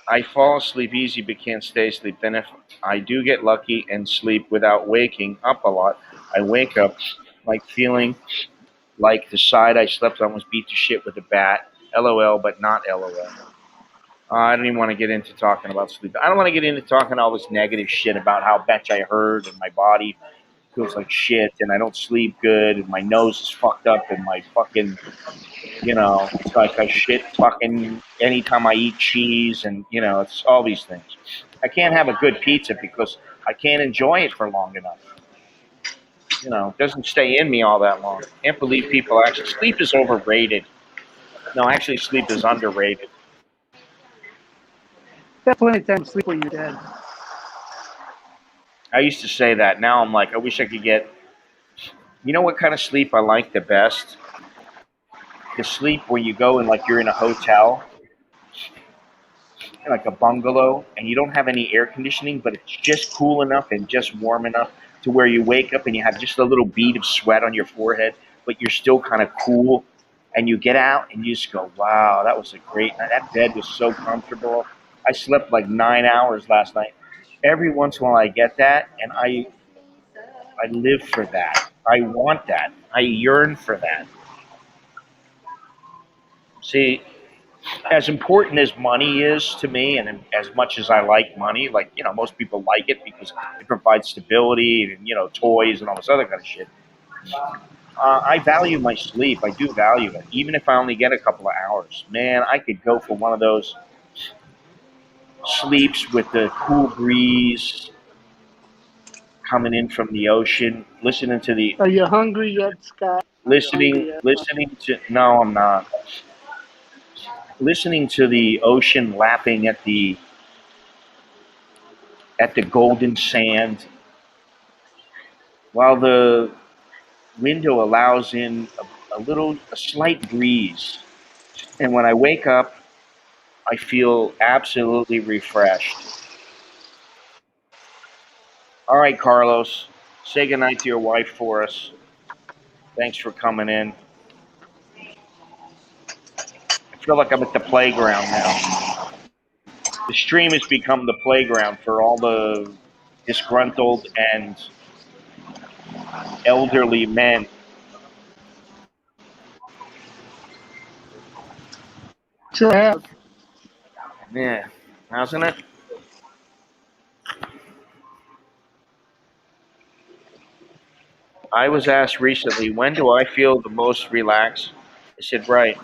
I fall asleep easy but can't stay asleep. Then if I do get lucky and sleep without waking up a lot, I wake up like feeling like the side I slept on was beat to shit with a bat. LOL, but not LOL. I don't even want to get into talking about sleep. I don't want to get into talking all this negative shit about how much I hurt and my body feels like shit and I don't sleep good and my nose is fucked up and my fucking, it's like I shit fucking anytime I eat cheese and, it's all these things. I can't have a good pizza because I can't enjoy it for long enough. It doesn't stay in me all that long. Can't believe people actually, sleep is overrated. No, actually, sleep is underrated. Got plenty of time to sleep when you're dead. I used to say that. Now I'm like, I wish I could get. You know what kind of sleep I like the best? The sleep where you go and like you're in a hotel, like a bungalow, and you don't have any air conditioning, but it's just cool enough and just warm enough to where you wake up and you have just a little bead of sweat on your forehead, but you're still kind of cool. And you get out and you just go, wow, that was a great night. That bed was so comfortable. I slept like 9 hours last night. Every once in a while I get that, and I live for that. I want that. I yearn for that. See, as important as money is to me, and as much as I like money, like most people like it because it provides stability and toys and all this other kind of shit. I value my sleep. I do value it, even if I only get a couple of hours. Man, I could go for one of those sleeps with the cool breeze coming in from the ocean, listening to the Are you hungry yet, Scott? Are you hungry yet? listening to. No, I'm not. Listening to the ocean lapping at the golden sand, while the window allows in a slight breeze. And when I wake up, I feel absolutely refreshed. All right, Carlos, say goodnight to your wife for us. Thanks for coming in. I feel like I'm at the playground now. The stream has become the playground for all the disgruntled and elderly men. Sure have. Yeah, hasn't it? I was asked recently, when do I feel the most relaxed? I said, right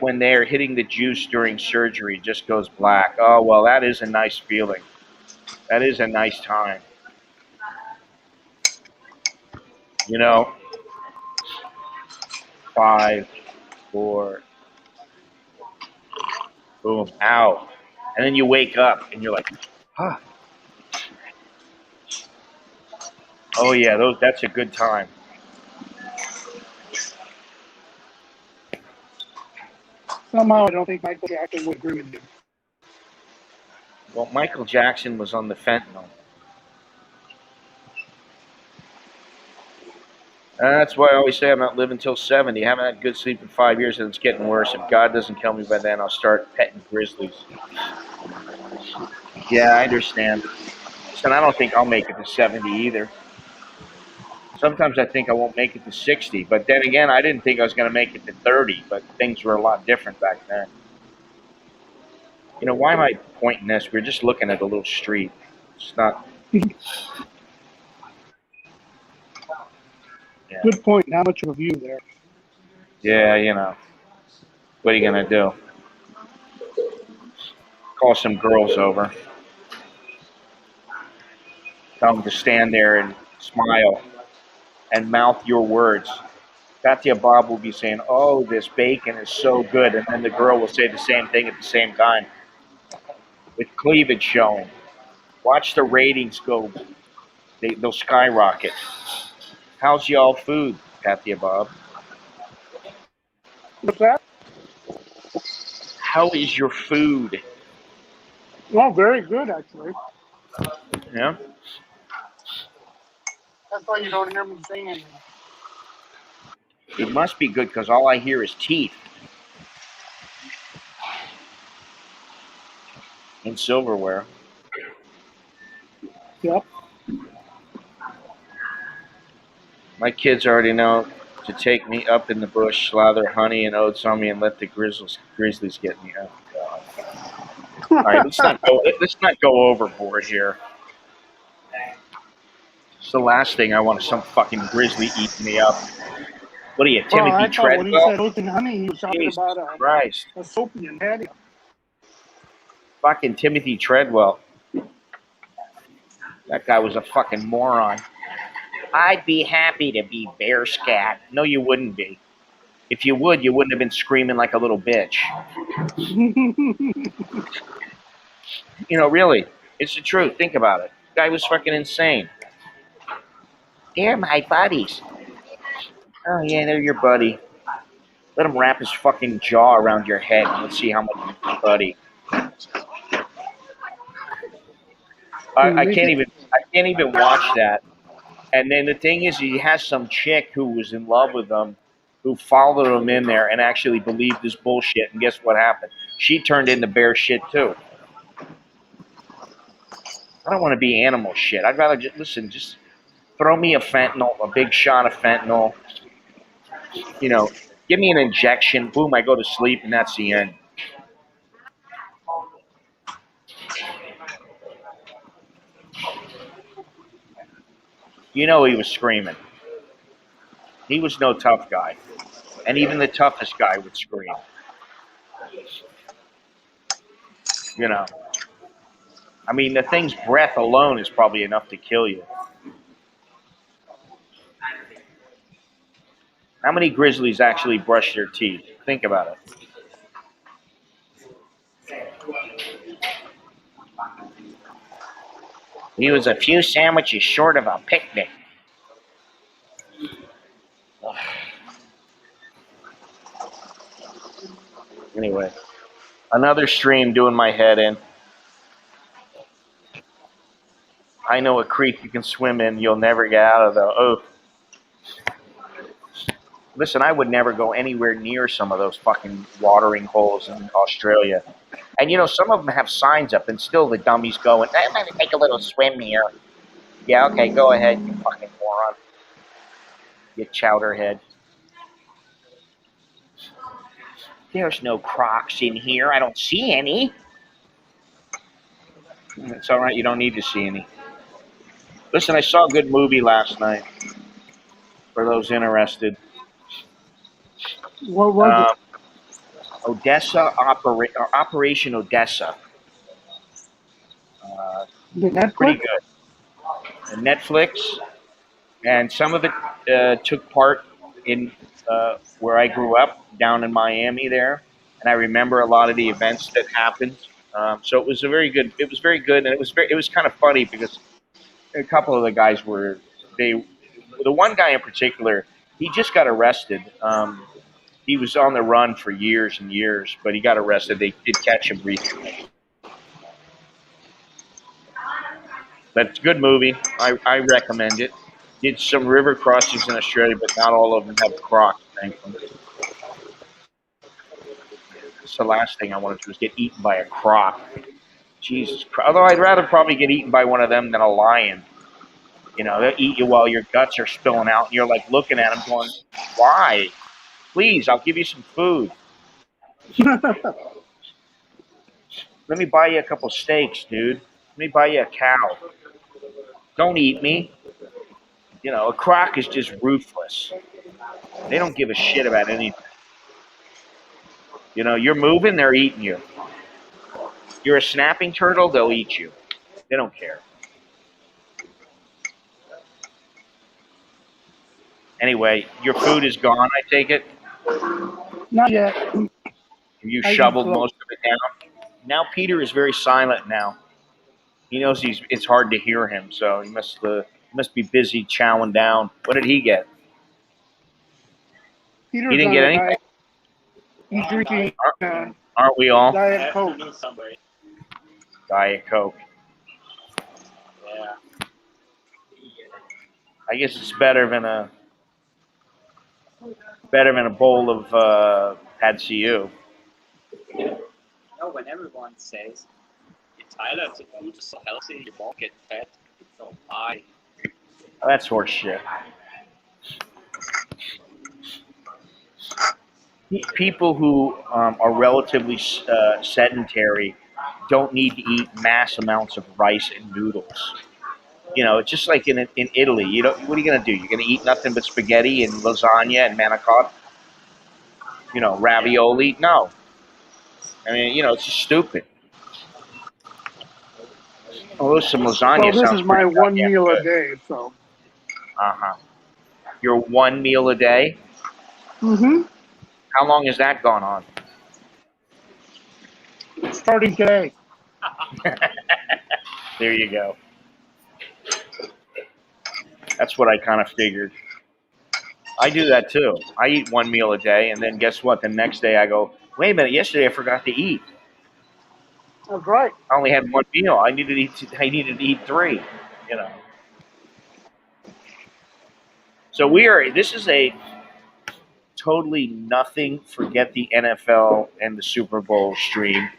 when they're hitting the juice during surgery, just goes black. Oh, well, that is a nice feeling. That is a nice time. You know, 5, 4. boom, ow. And then you wake up and you're like, huh. Oh yeah, that's a good time. Somehow, I don't think Michael Jackson would agree with you. Well, Michael Jackson was on the fentanyl. That's why I always say I'm not living till 70. I haven't had good sleep in 5 years, and it's getting worse. If God doesn't kill me by then, I'll start petting grizzlies. Yeah, I understand. And I don't think I'll make it to 70 either. Sometimes I think I won't make it to 60, but then again, I didn't think I was going to make it to 30, but things were a lot different back then. You know, why am I pointing this? We're just looking at a little street. It's not. Yeah, Good point. Not much of a view there. yeah, you know. What are you going to do? Call some girls over. Tell them to stand there and smile and mouth your words. Katya Bob will be saying, "Oh, this bacon is so good," and then the girl will say the same thing at the same time, with cleavage showing. Watch the ratings go; they'll skyrocket. How's y'all food, Katya Bob? What's that? How is your food? Well, very good, actually. Yeah. That's why you don't hear me saying anything. It must be good because all I hear is teeth and silverware. Yep. My kids already know to take me up in the bush, slather honey and oats on me, and let the grizzlies get me. Oh, God. All right, let's not go overboard here. It's the last thing I want is some fucking grizzly eating me up. What are you, Well, Timothy I thought when he Treadwell? said oats and honey, he was talking Jesus about Christ. a soapy and patio. Fucking Timothy Treadwell. That guy was a fucking moron. I'd be happy to be bear scat. No, you wouldn't be. If you would, you wouldn't have been screaming like a little bitch. You know, really. It's the truth. Think about it. The guy was fucking insane. They're my buddies. Oh, yeah, they're your buddy. Let him wrap his fucking jaw around your head and let's see how much he's your buddy. I can't even watch that. And then the thing is, he has some chick who was in love with him, who followed him in there and actually believed this bullshit. And guess what happened? She turned into bear shit too. I don't want to be animal shit. I'd rather just throw me a big shot of fentanyl. You know, give me an injection. Boom, I go to sleep, and that's the end. You know, he was screaming. He was no tough guy, and even the toughest guy would scream. You know, I mean, the thing's breath alone is probably enough to kill you. How many grizzlies actually brush their teeth? Think about it. He was a few sandwiches short of a picnic. Ugh. Anyway, another stream doing my head in. I know a creek you can swim in. You'll never get out of though. Oh, listen, I would never go anywhere near some of those fucking watering holes in Australia. And you know, some of them have signs up, and still the dummies going, "I'm going to take a little swim here." Yeah, okay, go ahead, you fucking moron. You chowderhead. There's no Crocs in here. I don't see any. It's all right. You don't need to see any. Listen, I saw a good movie last night. For those interested, What was it? Operation Odessa. The Pretty Netflix? good. And Netflix, and some of it took part in where I grew up, down in Miami there. and I remember a lot of the events that happened. So it was a very good. It was very good, and it was kind of funny because a couple of the guys were they. The one guy in particular, he just got arrested. He was on the run for years and years, but he got arrested. They did catch him recently. But it's a good movie. I recommend it. Did some river crossings in Australia, but not all of them have Crocs, thankfully. That's the last thing I want to do is get eaten by a croc. Jesus Christ. Although I'd rather probably get eaten by one of them than a lion. You know, they'll eat you while your guts are spilling out, and you're like looking at them going, why? Please, I'll give you some food. Let me buy you a couple steaks, dude. Let me buy you a cow. Don't eat me. You know, a croc is just ruthless. They don't give a shit about anything. You know, you're moving, they're eating you. You're a snapping turtle, they'll eat you. They don't care. Anyway, your food is gone, I take it? Not yet. You I shoveled can most of it down? Now Peter is very silent now. He knows it's hard to hear him, so he must be busy chowing down. What did he get? Peter's He didn't on get a anything? diet. He's drinking Aren't we all? Diet Coke. Diet Coke. Yeah. I guess it's better than a bowl of pad see ew. You know, when everyone says in Thailand the food is so healthy, you won't get fat, it's so high. That's horse shit. People who are relatively sedentary don't need to eat mass amounts of rice and noodles. You know, it's just like in Italy. You know, what are you going to do? You're going to eat nothing but spaghetti and lasagna and manicotti? You know, ravioli? No. I mean, you know, it's just stupid. Although some lasagna Well, this sounds is my pretty one goddamn meal a good. day, so. Uh-huh. Your one meal a day? Mm-hmm. How long has that gone on? Starting today. There you go. That's what I kind of figured. I do that too. I eat one meal a day, and then guess what? The next day I go, wait a minute, yesterday I forgot to eat. That's right. I only had one meal. I needed to eat three, you know. So this is a totally nothing, forget the NFL and the Super Bowl stream.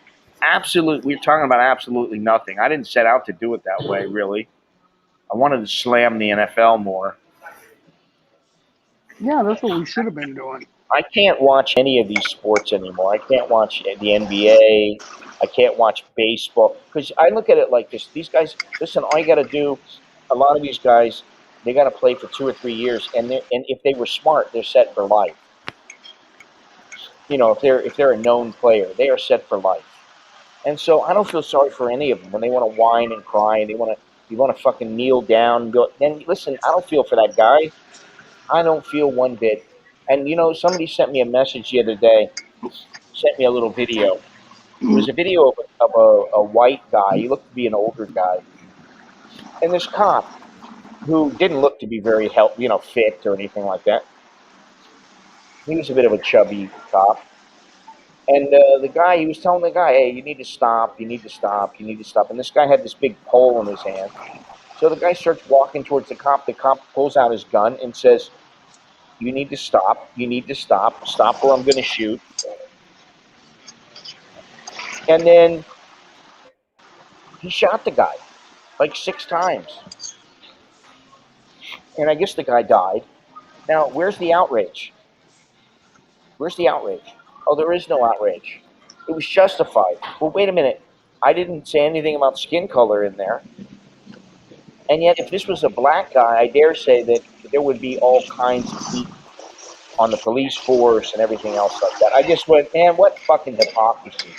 We're talking about absolutely nothing. I didn't set out to do it that way, really. I wanted to slam the NFL more. Yeah, that's what we should have been doing. I can't watch any of these sports anymore. I can't watch the NBA. I can't watch baseball because I look at it like this. These guys, listen, all you got to do, a lot of these guys, they got to play for 2 or 3 years, and if they were smart, they're set for life. You know, if they're a known player, they are set for life. And so I don't feel sorry for any of them when they want to whine and cry and you want to fucking kneel down. And go, then listen, I don't feel for that guy. I don't feel one bit. And you know, somebody sent me a message the other day, sent me a little video. It was a video of a white guy. He looked to be an older guy. And this cop, who didn't look to be very fit or anything like that. He was a bit of a chubby cop. And the guy, he was telling the guy, hey, you need to stop, you need to stop, you need to stop. And this guy had this big pole in his hand. So the guy starts walking towards the cop. The cop pulls out his gun and says, you need to stop, you need to stop, stop or I'm going to shoot. And then he shot the guy like 6 times. And I guess the guy died. Now, where's the outrage? Where's the outrage? Oh, there is no outrage. It was justified. Well, wait a minute. I didn't say anything about skin color in there. And yet, if this was a black guy, I dare say that there would be all kinds of heat on the police force and everything else like that. I just went, man, what fucking hypocrisy.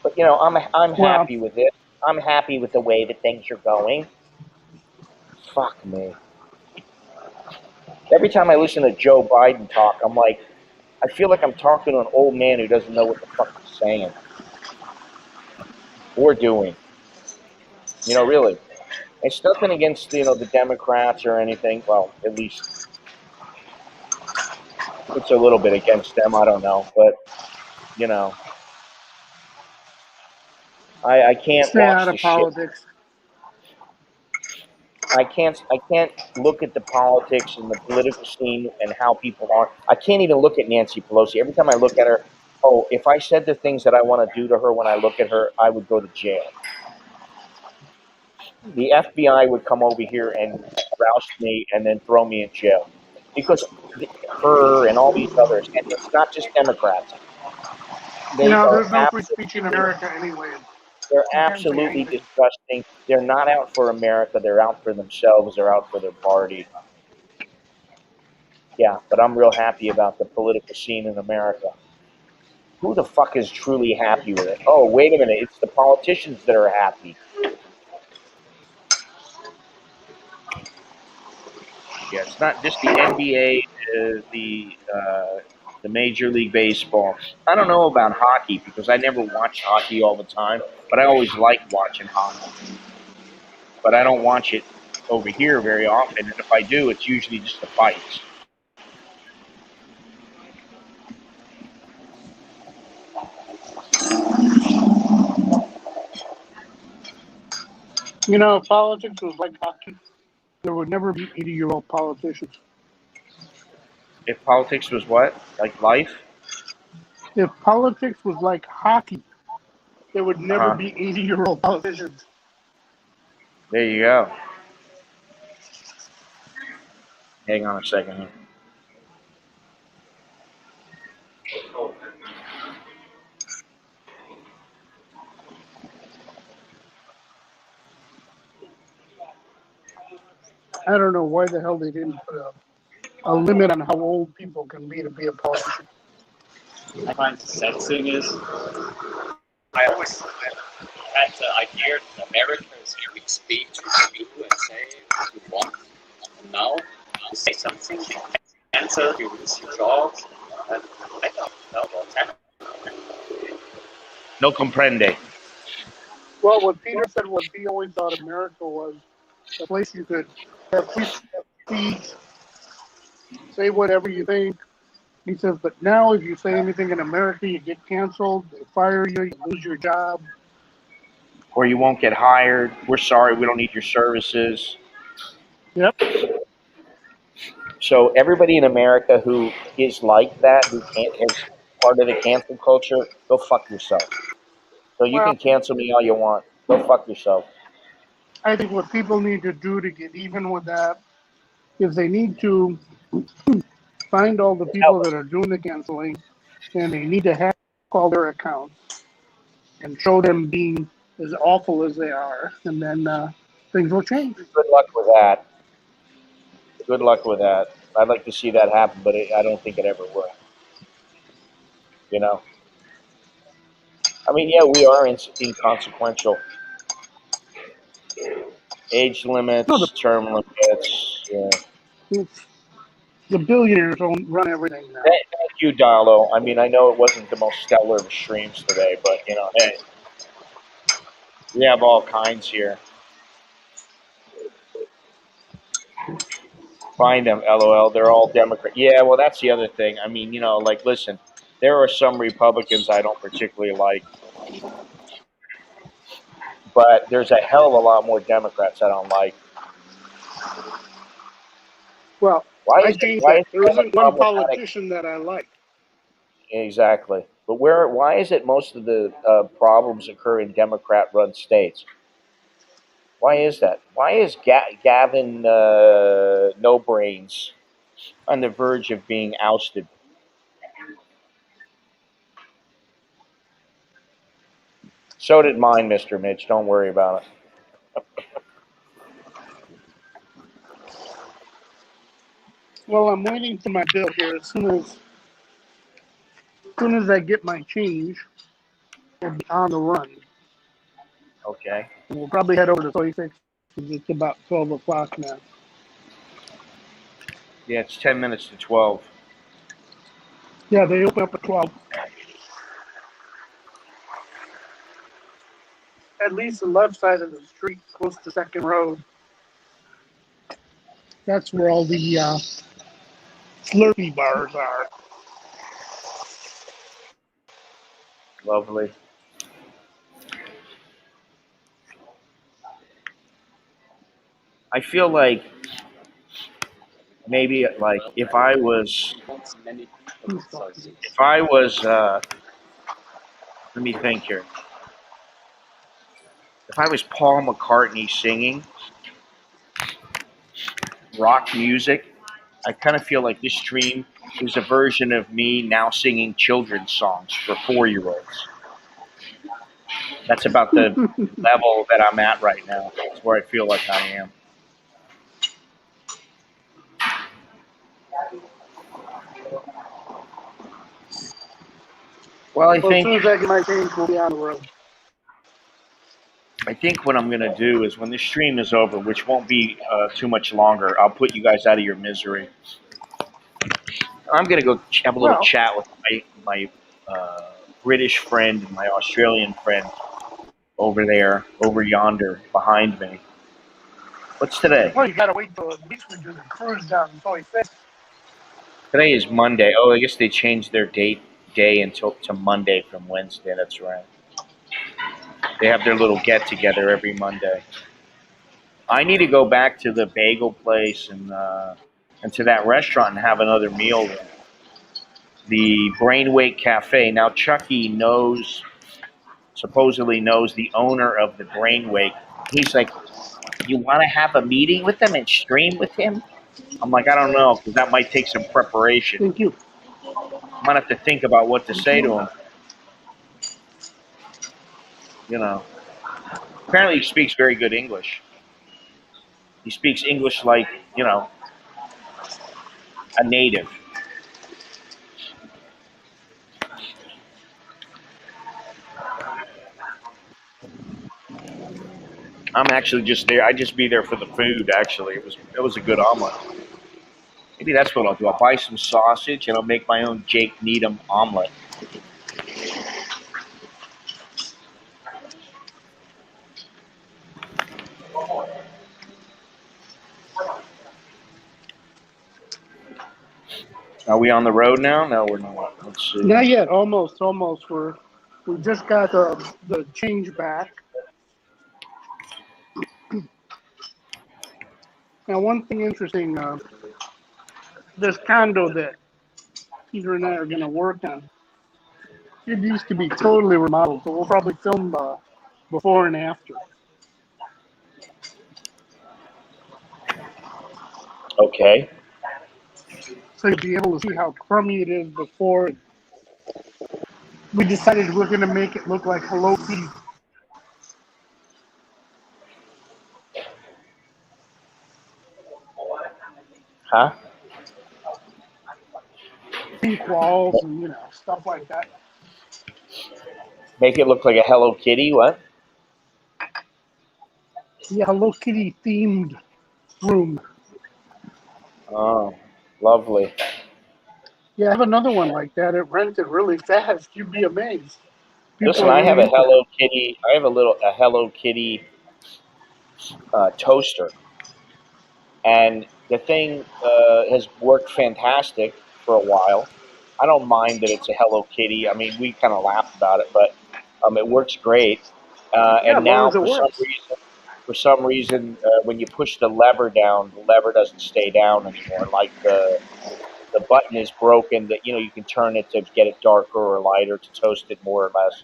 But, you know, I'm happy with it. I'm happy with the way that things are going. Fuck me. every time I listen to Joe Biden talk, I'm like, I feel like I'm talking to an old man who doesn't know what the fuck he's saying or doing. You know, really. It's nothing against, the Democrats or anything. Well, at least it's a little bit against them. I don't know. But, you know, I can't Stay watch out the of shit. politics. I can't look at the politics and the political scene and how people are. I can't even look at Nancy Pelosi. Every time I look at her, if I said the things that I want to do to her when I look at her, I would go to jail. The FBI would come over here and roust me and then throw me in jail. Because her and all these others, and it's not just Democrats, they are There's no free speech in America anyway. they're You can't say absolutely anything. disgusting. They're not out for America. They're out for themselves. They're out for their party. Yeah, but I'm real happy about the political scene in America. Who the fuck is truly happy with it? Oh, wait a minute. It's the politicians that are happy. Yeah, it's not just the NBA, the Major League Baseball. I don't know about hockey because I never watch hockey all the time, but I always like watching hockey. But I don't watch it over here very often, and if I do, it's usually just the fights. If politics was like hockey, there would never be 80-year-old politicians. If politics was what? Like life? If politics was like hockey, there would never Uh-huh. be 80-year-old politicians. There you go. Hang on a second here. I don't know why the hell they didn't put a limit on how old people can be to be a politician. I find the sad thing is, I always had the idea that America is giving speech to people and say what you want. And now you say something, you cancel, you lose your job. And I don't know what's happening. No comprende. Well, what Peter said was he always thought America was a place you could have free speech, say whatever you think. He says, but now if you say anything in America, you get canceled, they fire you, you lose your job. Or you won't get hired. We're sorry, we don't need your services. Yep. So everybody in America who is like that, who is part of the cancel culture, go fuck yourself. So you Well, can cancel me all you want. Go fuck yourself. I think what people need to do to get even with that is they need to find all the people that are doing the canceling, and they need to hack all their accounts and show them being as awful as they are, and then things will change. Good luck with that. Good luck with that. I'd like to see that happen, but I don't think it ever will. You know? I mean, yeah, we are inconsequential. Age No, limits, term limits. Yeah. the billionaires don't run everything now. Thank you, Darlo. I mean, I know it wasn't the most stellar of streams today, but, hey, we have all kinds here. Find them, LOL. They're all Democrat. Yeah, well, that's the other thing. I mean, listen, there are some Republicans I don't particularly like, but there's a hell of a lot more Democrats I don't like. Well, Why I is changed why that. is There it isn't one problematic? politician that I like. Exactly. But why is it most of the problems occur in Democrat-run states? Why is that? Why is Gavin No Brains on the verge of being ousted? So did mine, Mr. Mitch. Don't worry about it. Well, I'm waiting for my bill here. As soon as I get my change, we'll be on the run. Okay. We'll probably head over to 36 because it's about 12 o'clock now. Yeah, it's 10 minutes to 12. Yeah, they open up at 12. At least the left side of the street, close to Second Road. That's where all the Slurpee bars are. Lovely. I feel like maybe like Well, if I I don't was want many people inside this. if I was let me think here. If I was Paul McCartney singing rock music, I kind of feel like this stream is a version of me now singing children's songs for 4-year-olds. That's about the level that I'm at right now. It's where I feel like I am. Well, Well, as soon as I get my change, we'll be on the road. I think what I'm going to do is when this stream is over, which won't be too much longer, I'll put you guys out of your misery. I'm going to go have a little Well, chat with my British friend and my Australian friend over there, over yonder, behind me. What's today? well, you gotta wait till at least we do the cruise down the 25th. Today is Monday. Oh, I guess they changed their day until to Monday from Wednesday. That's right. They have their little get together every Monday. I need to go back to the bagel place and to that restaurant and have another meal there. The Brainwake Cafe. Now Chucky supposedly knows the owner of the Brainwake. He's like, you want to have a meeting with him and stream with him? I'm like, I don't know, because that might take some preparation. Thank you. I might have to think about what to say to him. You know, apparently he speaks very good English. He speaks English like, a native. I'm actually just there. I just be there for the food. Actually, it was a good omelet. Maybe that's what I'll do. I'll buy some sausage and I'll make my own Jake Needham omelet. Are we on the road now? No, we're not. Let's see. Not yet. Almost. We just got the change back. Now, one thing interesting, this condo that Peter and I are going to work on, it used to be totally remodeled, so we'll probably film before and after. Okay. So you'll be able to see how crummy it is before. We decided we're going to make it look like Hello Kitty. Huh? Pink walls and, stuff like that. Make it look like a Hello Kitty? What? Yeah, Hello Kitty themed room. Oh, lovely. Yeah, I have another one like that. It rented really fast. You'd be amazed. People Listen, are I have really a into it. Hello Kitty. I have a Hello Kitty toaster, and the thing has worked fantastic for a while. I don't mind that it's a Hello Kitty. I mean, we kind of laugh about it, but it works great. Yeah, And as long now, as it works. for some reason, when you push the lever down, the lever doesn't stay down anymore. Like the button is broken. That you can turn it to get it darker or lighter to toast it more or less.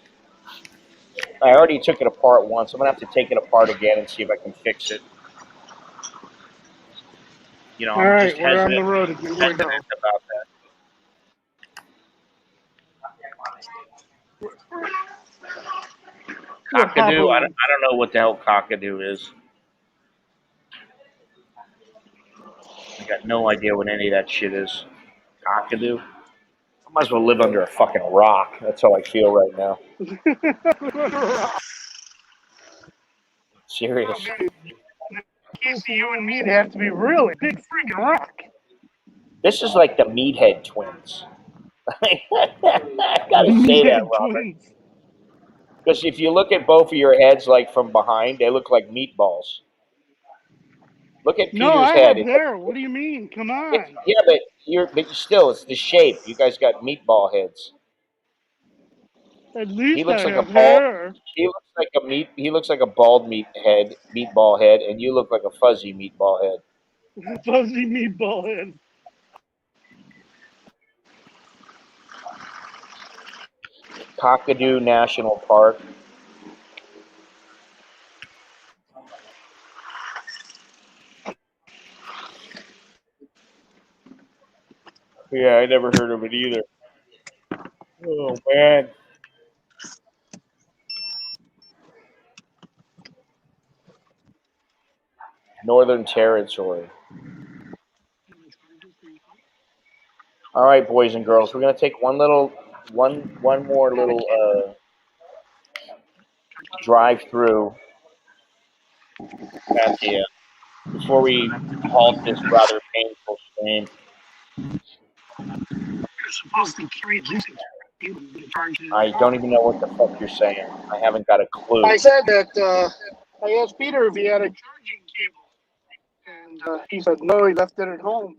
I already took it apart once. I'm gonna have to take it apart again and see if I can fix it. All I'm just right, we're on the road again. Here we go. about that. We're Cockadoo? hobbling. I don't know what the hell cockadoo is. I got no idea what any of that shit is. Cockadoo? I might as well live under a fucking rock. That's how I feel right now. Serious. In case of you and me, it'd have to be really big freaking rock. This is like the Meathead twins. I gotta say that, Meathead Robert. twins. Because if you look at both of your heads, like from behind, they look like meatballs. Look at No, Peter's I head. have hair. What do you mean? Come It's on. yeah, but still, it's the shape. You guys got meatball heads. At He least looks I like a have bald. hair. He looks like a meat. He looks like a bald meatball head, and you look like a fuzzy meatball head. Fuzzy meatball head. Kakadu National Park. Yeah, I never heard of it either. Oh man. Northern Territory. All right, boys and girls, we're gonna take one more little drive through at the before we halt this rather painful stream. You're supposed to carry at least I don't even know what the fuck you're saying. I haven't got a clue. I said that I asked Peter if he had a charging cable, and he said no, he left it at home.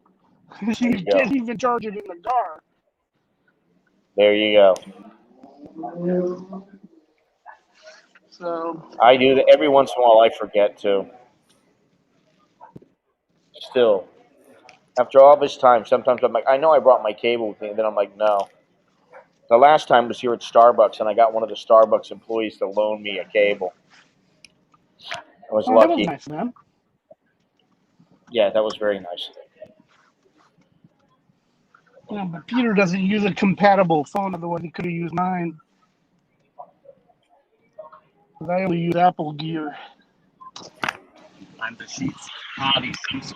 You can't even charge it in the car. There you go. So I do that every once in a while. I forget to. Still, after all this time, sometimes I'm like, I know I brought my cable with me, and then I'm like, no. The last time was here at Starbucks, and I got one of the Starbucks employees to loan me a cable. I was that was lucky. nice, man. Yeah, that was very nice. Yeah, but Peter doesn't use a compatible phone, otherwise he could have used mine. But I only use Apple Gear. And the sheets hardly Samsung.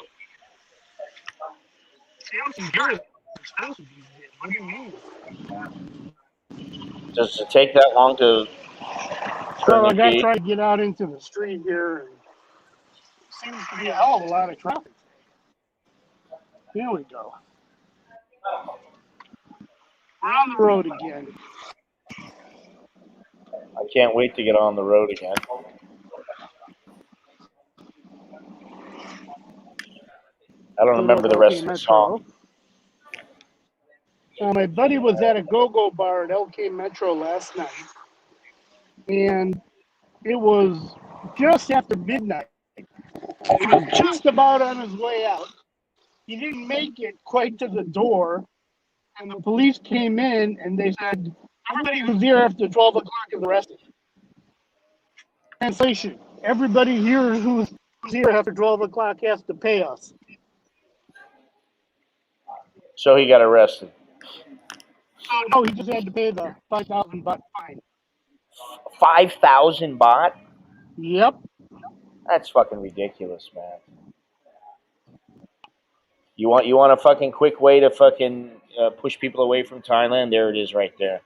Samsung Gear is expensive these days. What do you mean? Does it take that long to turn Well, I the got to key? try to get out into the street here. And seems to be a hell of a lot of traffic. Here we go. We're on the road again. I can't wait to get on the road again. I don't remember the rest of the song. My buddy was at a go-go bar at LK Metro last night, and it was just after midnight. He was just about on his way out. He didn't make it quite to the door, and the police came in, and they said, everybody who's here after 12 o'clock is arrested. Translation, everybody here who's here after 12 o'clock has to pay us. So he got arrested. No, he just had to pay the 5,000 baht fine. 5,000 baht? Yep. That's fucking ridiculous, man. You want a fucking quick way to fucking push people away from Thailand? There it is, right there.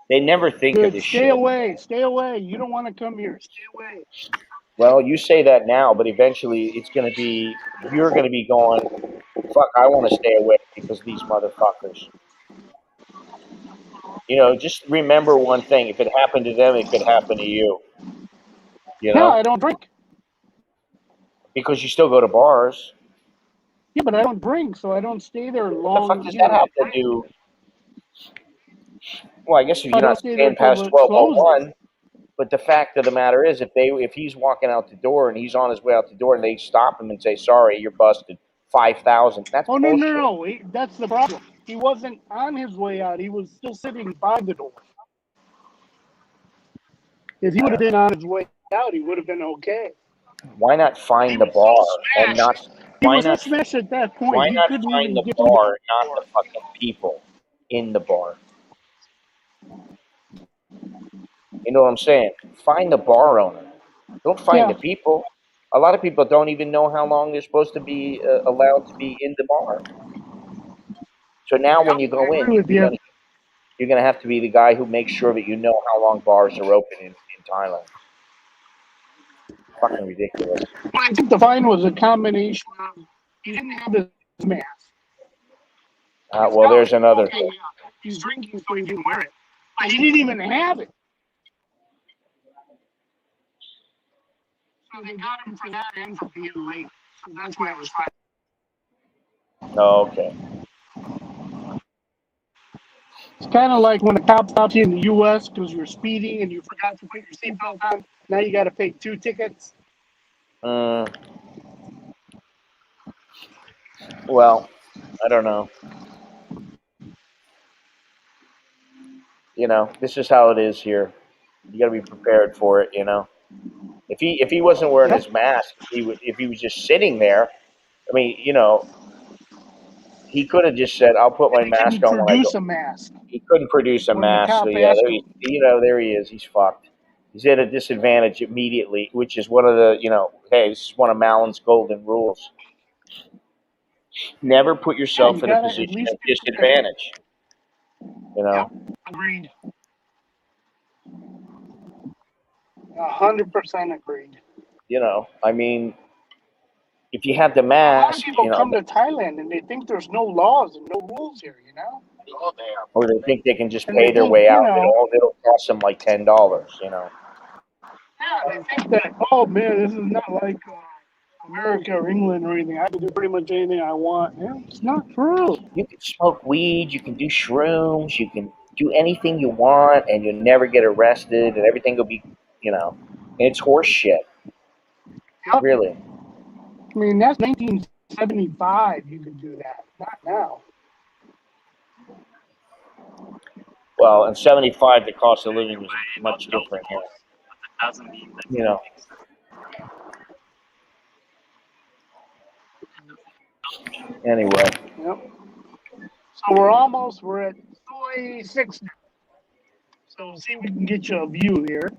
They never think of this shit. Stay away. Stay away. You don't want to come here. Stay away. Well, you say that now, but eventually it's going to be, you're going to be going, fuck, I want to stay away because of these motherfuckers. You know, just remember one thing. If it happened to them, it could happen to you. You know? No, I don't drink. Because you still go to bars. Yeah, but I don't drink, so I don't stay there long. What the fuck does that have to do? Well, I guess if you're not staying past 12:01, but the fact of the matter is, if he's walking out the door and he's on his way out the door and they stop him and say, "Sorry, you're busted, 5,000." That's bullshit. No. That's the problem. He wasn't on his way out. He was still sitting by the door. If he would have been on his way out, he would have been okay. Why not find the bar and not? Why not smash at that point? Why not find the bar, not the fucking people in the bar? You know what I'm saying? Find the bar owner. Don't find the people. A lot of people don't even know how long they're supposed to be allowed to be in the bar. So now when you go in, you're going to have to be the guy who makes sure that you know how long bars are open in Thailand. Fucking ridiculous. I think the fine was a combination of he didn't have his mask. Well, there's another. Okay, he's drinking, so he didn't wear it. But he didn't even have it. So they got him for that and for being late. So that's why it was fine. Oh, okay. It's kind of like when a cop stops you in the U.S. because you're speeding and you forgot to put your seatbelt on. Now you got to pay 2 tickets. Well, I don't know. You know, this is how it is here. You got to be prepared for it. You know, if he wasn't wearing Yep. his mask, if he was just sitting there. I mean, you know, he could have just said, "I'll put my He mask couldn't on when I go." produce a mask He couldn't produce a when the mask, so cop yeah, asked there him. there he is. He's fucked. He's at a disadvantage immediately, which is one of the, hey, this is one of Malin's golden rules. Never put Yeah, yourself you in a gotta at position least of be prepared. disadvantage. You know, Yep, agreed. 100% agreed. I mean, if you have the A lot of mask, people come to Thailand and they think there's no laws and no rules here, you know? or they think they can just And they pay their think, way out. It'll cost them like $10. yeah, they think that, oh man, this is not like America or England or anything. I can do pretty much anything I want. Yeah, it's not true. You can smoke weed, you can do shrooms, you can do anything you want, and you'll never get arrested, and everything will be, it's horse shit, Yep. really. I mean, that's 1975. You could do that. Not now. Well, in '75, the cost of living was much different here. That doesn't mean that You know. Anyway. Yep. So we're at soy 6 now. So we'll see if we can get you a view here.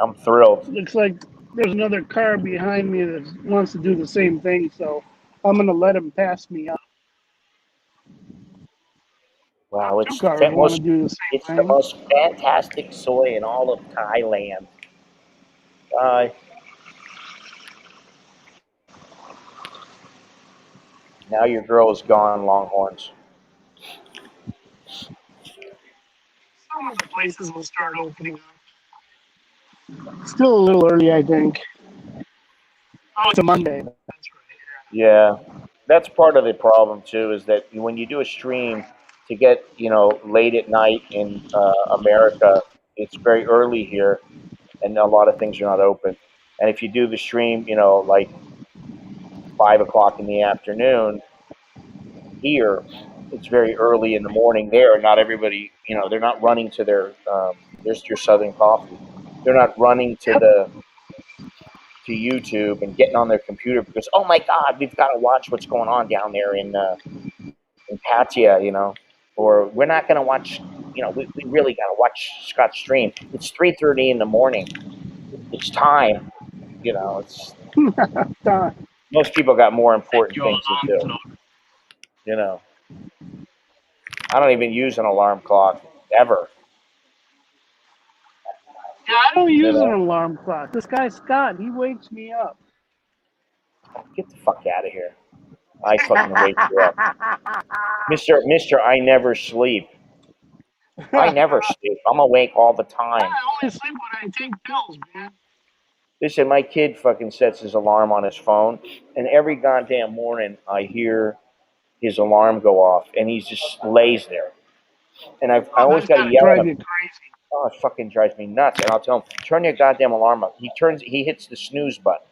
I'm thrilled. Looks like there's another car behind me that wants to do the same thing, so I'm going to let him pass me up. Wow, Two cars want to do the same it's the thing. most fantastic soy in all of Thailand. Bye. Now your girl is gone, Longhorns. Some of the places will start opening up. Still a little early, I think. Oh, it's a Monday. That's right. Yeah, that's part of the problem too. Is that when you do a stream to get late at night in America, it's very early here, and a lot of things are not open. And if you do the stream, like 5 o'clock in the afternoon here, it's very early in the morning there. Not everybody, they're not running to their. There's your Southern Coffee. They're not running to YouTube and getting on their computer because, oh my God, we've got to watch what's going on down there in Pattaya, or we're not going to watch. We really got to watch Scott's stream. It's 3:30 in the morning. It's time. It's most people got more important things to do. I don't even use an alarm clock ever. Yeah, I don't use an alarm clock. This guy Scott, he wakes me up. Get the fuck out of here. I fucking wake you up. Mister, I never sleep. I never sleep. I'm awake all the time. I only sleep when I take pills, man. Listen, my kid fucking sets his alarm on his phone, and every goddamn morning I hear his alarm go off, and he just lays there. And I always got to yell at him. Crazy. Oh, it fucking drives me nuts. And I'll tell him, turn your goddamn alarm up. He hits the snooze button.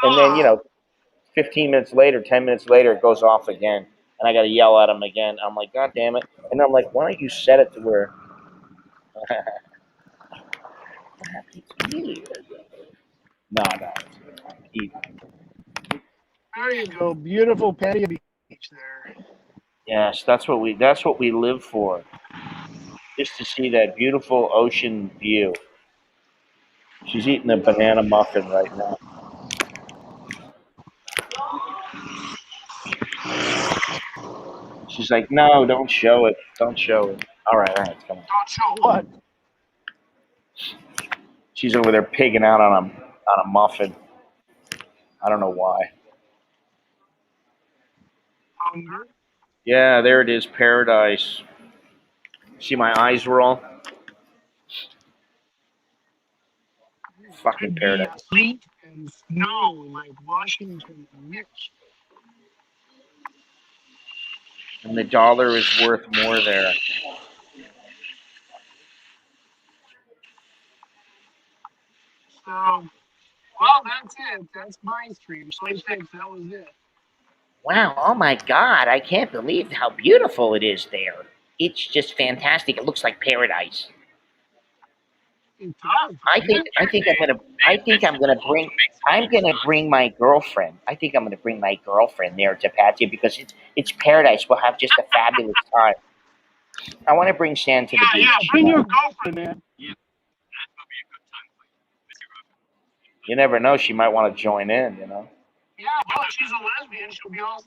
And then, 15 minutes later, 10 minutes later, it goes off again. And I got to yell at him again. I'm like, God damn it. And I'm like, why don't you set it to where. No. There you go. Beautiful Pattaya Beach there. Yes, that's what we live for. Just to see that beautiful ocean view. She's eating a banana muffin right now. She's like, no, don't show it. Don't show it. All right, come on. Don't show what? She's over there pigging out on a muffin. I don't know why. Hunger. Yeah, there it is, paradise. See my eyes roll? Fucking Could be paradise. sleet and snow like Washington Rich. And the dollar is worth more there. So, well, that's it. That's my stream. So that was it. Wow, oh my God, I can't believe how beautiful it is there. It's just fantastic. It looks like paradise. It does. I'm gonna bring my girlfriend. I think I'm gonna bring my girlfriend there to Patsy because it's paradise. We'll have just a fabulous time. I want to bring Shan to the beach. Yeah, bring your girlfriend, man. You never know, she might want to join in, you know. Yeah, well, if she's a lesbian, she'll be all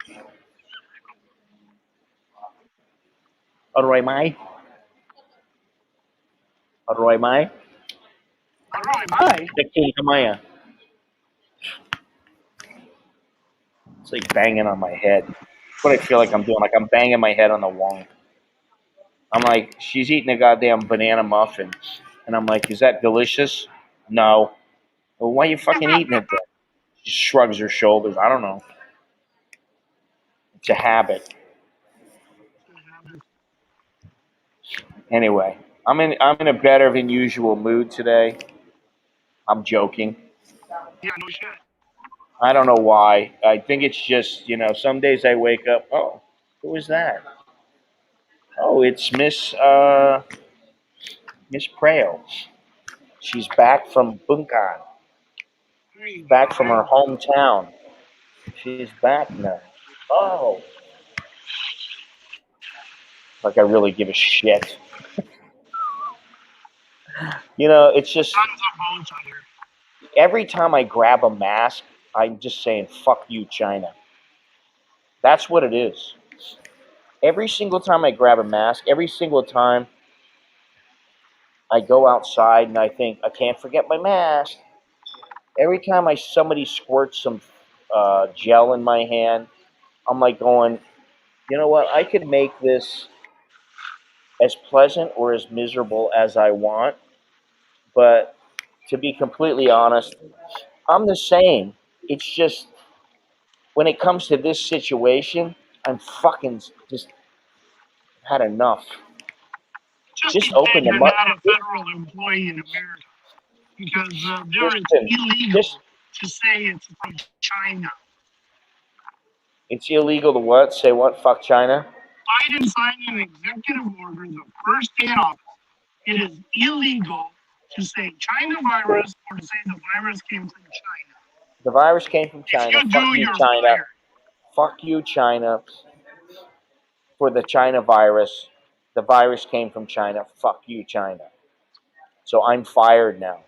set. Aroy mai. Aroy mai. All right, bye. Dictate kamaya. It's like banging on my head. That's what I feel like I'm doing. Like I'm banging my head on the wall. I'm like, she's eating a goddamn banana muffin. And I'm like, is that delicious? No. Well, why are you fucking eating it then? She shrugs her shoulders. I don't know. It's a habit. Anyway, I'm in a better than usual mood today. I'm joking. Yeah, no shit. I don't know why. I think it's just, some days I wake up, oh, who is that? Oh, it's Miss Preo. She's back from Bangkok, back from her hometown. She's back now. Oh, like I really give a shit. It's just Tons of boats out here. every time I grab a mask, I'm just saying, fuck you, China. That's what it is. Every single time I grab a mask, every single time I go outside and I think, I can't forget my mask. Every time somebody squirts some gel in my hand, I'm like going, you know what? I could make this as pleasant or as miserable as I want. But to be completely honest, I'm the same. It's just when it comes to this situation, I'm fucking just had enough. Just open you're them not up. a federal employee in America because there it's Listen, illegal just to say it's from China. it's illegal to what? Say what? Fuck China? Biden signed an executive order the first day in office. It is illegal to say China virus or to say the virus came from China. The virus came from China. If you Fuck do, you, you're China. fired. Fuck you, China, for the China virus. The virus came from China. Fuck you, China. So I'm fired now.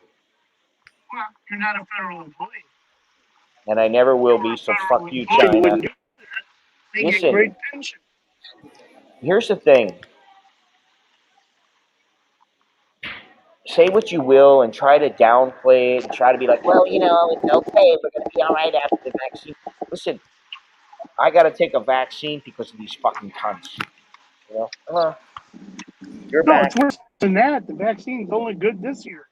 Well, you're not a federal employee. And I never will be, so fuck you, China. They get Listen, great pension. here's the thing. Say what you will and try to downplay it and try to be like, well, it's okay. We're going to be all right after the vaccine. Listen, I got to take a vaccine because of these fucking cunts. You're No, back. it's worse than that. The vaccine's only good this year.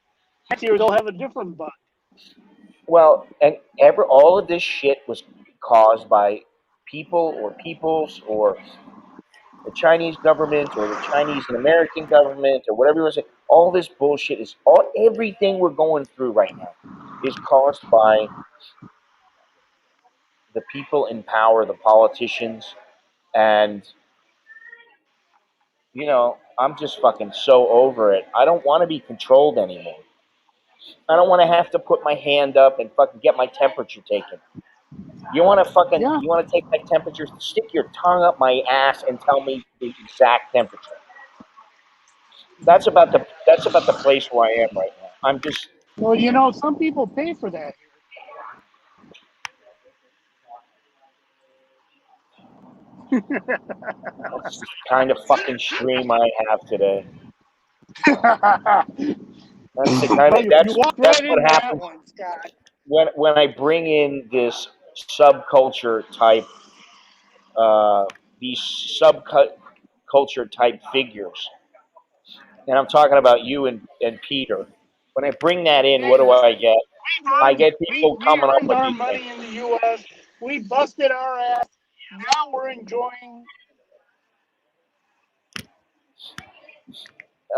Next year they'll have a different bug. Well, and all of this shit was caused by people or peoples or the Chinese government or the Chinese and American government or whatever you want to say. All this bullshit is everything we're going through right now is caused by the people in power, the politicians, and I'm just fucking so over it. I don't want to be controlled anymore. I don't want to have to put my hand up and fucking get my temperature taken. You want to take my temperature? Stick your tongue up my ass and tell me the exact temperature. That's about the place where I am right now. I'm just. Well, some people pay for that. That's the kind of fucking stream I have today. That's the kind of that's what happens when I bring in this subculture type these subculture type figures, and I'm talking about you and Peter. When I bring that in, what do I get? I get people we coming up earned with our these things. money in the U.S. We busted our ass. Now we're enjoying.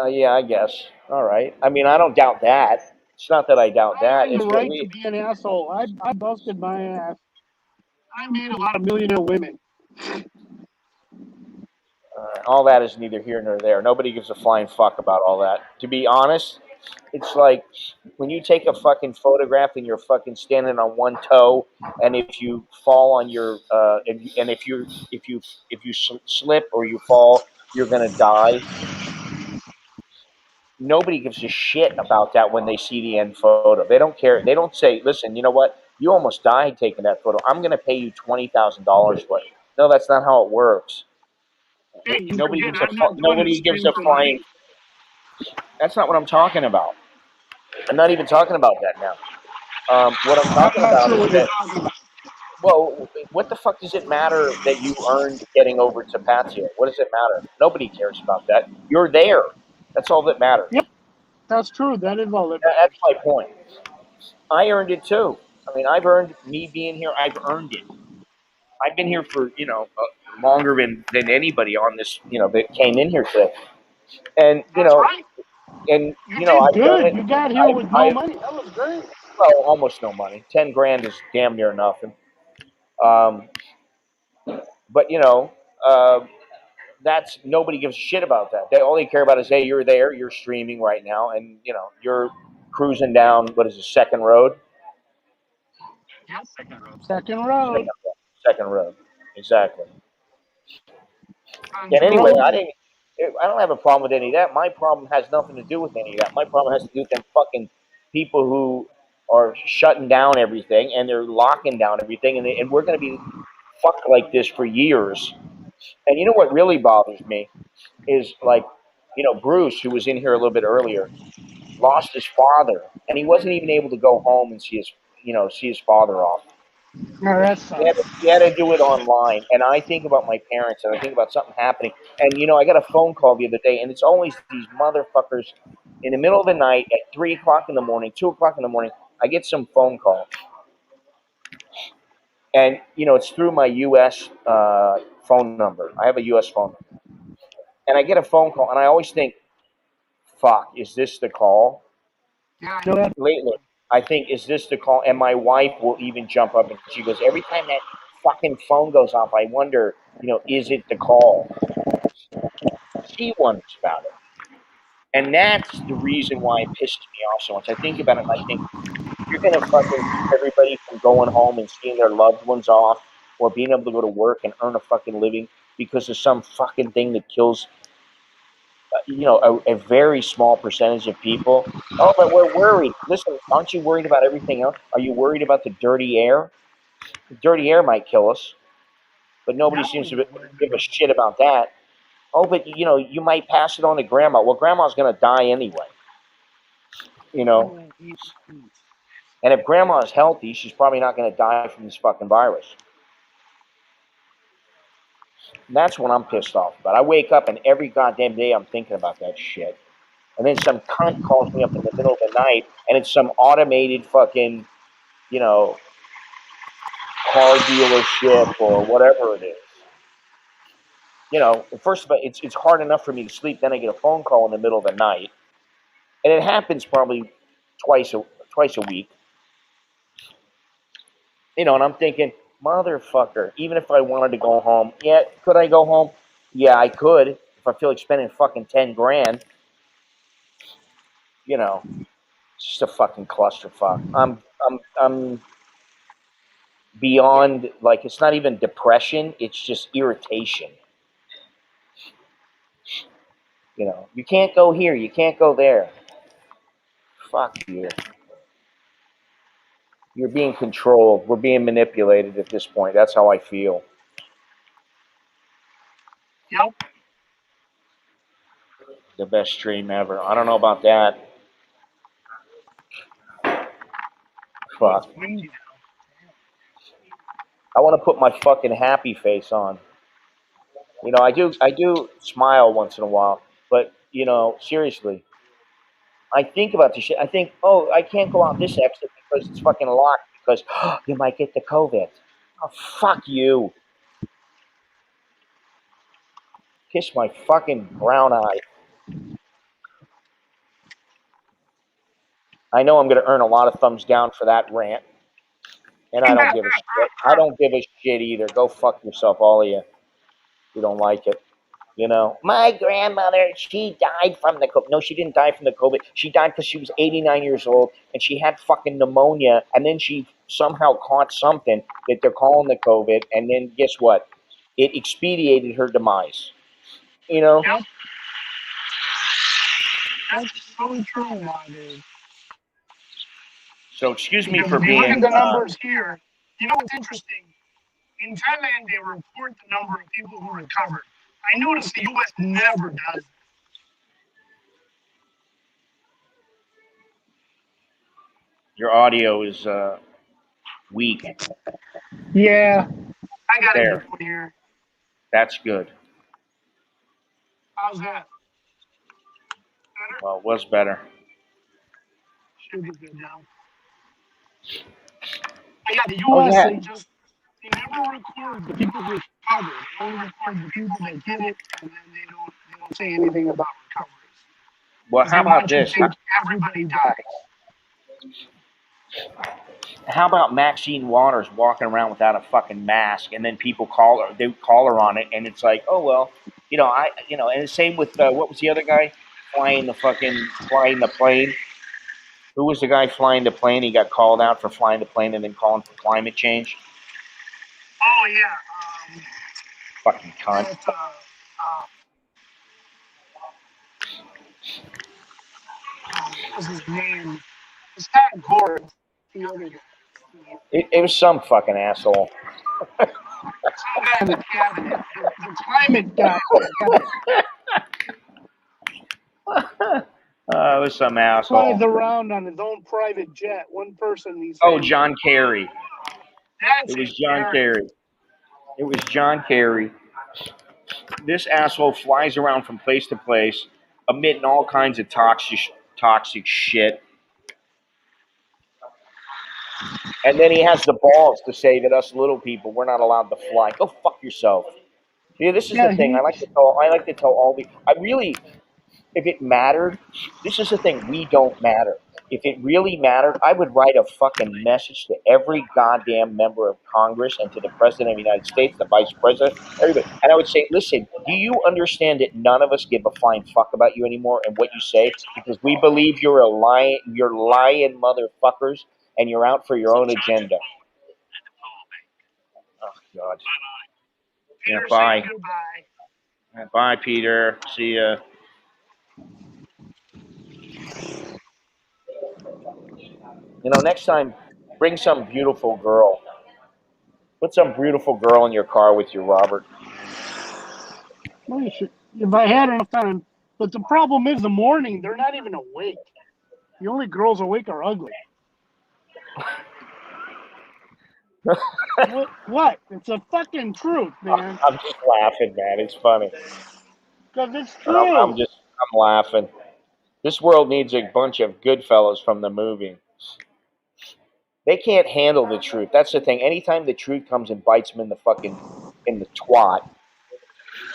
Yeah, I guess. All right. I mean, I don't doubt that. It's not that I doubt I that. earned It's the what right to we. be an asshole. I busted my ass. I made a lot of millionaire women. All that is neither here nor there. Nobody gives a flying fuck about all that. To be honest, it's like when you take a fucking photograph and you're fucking standing on one toe, and if you fall on your and if you slip or you fall, you're gonna die. Nobody gives a shit about that when they see the end photo. They don't care. They don't say, "Listen, you know what? You almost died taking that photo. I'm gonna pay you $20,000 for it." No, that's not how it works. Hey, you Nobody forget gives I'm not doing a nobody gives stream a flying. tonight. That's not what I'm talking about. I'm not even talking about that now. What I'm I'm talking not about sure is what you're that, talking about. well, what the fuck does it matter that you earned getting over to Patio? What does it matter? Nobody cares about that. You're there. That's all that matters. Yep, that's true. That is all that That's matters. my point. I earned it too. I mean, I've earned me being here. I've earned it. I've been here for longer than anybody on this that came in here today. And That's right. You did I've done good. it. You got here I with no I money. That was great. well, almost no money. 10 grand is damn near nothing. Um, but that's nobody gives a shit about that. They all they care about is, hey, you're there, you're streaming right now, and you're cruising down what is the second road? Second road. Second road, exactly. And Country anyway, road. I don't have a problem with any of that. My problem has nothing to do with any of that. My problem has to do with them fucking people who are shutting down everything and they're locking down everything, and we're going to be fucked like this for years. And you know what really bothers me is like, Bruce, who was in here a little bit earlier, lost his father, and he wasn't even able to go home and see his father off. No, that He had, sucks. to, he had to do it online. And I think about my parents, and I think about something happening. And I got a phone call the other day, and it's always these motherfuckers in the middle of the night at 3 o'clock in the morning, 2 o'clock in the morning. I get some phone call, and it's through my U.S. Phone number. I have a U.S. phone number, and I get a phone call, and I always think, "Fuck, is this the call?" Yeah, I know that. Lately, I think, "Is this the call?" And my wife will even jump up and she goes, "Every time that fucking phone goes off, I wonder, is it the call?" She wonders about it. And that's the reason why it pisses me off so much. I think about it and I think, you're going to fucking keep everybody from going home and seeing their loved ones off or being able to go to work and earn a fucking living because of some fucking thing that kills, a very small percentage of people. Oh, but we're worried. Listen, aren't you worried about everything else? Are you worried about the dirty air? The dirty air might kill us, but nobody seems to give a shit about that. Oh, but you might pass it on to grandma. Well, grandma's going to die anyway, you know. And if grandma is healthy, she's probably not going to die from this fucking virus. And that's what I'm pissed off about. I wake up and every goddamn day I'm thinking about that shit. And then some cunt calls me up in the middle of the night, and it's some automated fucking, you know, car dealership or whatever it is. First of all, it's hard enough for me to sleep. Then I get a phone call in the middle of the night, and it happens probably twice a week. And I'm thinking, motherfucker. Even if I wanted to go home, yeah, could I go home? Yeah, I could if I feel like spending fucking 10 grand. It's just a fucking clusterfuck. I'm beyond, like, it's not even depression. It's just irritation. You can't go here. You can't go there. Fuck you. You're being controlled. We're being manipulated at this point. That's how I feel. Yep. The best stream ever. I don't know about that. Fuck. I want to put my fucking happy face on. You know, I do smile once in a while, but you know, seriously, I think about this shit. I think, oh, I can't go out this exit because it's fucking locked because you might get the COVID. Oh, fuck you. Kiss my fucking brown eye. I know I'm going to earn a lot of thumbs down for that rant, and I don't give a shit. I don't give a shit either. Go fuck yourself, all of you. You don't like it. You know, my grandmother, she died from the COVID. No, she didn't die from the COVID. She died because she was 89 years old and she had fucking pneumonia. And then she somehow caught something that they're calling the COVID. And then guess what? It expedited her demise. You know? Yep. That's so true nowadays. So excuse me Because for if you look being. at the numbers here, you know what's interesting? In Thailand, they report the number of people who recovered. I noticed the U.S. never does. Your audio is weak. Yeah, I got a There. good one here. That's good. How's that? Better? Well, it was better. Should be good now. But yeah, the Oh, U.S. yeah. they never record the people who recovered. They only record the people that get it, and then they don't say anything about recoveries. Well, Because how they about want you to this? think everybody dies. How about Maxine Waters walking around without a fucking mask, and then people call her, they call her on it, and it's like, oh well, you know, and the same with what was the other guy flying the plane? Who was the guy flying the plane? He got called out for flying the plane and then calling for climate change. Oh yeah, Fucking cunt. that's, what was his name? It's not Gore. The other guy. It was some fucking asshole. Some guy in the cabinet. The climate guy in the cabinet. It was some Flies asshole. around on his own private jet. One person, he Oh, said. John Kerry. That's It was it, John Gary. Kerry. It was John Kerry. This asshole flies around from place to place, emitting all kinds of toxic shit. And then he has the balls to say that us little people, we're not allowed to fly. Go fuck yourself. Yeah, this is the Yeah, thing. I like to tell all the. I really, if it mattered, this is the thing. We don't matter. If it really mattered, I would write a fucking message to every goddamn member of Congress and to the President of the United States, the Vice President, everybody. And I would say, listen, do you understand that none of us give a flying fuck about you anymore and what you say? Because we believe you're lying motherfuckers and you're out for your own agenda. Oh, God. Yeah, Peter bye. saying goodbye. Bye, Peter. See ya. You know, next time, bring some beautiful girl. Put some beautiful girl in your car with you, Robert. Well, you should, if I had enough time. But the problem is the morning, they're not even awake. The only girls awake are ugly. What? It's a fucking truth, man. I'm just laughing, man. It's funny. Because it's I'm true. I'm laughing. This world needs a bunch of good fellows from the movie. They can't handle the truth. That's the thing. Anytime the truth comes and bites them in the twat,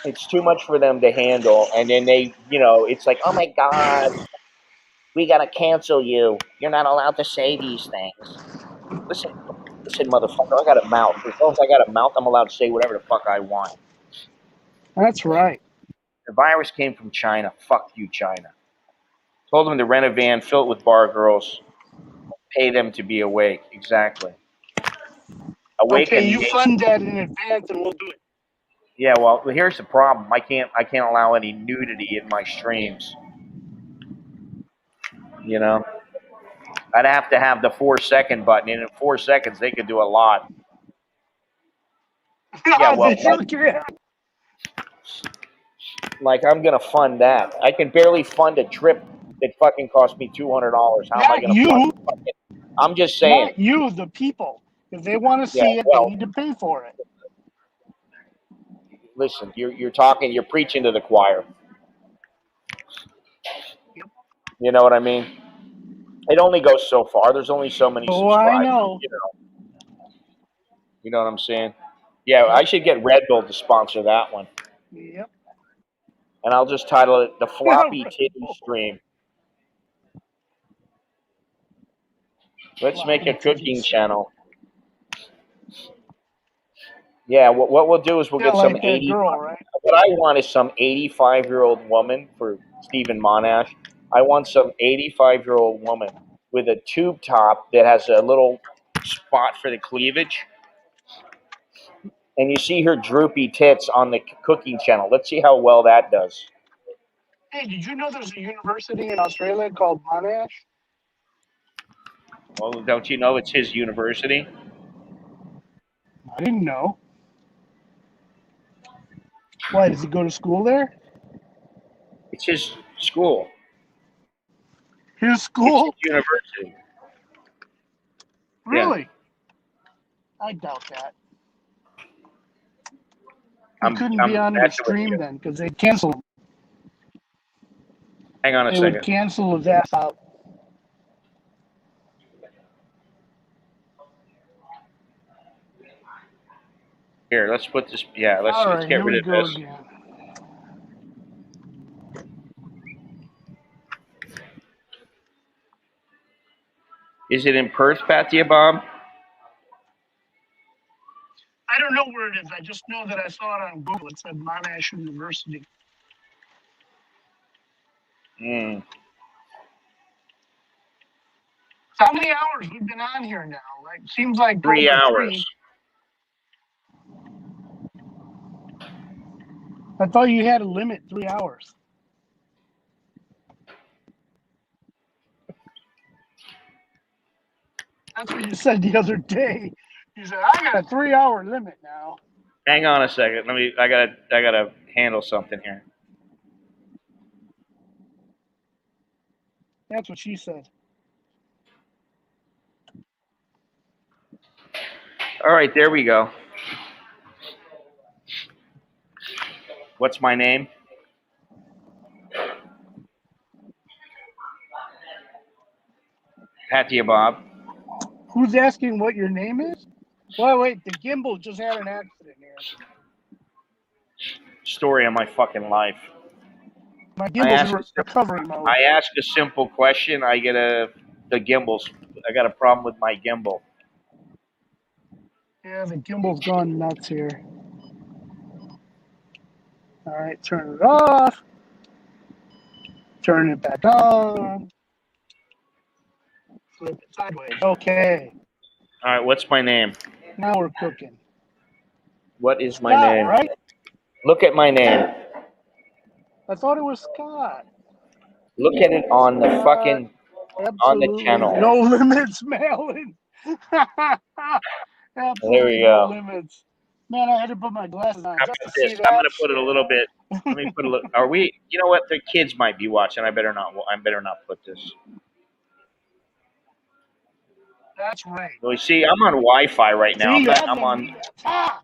it's too much for them to handle. And then they, you know, it's like, oh my God, we gotta cancel you. You're not allowed to say these things. Listen, motherfucker. I got a mouth. As long as I got a mouth, I'm allowed to say whatever the fuck I want. That's right. The virus came from China. Fuck you, China. Told them to rent a van, fill it with bar girls, pay them to be awake. Exactly. Awake Okay, and you fund that in advance and we'll do it. yeah. Well, here's the problem. I can't allow any nudity in my streams. You know, I'd have to have the 4 second button, and in 4 seconds they could do a lot. Yeah. Well, They sure can. like I'm gonna fund that. I can barely fund a trip that fucking cost me $200. How am I Not gonna fund? you. I'm just saying. Not you, the people. If they want to Yeah. see it, they Well, need to pay for it. listen, you're talking, you're preaching to the choir. Yep. You know what I mean? It only goes so far. There's only so many Oh, I subscribers. know. You know what I'm saying? Yeah, I should get Red Bull to sponsor that one, Yep. and I'll just title it the Floppy Red Titty Bull. Stream. Let's Floppy make a cooking titties. channel. Yeah, what we'll do is we'll Yeah, get some like that 80. girl, right? What I want is some 85-year-old woman for Stephen Monash. I want some 85-year-old woman with a tube top that has a little spot for the cleavage. And you see her droopy tits on the cooking channel. Let's see how well that does. Hey, did you know there's a university in Australia called Monash? Well, don't you know it's his university? I didn't know. Why, does he go to school there? It's his school. His It's school? his university. Really? I doubt that. He I'm couldn't be on the messing with stream you. then because they'd cancel him. Hang on a They would second. cancel his ass out. Here, let's put this. Yeah, let's All right, get here rid we of go this. again. Is it in Perth, Patia Bob? I don't know where it is. I just know that I saw it on Google. It said Monash University. Hmm. How many hours we've been on here now? Like, seems like 3 over hours. 3. I thought you had a limit 3 hours. That's what you said the other day. You said I got a 3-hour limit now. Hang on a second. I gotta handle something here. That's what she said. All right, there we go. What's my name? Patia Bob. Who's asking what your name is? Well, wait, the gimbal just had an accident here. Story of my fucking life. My gimbal's in recovery mode. I ask a simple question. I get the gimbals. I got a problem with my gimbal. Yeah, the gimbal's gone nuts here. All right, turn it off. Turn it back on. Flip it sideways. Okay. All right, what's my name? Now we're cooking. What is my Scott, name? right? Look at my name. I thought it was Scott. Look at it on the fucking Absolutely channel. no limits, Malin. Absolutely There we no go. limits. Man, I had to put my glasses on How just to about see this? that. I'm gonna put it a shit. little bit. Let me put a little. Are we? You know what? The kids might be watching. I better not put this. That's right. Well, you see, I'm on Wi-Fi right now. See, I'm on. Ah,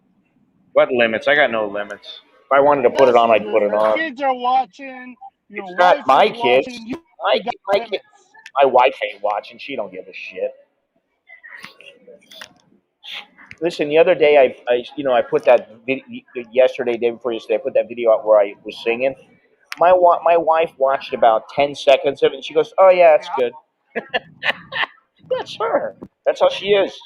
What limits? I got no limits. If I wanted to put it on, I'd put it your on. kids are watching. Your It's wife not my is kids. watching. You My got my kid. limits. My wife ain't watching. She don't give a shit. Listen, the other day I put that yesterday, day before yesterday, I put that video out where I was singing. My wife watched about 10 seconds of it, and she goes, "Oh yeah, that's good." That's her. That's how she is.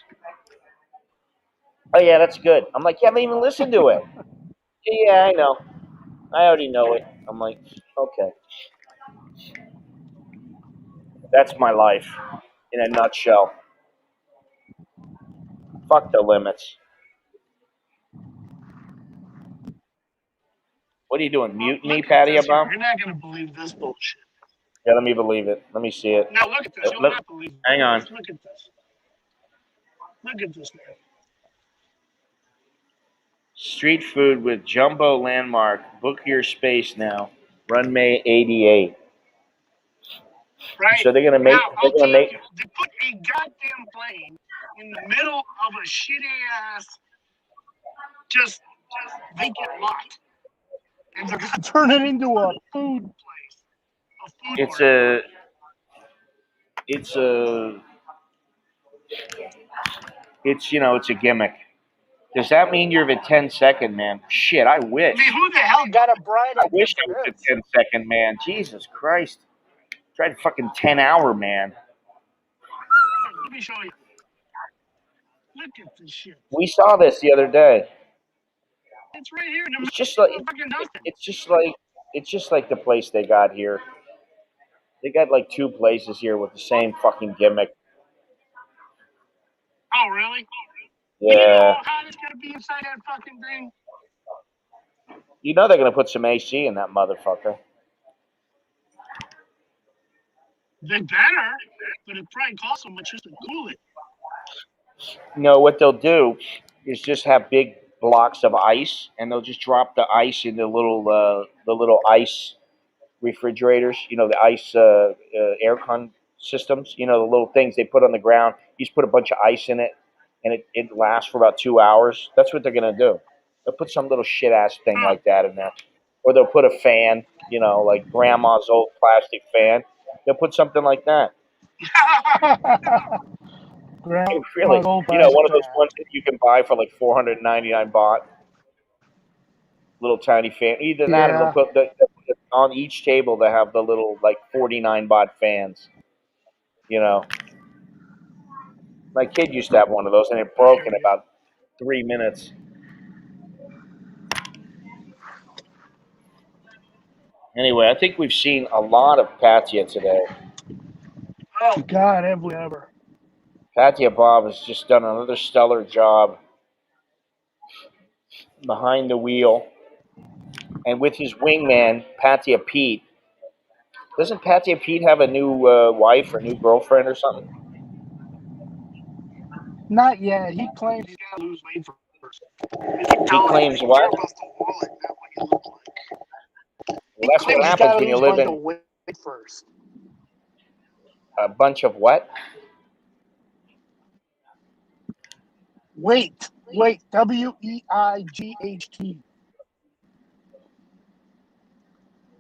Oh yeah, that's good. I'm like, you haven't even listened to it. Yeah, I know. I already know it. I'm like, okay. That's my life in a nutshell. Fuck the limits. What are you doing? Mute me, Look at Patty this here. Bob? You're not gonna believe this bullshit. Yeah, let me believe it. Let me see it. Now look at this. You'll not believe it. Hang on. Just look at this. Look at this, man. Street food with Jumbo Landmark. Book your space now. Run May 88. Right. So they're gonna make. Now, They're I'll gonna tell make. you, they put a goddamn plane in the middle of a shitty ass, just vacant lot, and they're gonna turn it into a food place, a food It's court. it's a gimmick. Does that mean you're the 10-second man? Shit, I wish. I mean, who the hell got a bright I idea wish for I was this? a 10-second man. Jesus Christ. Tried fucking 10-hour man. Let me show you. Look at this shit. We saw this the other day. It's right here in the It's just like middle of fucking nothing. it's just like the place they got here. They got like two places here with the same fucking gimmick. Oh, really? Well, you know Yeah. how hot it's gonna be inside that fucking thing? You know they're gonna put some AC in that motherfucker. They better, but it probably costs so much just to cool it. No, what they'll do is just have big blocks of ice, and they'll just drop the ice in the little ice refrigerators. You know, the ice aircon systems. You know, the little things they put on the ground. You just put a bunch of ice in it, and it lasts for about 2 hours. That's what they're gonna do. They'll put some little shit ass thing like that in there, or they'll put a fan. You know, like grandma's old plastic fan. They'll put something like that. Grandma's Really, old you know, plastic one of those fan. ones that you can buy for like 499 baht, little tiny fan. Either that, or they'll Yeah. put on each table. They have the little like 49 baht fans. You know, my kid used to have one of those, and it broke in about 3 minutes. Anyway, I think we've seen a lot of Patia today. Oh God, have we ever? Patia Bob has just done another stellar job behind the wheel, and with his wingman, Patia Pete. Doesn't Patia Pete have a new wife or new girlfriend or something? Not yet. He claims he's got to lose weight first. I keep He telling him, claims you what? care about the wallet, not what you look like. Well, He that's what claims he's happens got to when you lose a live bunch in of weight first. a bunch of what? Weight. WEIGHT.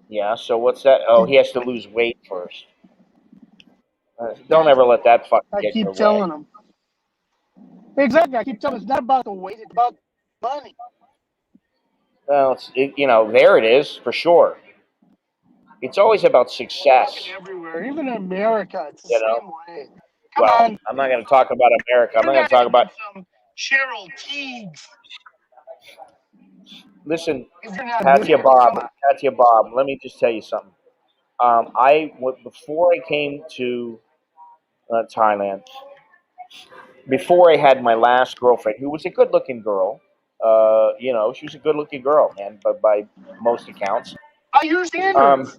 Yeah, so what's that? Oh, he has to lose weight first. Don't Yeah, ever let that fucking I get in your keep way. telling him. Exactly. I keep telling him it's not about the weight, it's about money. Well, there it is for sure. It's always about Fucking success, everywhere. Even in America, it's the you know. same way. Come Well, on. I'm not going to talk about America. I'm You're not going not to talk going to about. get some Cheryl Teagues Listen, if you're not Patia there. Bob, Come on. Patia Bob. Let me just tell you something. Before I came to Thailand, before I had my last girlfriend, who was a good-looking girl. She was a good-looking girl, man, but by most accounts. By your Um, standards.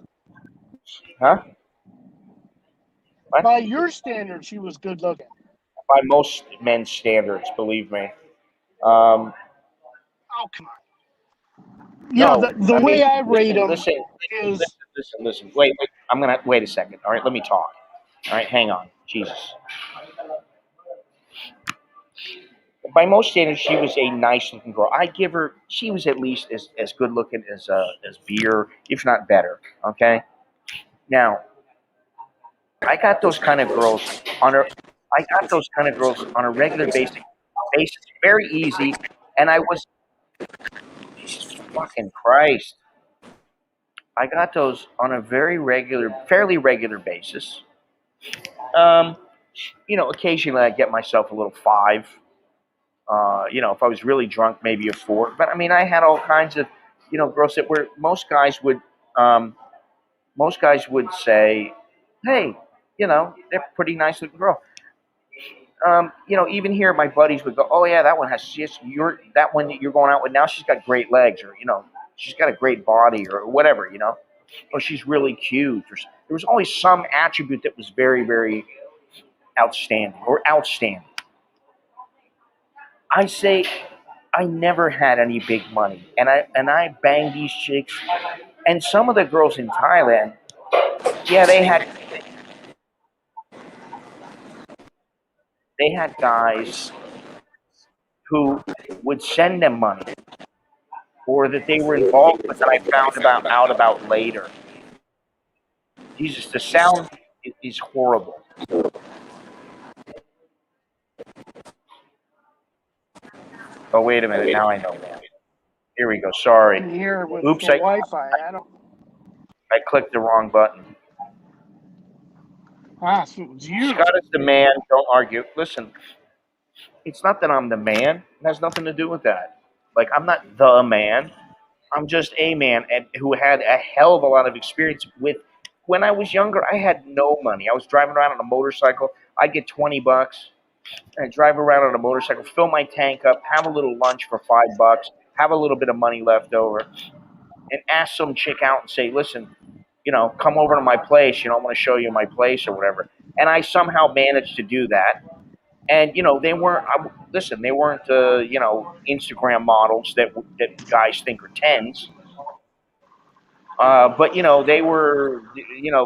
huh? What? By your standards, she was good looking. By most men's standards, believe me. Um, Oh, come on. You know, no, the I way mean, I rate listen, them listen, listen, is listen, listen. Wait. I'm gonna wait a second. All right, let me talk. All right, hang on. Jesus. By most standards, she was a nice-looking girl. I give her. She was at least as good-looking as beer, if not better. Okay. Now, I got those kind of girls on a. I got those kind of girls on a regular basis, very easy, and I was. Jesus fucking Christ. I got those on a fairly regular basis. Um, occasionally I get myself a little five. If I was really drunk, maybe a four. But I mean, I had all kinds of, girls that were most guys would say, hey, they're a pretty nice looking girl. Even here, my buddies would go, oh yeah, that one has that one that you're going out with now. She's got great legs, or she's got a great body, or whatever, or she's really cute. Or there was always some attribute that was very, very outstanding. I say I never had any big money, and I banged these chicks, and some of the girls in Thailand, yeah, they had guys who would send them money, or that they were involved, but that I found out about later. Jesus, the sound is horrible. Oh, wait a minute. Now I know why. Here we go. Sorry. in here with Oops, the Wi-Fi. I don't. I clicked the wrong button. So it was you. Scott is the man. Don't argue. Listen, it's not that I'm the man. It has nothing to do with that. Like, I'm not the man. I'm just a man and who had a hell of a lot of experience with. When I was younger, I had no money. I was driving around on a motorcycle. I'd get $20. And drive around on a motorcycle, fill my tank up, have a little lunch for $5, have a little bit of money left over, and ask some chick out and say, listen, come over to my place. I'm going to show you my place or whatever. And I somehow managed to do that. And they weren't. Listen, they weren't Instagram models that guys think are tens. But they were.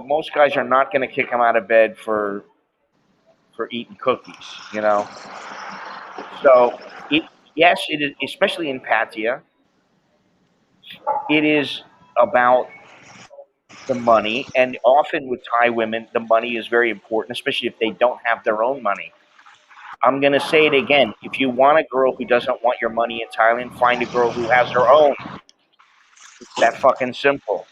Most guys are not going to kick them out of bed for eating cookies. So yes, it is, especially in Pattaya. It is about the money, and often with Thai women, the money is very important, especially if they don't have their own money. I'm gonna say it again: if you want a girl who doesn't want your money in Thailand, find a girl who has her own. It's that fucking simple.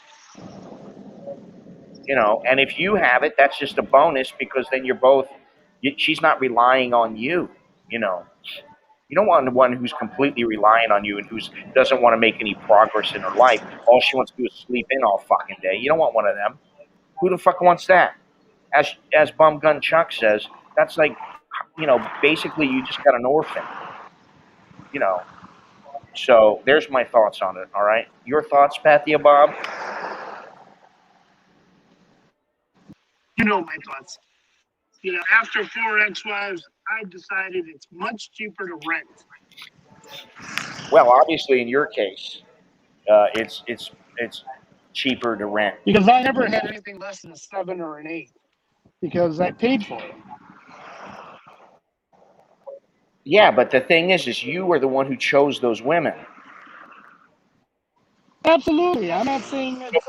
And if you have it, that's just a bonus because then you're both. She's not relying on you. You know. You don't want one who's completely reliant on you and who doesn't want to make any progress in her life. All she wants to do is sleep in all fucking day. You don't want one of them. Who the fuck wants that? As Bum Gun Chuck says, that's like, basically you just got an orphan. You know. So there's my thoughts on it. All right, your thoughts, Pathia Bob? You know my thoughts. After 4 ex-wives, I decided it's much cheaper to rent. Well, obviously in your case, it's cheaper to rent. Because I never had anything less than a 7 or an 8. Because I paid for it. Yeah, but the thing is you were the one who chose those women. Absolutely. I'm not saying it's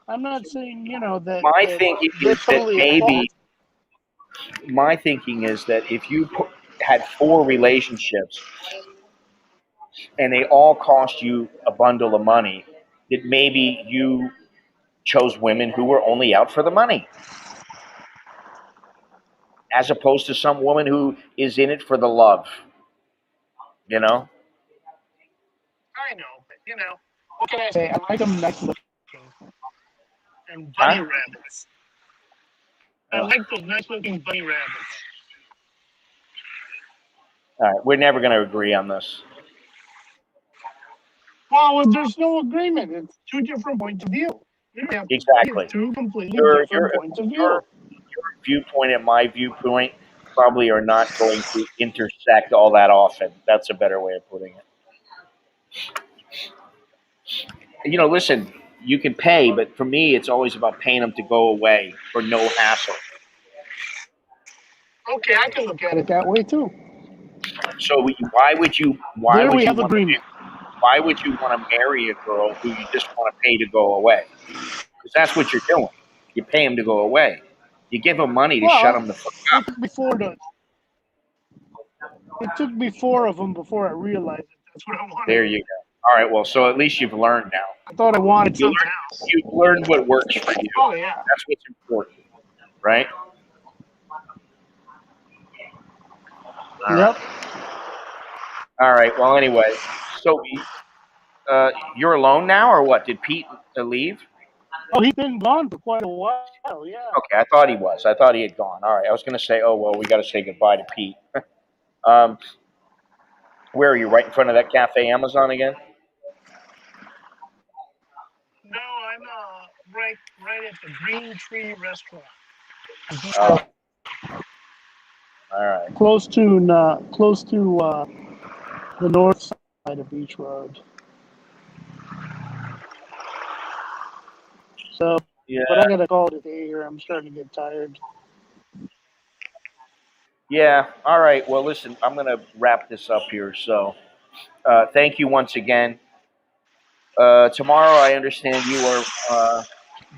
I'm not saying, that My that thinking they're is that totally at fault. maybe my thinking is that if you had 4 relationships and they all cost you a bundle of money, that maybe you chose women who were only out for the money, as opposed to some woman who is in it for the love. You know? I know, but what can I say? I like them nice looking and bunny Huh? rabbits. I like those nice looking bunny rabbits. All right, we're never going to agree on this. Well, there's no agreement. It's 2 different points of view. We don't have to Exactly. agree. It's 2 completely Your different points of view. viewpoint and my viewpoint probably are not going to intersect all that often. That's a better way of putting it. Listen, you can pay, but for me, it's always about paying them to go away for no hassle. Okay, I can look at it that way too. So why would you There we have agreement. why would you want to marry a girl who you just want to pay to go away? Because that's what you're doing. You pay them to go away. You give them money to shut them the fuck up. It took me 4 of them before I realized it. That's what I wanted. There you go. All right, well, so at least you've learned now. I thought I wanted something else. You've learned what works for you. Oh yeah. That's what's important, right? Yep. All right. Well, anyway, so you're alone now, or what? Did Pete leave? Oh, he's been gone for quite a while. Yeah. Okay, I thought he was. I thought he had gone. All right. I was going to say, oh well, we got to say goodbye to Pete. Where are you? Right in front of that Cafe Amazon again? No, I'm right at the Green Tree Restaurant. Oh. All right. Close to the north side of Beach Road. So, Yeah. but I gotta call it a day here. I'm starting to get tired. Yeah. All right. Well, listen, I'm going to wrap this up here. So, thank you once again. Tomorrow, I understand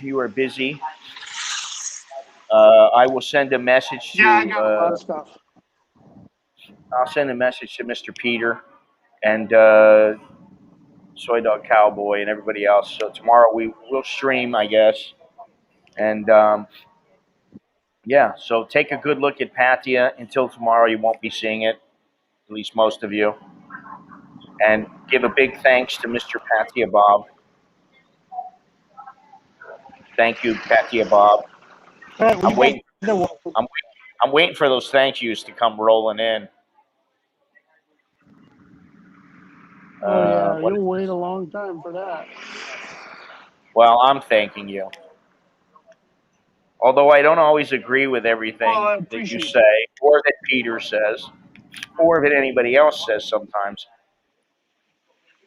you are busy. I will send a message Yeah, I to got a lot of stuff. I'll send a message to Mr. Peter and Soy Dog Cowboy and everybody else. So tomorrow we will stream, I guess. And yeah, so take a good look at Patia. Until tomorrow, you won't be seeing it, at least most of you. And give a big thanks to Mr. Patia Bob. Thank you, Patia Bob. All right, we I'm waiting. got I'm I'm waiting for those thank yous to come rolling in. Oh yeah, What? you'll wait a long time for that. Well, I'm thanking you. Although I don't always agree with Well, everything I that you appreciate that. say, or that Peter says, or that anybody else says sometimes,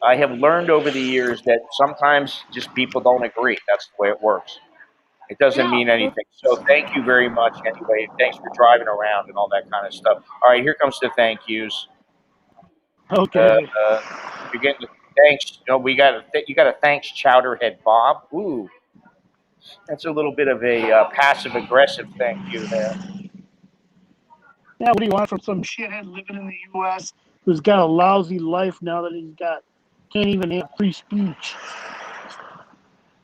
I have learned over the years that sometimes just people don't agree. That's the way it works. It doesn't Yeah. mean anything. So thank you very much anyway. Thanks for driving around and all that kind of stuff. All right, here comes the thank yous. Uh, Okay. uh, you're getting the thanks. You know, you got a thanks Chowderhead Bob. Ooh, that's a little bit of a passive aggressive thank you there. Yeah, what do you want from some shithead living in the U.S. who's got a lousy life now that can't even have free speech?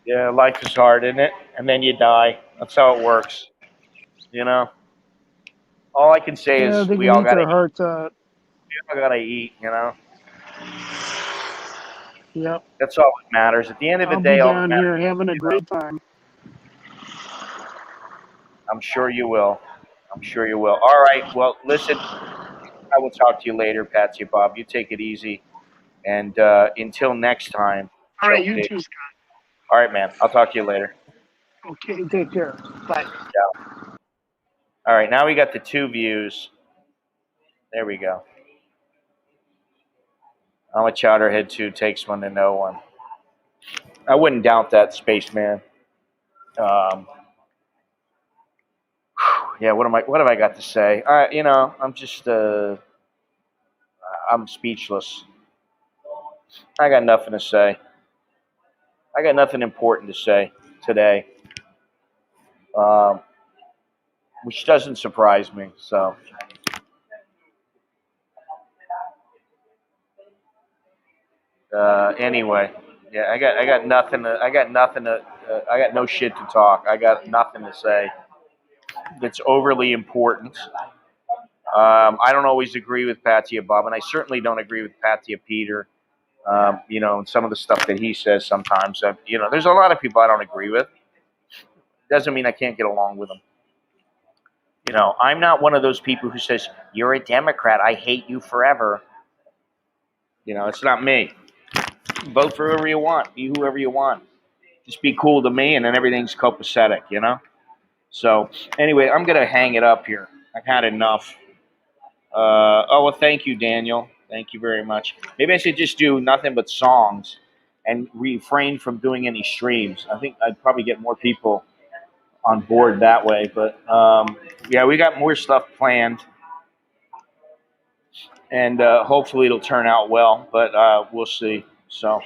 Yeah, life is hard, isn't it? And then you die. That's how it works. You know. All I can say Yeah, is they can eat their hearts out. we all gotta eat. You know. Yep. That's all that matters. At the end of the I'll be day, all that down matters. here having a You know. great time. I'm sure you will. I'm sure you will. All right. Well, listen. I will talk to you later, Patsy Bob. You take it easy. And until next time, All right, Choke you Dick. too, Scott. All right, man. I'll talk to you later. Okay, take care. Bye. All right. Now we got the two views. There we go. I'm a Chowderhead too. Takes one to know one. I wouldn't doubt that, Spaceman. Um, yeah. What have I got to say? You know, I'm just. I'm speechless. I got nothing to say. I got nothing important to say today, um, which doesn't surprise me. So anyway, yeah, I got nothing. I got no shit to talk. I got nothing to say that's overly important. I don't always agree with Patia Bob, and I certainly don't agree with Patia Peter. You know, and some of the stuff that he says sometimes. You know, there's a lot of people I don't agree with. Doesn't mean I can't get along with them. You know, I'm not one of those people who says, "You're a Democrat. I hate you forever." You know, it's not me. Vote for whoever you want. Be whoever you want. Just be cool to me, and then everything's copacetic, you know? So, anyway, I'm going to hang it up here. I've had enough. Well, thank you, Daniel. Thank you very much. Maybe I should just do nothing but songs and refrain from doing any streams. I think I'd probably get more people on board that way. But yeah, we got more stuff planned, and hopefully it'll turn out well. But we'll see. So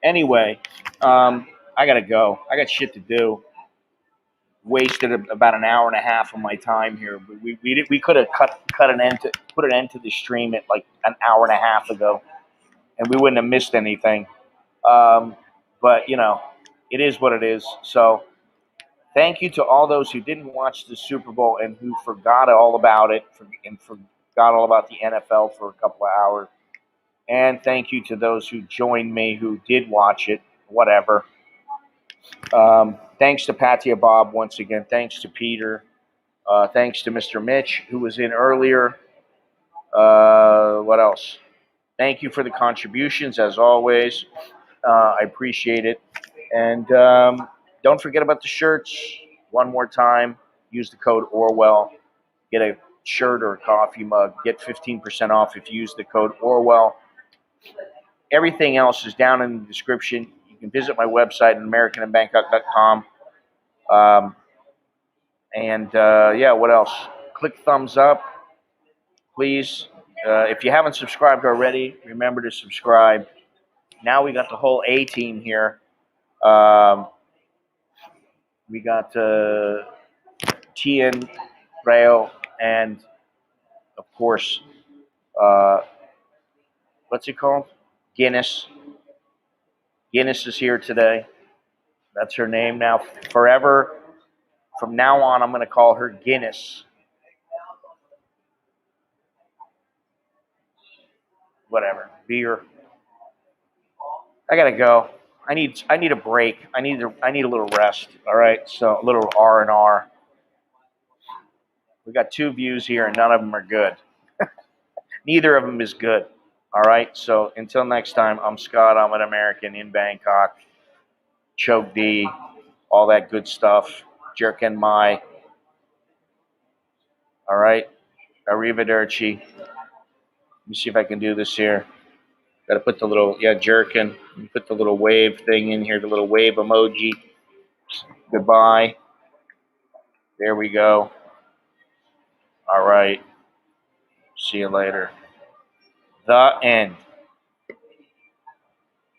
anyway, I gotta go. I got shit to do. Wasted about an hour and a half of my time here. We could have put an end to the stream at like an hour and a half ago, and we wouldn't have missed anything. Um, but you know, it is what it is. So thank you to all those who didn't watch the Super Bowl and who forgot all about it and forgot all about the NFL for a couple of hours. And thank you to those who joined me who did watch it, whatever. Thanks to Patia Bob once again. Thanks to Peter. Thanks to Mr. Mitch, who was in earlier. What else? Thank you for the contributions, as always. I appreciate it. And don't forget about the shirts. One more time, use the code Orwell. Get a shirt or a coffee mug. Get 15% off if you use the code Orwell. Everything else is down in the description. You can visit my website at americaninbangkok.com. Yeah, what else? Click thumbs up, please. If you haven't subscribed already, remember to subscribe. Now we got the whole A team here. We got Tien, Rail, and of course, uh, what's it called? Guinness. Guinness is here today. That's her name now. Forever. From now on, I'm going to call her Guinness. Whatever. Beer. I gotta go. I need a break. I need a little rest. All right. So a little R&R. We got 2 views here, and none of them are good. Neither of them is good. All right. So until next time, I'm Scott. I'm an American in Bangkok. Choke D, all that good stuff. Jerk and my. All right. Arrivederci. Let me see if I can do this here. Got to put the little, jerkin. Put the little wave thing in here, the little wave emoji. Goodbye. There we go. All right. See you later. The end.